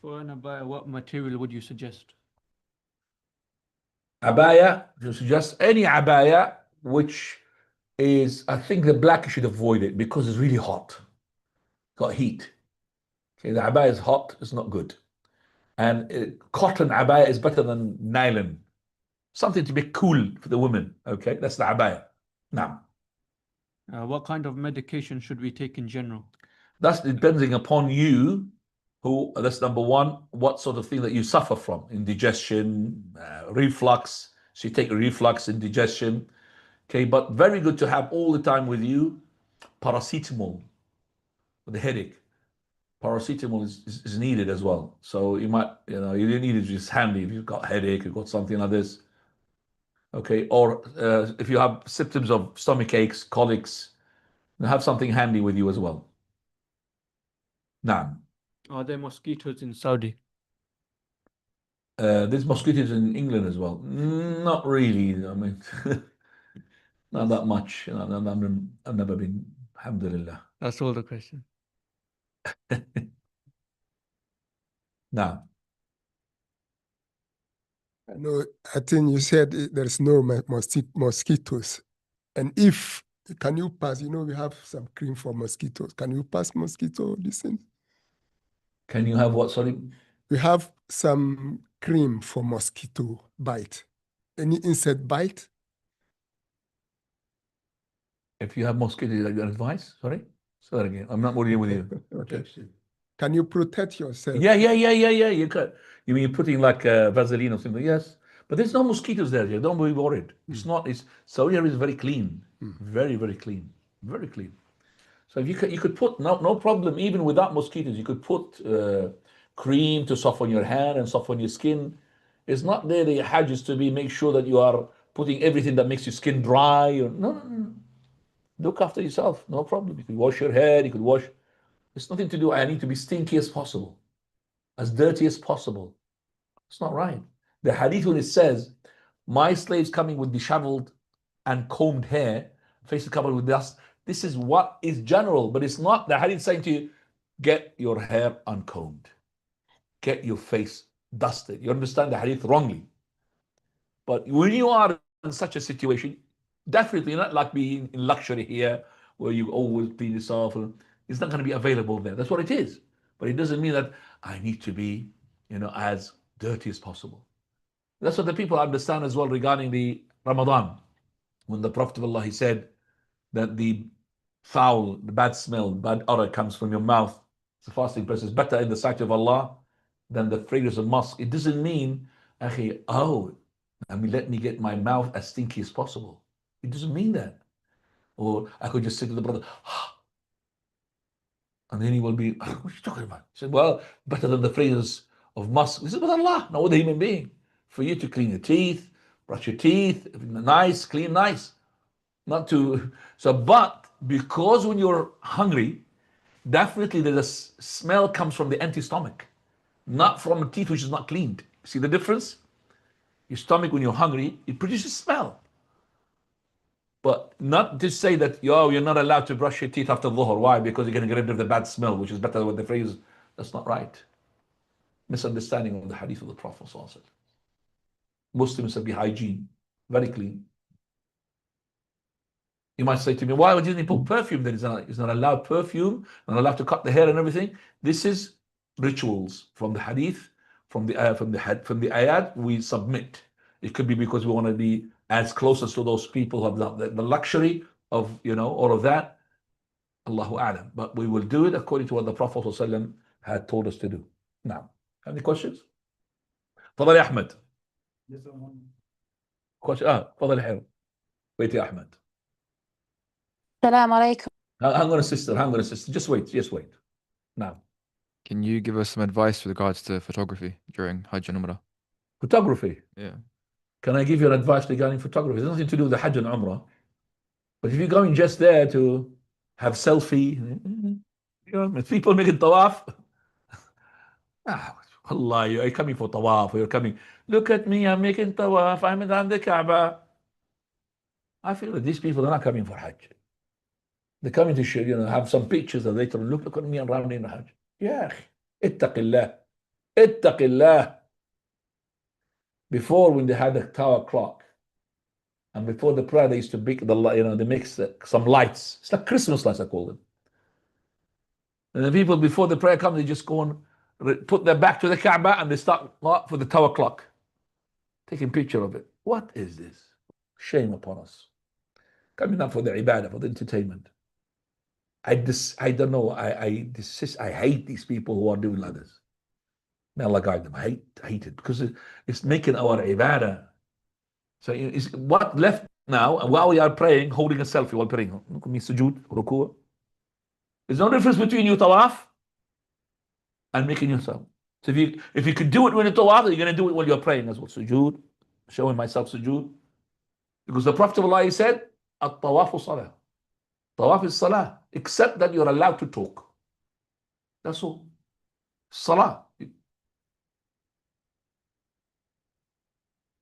For an abaya, what material would you suggest? abaya, you suggest any abaya, which is, I think the black you should avoid it because it's really hot. Got heat. Okay, the abaya is hot, it's not good. And cotton abaya is better than nylon. Something to be cool for the women. Okay, that's the abaya. Now, What kind of medication should we take in general? That's depending upon you. That's number one, what sort of thing that you suffer from, indigestion, reflux. So you take reflux, indigestion. Okay, but very good to have all the time with you paracetamol for the headache. Paracetamol is needed as well. So you might, you didn't need it just handy if you've got headache, you've got something like this. Okay, or if you have symptoms of stomach aches, colics, have something handy with you as well. Now, Are there mosquitoes in Saudi? There's mosquitoes in England as well. Not really. I mean, not that much. I've never been, alhamdulillah. That's all the question. Now, No, I think you said there's no mosquitoes. And if, can you pass, we have some cream for mosquitoes. Can you pass mosquito this thing? can you have what, sorry? We have some cream for mosquito bite. Any insect bite? If you have mosquitoes, like your advice, sorry? Say that again. I'm not worrying with you. Okay. Can you protect yourself? Yeah. You could. You mean you're putting like Vaseline or something? Yes. But there's no mosquitoes there. You don't be worried. It's not. Saudi Arabia is very clean. Very, very clean. Very clean. So if you could put no problem even without mosquitoes. You could put cream to soften your hand and soften your skin. It's not there. The Hajj is to make sure that you are putting everything that makes your skin dry. No. Look after yourself. No problem. You could wash your head. You could wash. It's nothing to do. I need to be stinky as possible, as dirty as possible. It's not right. The hadith when it says, "My slaves coming with disheveled and combed hair, faces covered with dust." This is what is general, but it's not. The hadith saying to you, "Get your hair uncombed, get your face dusted." You understand the hadith wrongly. But when you are in such a situation, definitely not like being in luxury here, where you always clean yourself. It's not going to be available there. That's what it is. But it doesn't mean that I need to be, as dirty as possible. That's what the people understand as well regarding the Ramadan. When the Prophet of Allah, he said that the foul, the bad smell, bad odor comes from your mouth. The fasting person is better in the sight of Allah than the fragrance of musk. It doesn't mean, let me get my mouth as stinky as possible. It doesn't mean that. Or I could just say to the brother, and then he will be, what are you talking about? He said, well, better than the fragrance of musk. This is with Allah, not with a human being. For you to clean your teeth, brush your teeth, nice, clean, nice. Not to, but because when you're hungry, definitely the smell comes from the empty stomach, not from a teeth which is not cleaned. See the difference? Your stomach, when you're hungry, it produces smell. But not to say that, you're not allowed to brush your teeth after Dhuhr. Why? Because you're going to get rid of the bad smell, which is better with the phrase. That's not right. Misunderstanding of the hadith of the Prophet. Muslims have be hygiene, very clean. You might say to me, why didn't he put perfume? Then it's not allowed perfume, not allowed to cut the hair and everything. This is rituals from the hadith, from the ayat we submit. It could be because we want to be as close as to those people who have the luxury of all of that. Allahu A'lam. But we will do it according to what the Prophet ﷺ had told us to do. Now, have any questions? تفضل يا أحمد. Question. تفضل يا حلو. Wait يا أحمد. السلام عليكم. Hang on, sister. Just wait. Now. Can you give us some advice with regards to photography during Hajj and Umrah? Photography? Yeah. Can I give you advice regarding photography? It has nothing to do with the Hajj and Umrah. But if you're going just there to have selfie, people making tawaf, Allah, you're coming for tawaf, or you're coming, look at me, I'm making tawaf, I'm in the Kaaba. I feel that these people are not coming for Hajj. They're coming to show, have some pictures and later look at me and around in the Hajj. Yeah, ittaqillah. Before, when they had the tower clock, and before the prayer, they used to make they mix some lights. It's like Christmas lights, I call them. And the people before the prayer comes, they just go and put their back to the Kaaba and they start for the tower clock, taking picture of it. What is this? Shame upon us. Coming up for the ibadah, for the entertainment. I don't know. I hate these people who are doing like this. May Allah guide them. I hate it because it's making our ibadah. So it's what left now while we are praying, holding a selfie while praying. Sujood, ruku'. There's no difference between you tawaf and making yourself. So if you could do it when you tawaf, you're going to do it while you're praying as well. Sujood, showing myself sujood. Because the Prophet of Allah said, at-tawafu salah. Tawaf is salah, except that you're allowed to talk. That's all. Salah.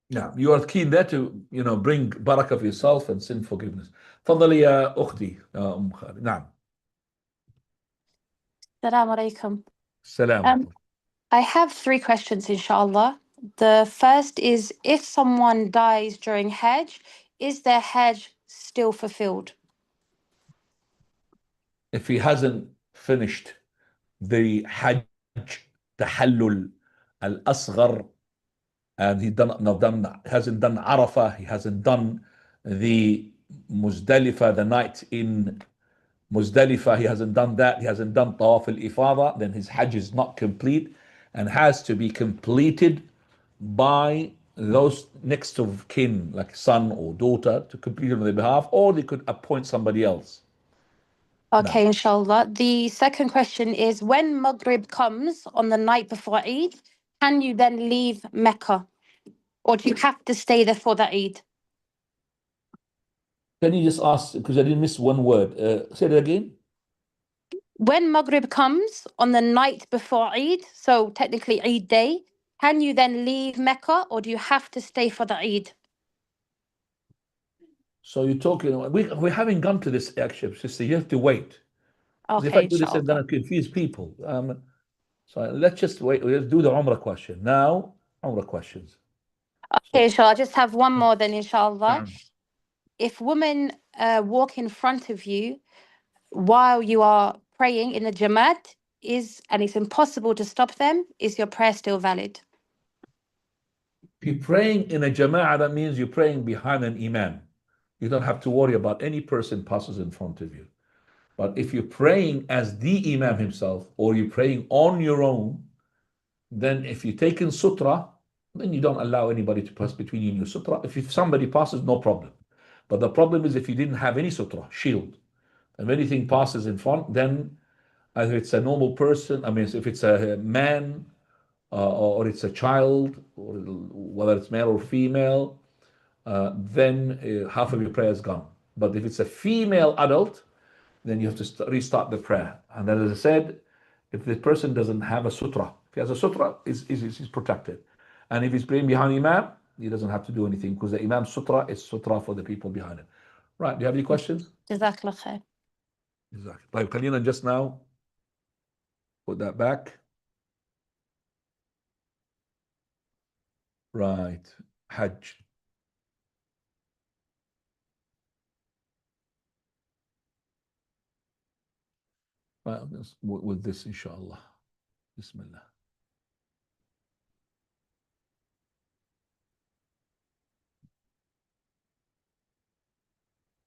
Yeah, you are keen there to bring barakah for yourself and sin forgiveness. تفضلي يا أختي أم خالد. نعم. Assalamu alaikum. Salam. I have 3 questions, inshallah. The first is, if someone dies during Hajj, is their Hajj still fulfilled? If he hasn't finished the Hajj tahallul al-asghar, and he hasn't done Arafah, he hasn't done the Muzdalifah, the night in Muzdalifah, he hasn't done that, he hasn't done Tawaf al-Ifada, then his Hajj is not complete and has to be completed by those next of kin, like son or daughter, to complete it on their behalf, or they could appoint somebody else. Okay, inshallah. The second question is, when Maghrib comes on the night before Eid, can you then leave Mecca? Or do you have to stay there for the Eid? Can you just ask, because I didn't miss one word, say that again? When Maghrib comes on the night before Eid, so technically Eid day, can you then leave Mecca or do you have to stay for the Eid? So you're talking, we haven't gone to this actually, sister. You have to wait. Okay, if I do this, I'm inshallah. going to confuse people. So let's just wait. Let's do the Umrah question. Now, Umrah questions. Okay, inshallah. I just have one more then, inshallah. Um, If women walk in front of you while you are praying in the Jamaat and it's impossible to stop them, is your prayer still valid? If you're praying in a Jama'ah, that means you're praying behind an Imam. You don't have to worry about any person passes in front of you. But if you're praying as the Imam himself, or you're praying on your own, then if you take in sutra, then you don't allow anybody to pass between you and your sutra. If somebody passes, no problem. But the problem is if you didn't have any sutra, shield, and anything passes in front, then either it's a normal person, I mean, if it's a man, or it's a child, or whether it's male or female, then half of your prayer is gone. But if it's a female adult, then you have to restart the prayer. And then, as I said, if the person doesn't have a sutra, if he has a sutra, he's protected. And if he's praying behind Imam, he doesn't have to do anything because the Imam's sutra is sutra for the people behind him. Right, do you have any questions? Jazakallah khair. Exactly. Like Kalina just now, put that back. Right, Hajj. Right, with this, inshallah. Bismillah.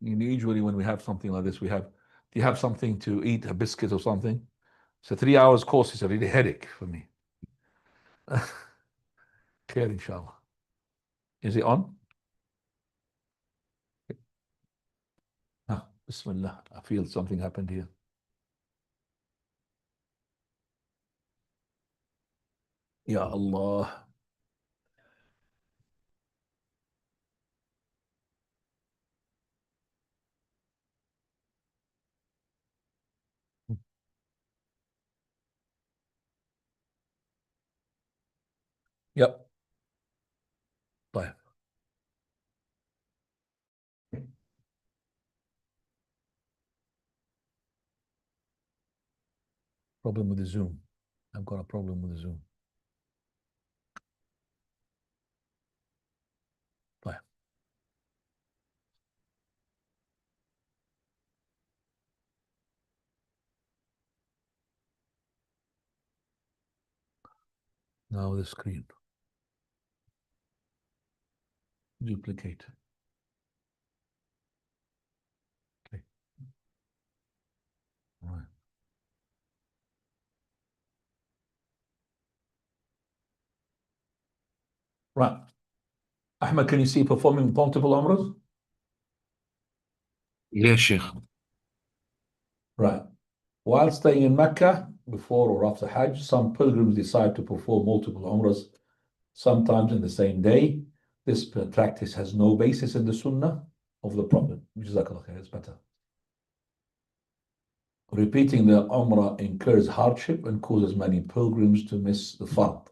Usually when we have something like this, do you have something to eat, a biscuit or something? So 3 hours course is a really headache for me. Khair, inshallah. Is it on? Ah, Bismillah. I feel something happened here. Ya Allah. Yep. طيب. Problem with the Zoom. I've got a problem with the Zoom. طيب. Now the screen. Duplicate. Okay. Right. Ahmed, can you see performing multiple umrahs? Yes, Sheikh. Right. While staying in Mecca, before or after Hajj, some pilgrims decide to perform multiple umrahs, sometimes in the same day. This practice has no basis in the Sunnah of the Prophet. Jazakallah khair, it's better. Repeating the umrah incurs hardship and causes many pilgrims to miss the fard.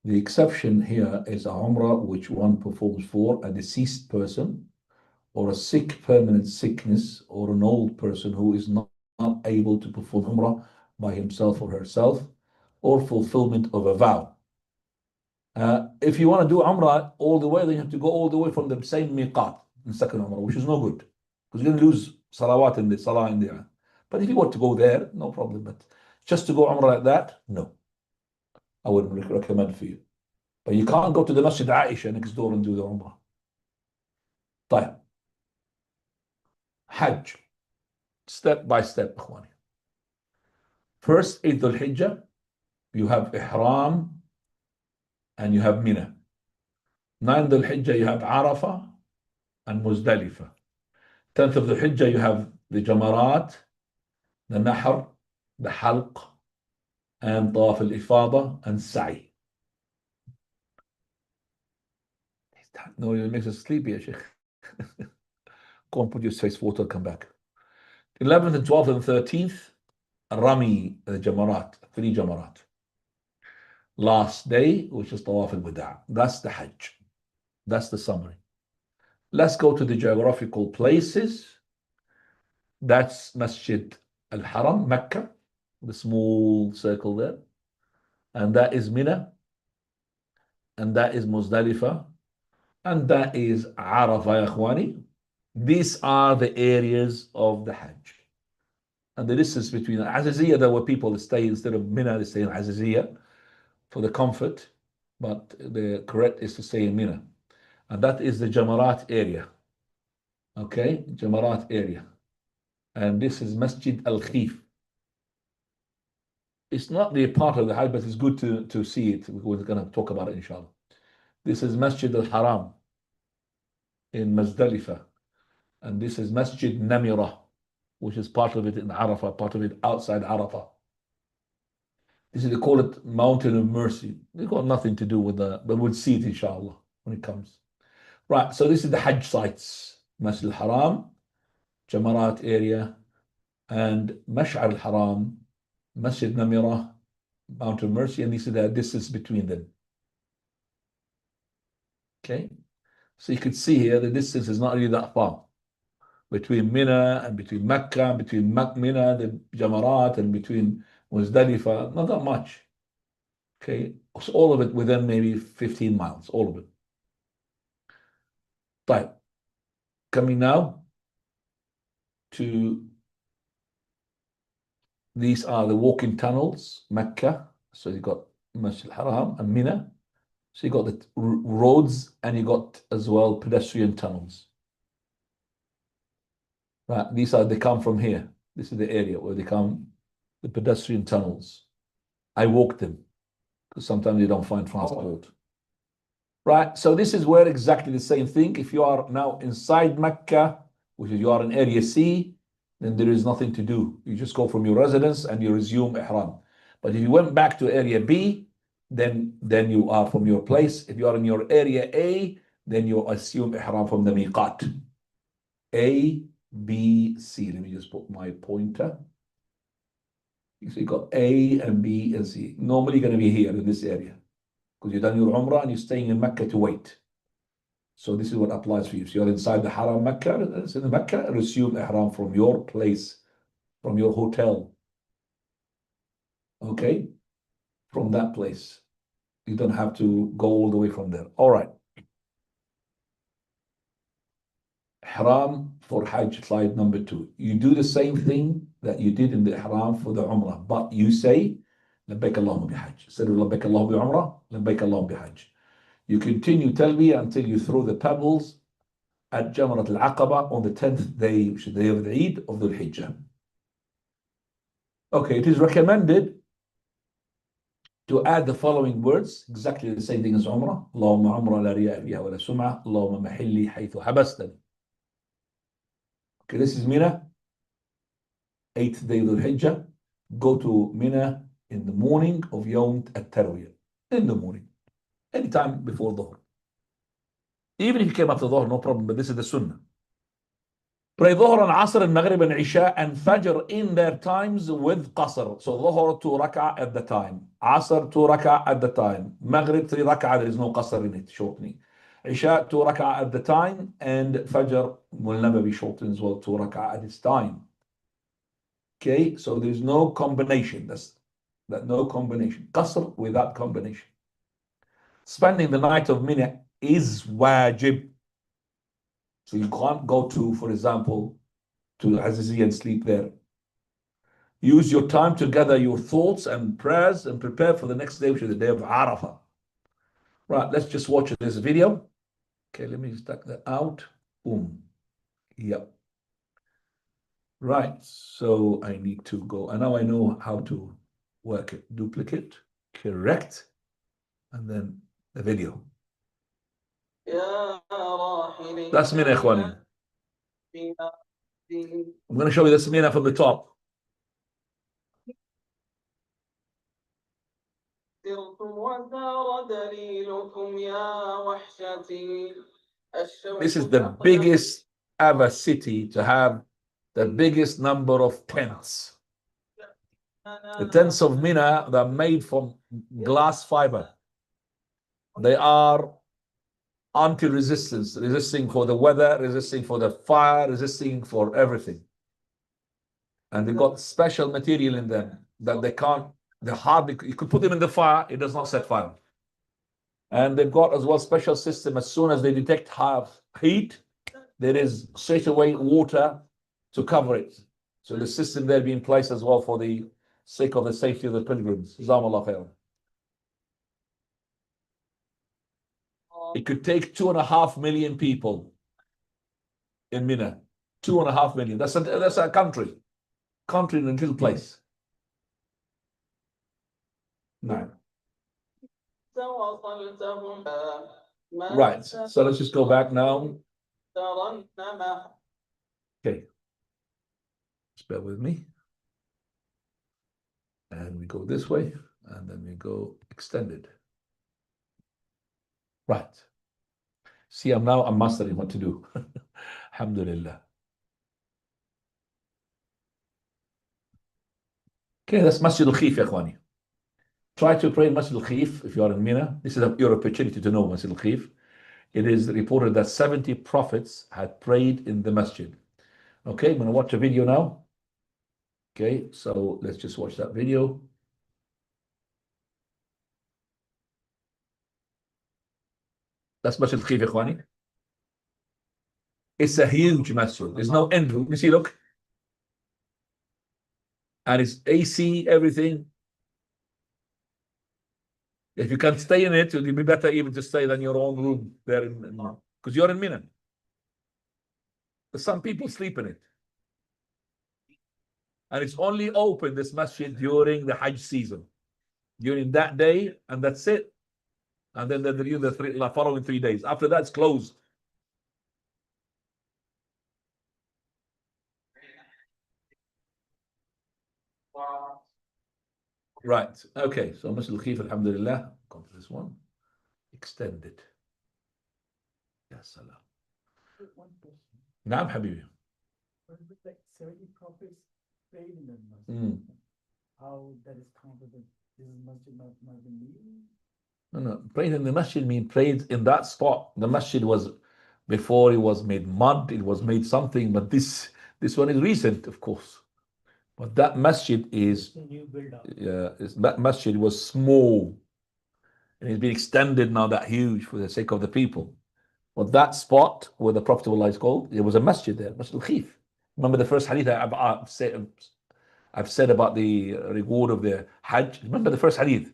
The exception here is a umrah which one performs for a deceased person, or a sick permanent sickness, or an old person who is not able to perform umrah by himself or herself, or fulfillment of a vow. If you want to do umrah all the way, then you have to go all the way from the same miqat in the second umrah, which is no good, because you're going to lose salawat in the salah in there. But if you want to go there, no problem. But just to go umrah like that, no. I wouldn't recommend for you. But you can't go to the Masjid Aisha next door and do the umrah. طيب. Hajj. Step by step, Ikhwani. First, Eid al-Hijjah, you have Ihram and you have Mina. 9th al-Hijjah, you have Arafah and Muzdalifah. 10th of the Hijjah, you have the Jamarat, the Nahr, the Halq, and Tawaf al-Ifada and Sa'i. No, it makes us sleepy, Sheikh. Go and put your face water, come back. 11th and 12th and 13th, Rami, the Jamarat, 3 Jamarat. Last day, which is Tawaf al-Wada'. That's the Hajj. That's the summary. Let's go to the geographical places. That's Masjid al-Haram, Mecca, the small circle there. And that is Mina. And that is Muzdalifah. And that is Arafah, ya Ikhwani. These are the areas of the Hajj. And the distance between Aziziyah, there were people that stay instead of Mina, they stay in Aziziyah for the comfort. But the correct is to stay in Mina. And that is the Jamarat area. Okay, Jamarat area. And this is Masjid al-Khif. It's not the part of the Hajj, but it's good to see it. We're going to talk about it, inshallah. This is Masjid al-Haram in Muzdalifah. And this is Masjid Namirah, which is part of it in Arafah, part of it outside Arafah. This is, they call it Mountain of Mercy. They've got nothing to do with that, but we'll see it, inshallah, when it comes. Right, so this is the Hajj sites. Masjid al-Haram, Jamarat area, and Mash'ar al-Haram, Masjid Namirah, Mountain of Mercy, and this is the distance between them. Okay, so you could see here the distance is not really that far between Mina and between Mecca, and between Mina, the Jamarat, and between Muzdalifah, not that much. Okay, so all of it within maybe 15 miles, all of it. Right. Coming now to these are the walking tunnels, Mecca. So you got Masjid al-Haram and Mina. So you got the roads and you got as well pedestrian tunnels. Right, they come from here. This is the area where they come, the pedestrian tunnels. I walked them because sometimes you don't find transport. Right, so this is where exactly the same thing. If you are now inside Mecca, which is you are in area C, then there is nothing to do. You just go from your residence and you resume Ihram. But if you went back to area B, then you are from your place. If you are in your area A, then you assume Ihram from the miqat. A, B, C. Let me just put my pointer. So you got A and B and C. Normally going to be here in this area because you've done your Umrah and you're staying in Mecca to wait. So this is what applies for you. So you're inside the Haram Mecca, in the Mecca, resume Ihram from your place, from your hotel. Okay? From that place. You don't have to go all the way from there. All right. Ihram for Hajj, slide number 2. You do the same thing that you did in the Ihram for the Umrah, but you say, Labbaik Allahumma bihajj. Instead of Labbaik Allahumma bi Umrah, Labbaik Allahumma bihajj. You continue talbiyah until you throw the pebbles at Jamrat al-Aqaba on the 10th day, which is the day of the Eid of Dhul Hijjah. Okay, it is recommended to add the following words, exactly the same thing as Umrah. Allahumma Umrah la riya fiha wa la sum'ah. Allahumma mahilli haythu habastani. Okay, this is Mina, 8th day of the Hijjah. Go to Mina in the morning of Yawm at-Tarwiyah. In the morning, anytime before Dhuhr. Even if you came after Dhuhr, no problem, but this is the Sunnah. Pray Dhuhr and Asr and Maghrib and Isha and Fajr in their times with Qasr. So Dhuhr 2 rak'ah at the time, Asr 2 rak'ah at the time, Maghrib 3 rak'ah, there is no Qasr in it, shortening. Isha 2 rak'ah at the time, and Fajr will never be shortened as well, 2 rak'ah at its time. Okay, so there's no combination. That no combination. Qasr without combination. Spending the night of Mina is wajib. So you can't go to, for example, to Azizi and sleep there. Use your time to gather your thoughts and prayers and prepare for the next day, which is the day of Arafah. Right, let's just watch this video. Okay, let me stack that out. Boom. Yep. Right, so I need to go, and now I know how to work it. Duplicate, correct, and then the video. That's Mina, Ikhwani. I'm going to show you this Mina from the top. This is the biggest ever city to have the biggest number of tents. The tents of Mina, they're made from glass fiber. They are anti-resistance, resisting for the weather, resisting for the fire, resisting for everything. And they've got special material in them that they're hardly, you could put them in the fire, it does not set fire. And they've got as well special system, as soon as they detect heat, there is straight away water to cover it. So the system there being placed as well for the sake of the safety of the pilgrims. Jazakumullah khairan. It could take 2.5 million people in Mina. 2.5 million. That's a country in a little place. No. Right. So let's just go back now. Okay. Just bear with me. And we go this way, and then we go extended. Right. See, I'm mastering what to do. Alhamdulillah. Okay, that's Masjid al-Khif, ya Ikhwani. Try to pray in Masjid al-Khif if you are in Mina. This is your opportunity to know Masjid al-Khif. It is reported that 70 prophets had prayed in the masjid. Okay, I'm going to watch a video now. Okay, so let's just watch that video. That's Masjid al-Khif, ya Ikhwani. It's a huge masjid. There's no end. You see, look. And it's AC, everything. If you can stay in it, it will be better even to stay than your own room there because you're in Mina. Some people sleep in it. And it's only open, this masjid, during the Hajj season. During that day, and that's it. And then the following 3 days. After that, it's closed. Right. Okay. So Masjid al-Khif, alhamdulillah. Come to this one. Extended. Yes, salam. Naam, Habibi. Like 70 prophets prayed in the masjid. How that is counted? This is masjid not been leaving? No. Prayed in the masjid means prayed in that spot. The masjid was before it was made mud, it was made something, but this one is recent, of course. But that masjid is that masjid was small, and it's been extended now that huge for the sake of the people. But that spot where the Prophet is called, there was a masjid there, Masjid al-Khif. Remember the first hadith I've said about the reward of the Hajj. Remember the first hadith?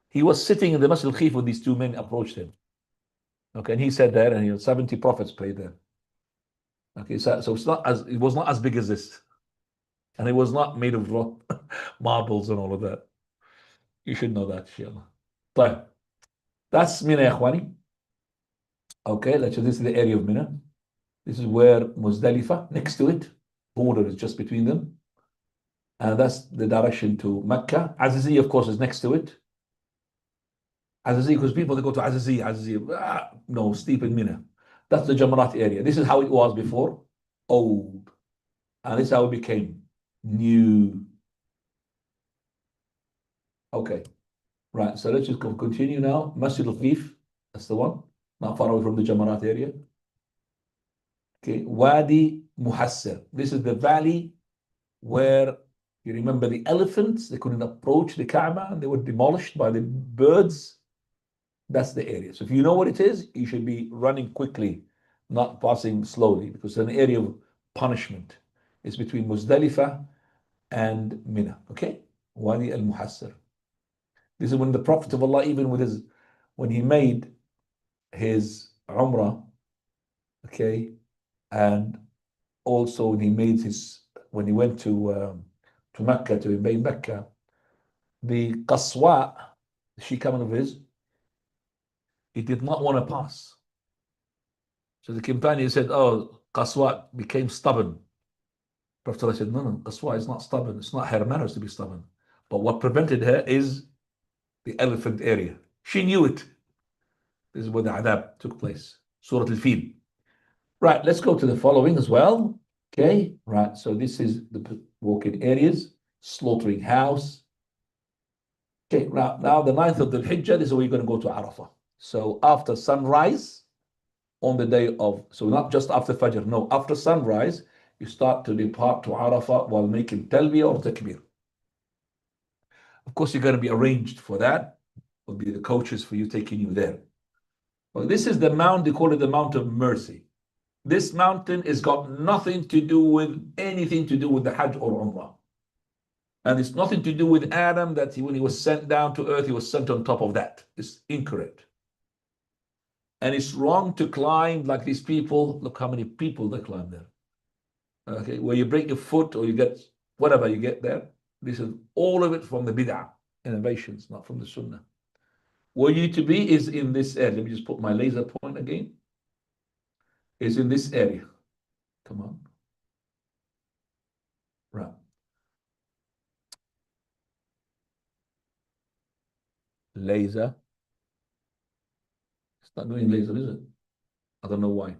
He was sitting in the Masjid al-Khif when these two men approached him. Okay, and he said there, and 70 prophets prayed there. Okay, so it was not as big as this. And it was not made of marbles and all of that. You should know that, inshallah. طيب. That's Mina, ya ikhwani. Okay, let's this is the area of Mina. This is where Muzdalifa, next to it, border is just between them. And that's the direction to Mecca. Azizi, of course, is next to it. Azizi, because people they go to Azizi, no, steep in Mina. That's the Jamarat area. This is how it was before, old. And this is how it became new. Okay, right, so let's just continue now. Masjid al-Khif, that's the one, not far away from the Jamarat area. Okay, Wadi Muhassir. This is the valley where you remember the elephants, they couldn't approach the Kaaba and they were demolished by the birds. That's the area. So if you know what it is, you should be running quickly, not passing slowly, because it's an area of punishment. It's between Muzdalifa and Mina. Okay? Wadi al-Muhassir. This is when the Prophet of Allah, even with his, when he made his Umrah, okay, and also when he made his, when he went to Mecca, to invade Mecca, the Qaswa, the she-camel of his, he did not want to pass. So the companion said, oh, Qaswa became stubborn. Prophet said, no, Qaswa is not stubborn. It's not her manners to be stubborn. But what prevented her is the elephant area. She knew it. This is where the adab took place. Surah Al-Fil. Right, let's go to the following as well. Okay, right, so this is the walking areas, slaughtering house. Okay, now the 9th of the Hijjah, this is where you're going to go to Arafah. So after sunrise, on the day of, so not just after Fajr, no, after sunrise, you start to depart to Arafah while making Talbiyah or Takbir. Of course, you're going to be arranged for that. Will be the coaches for you taking you there. Well, this is the mount, they call it the Mount of Mercy. This mountain has got nothing to do with anything to do with the Hajj or Umrah. And it's nothing to do with Adam that when he was sent down to earth, he was sent on top of that. It's incorrect. And it's wrong to climb like these people. Look how many people they climb there. Okay, where you break your foot or you get whatever you get there. This is all of it from the bid'ah innovations, not from the sunnah. Where you to be is in this area. Let me just put my laser point again. Is in this area. Come on. Right. Laser. It's not doing laser, is it? I don't know why.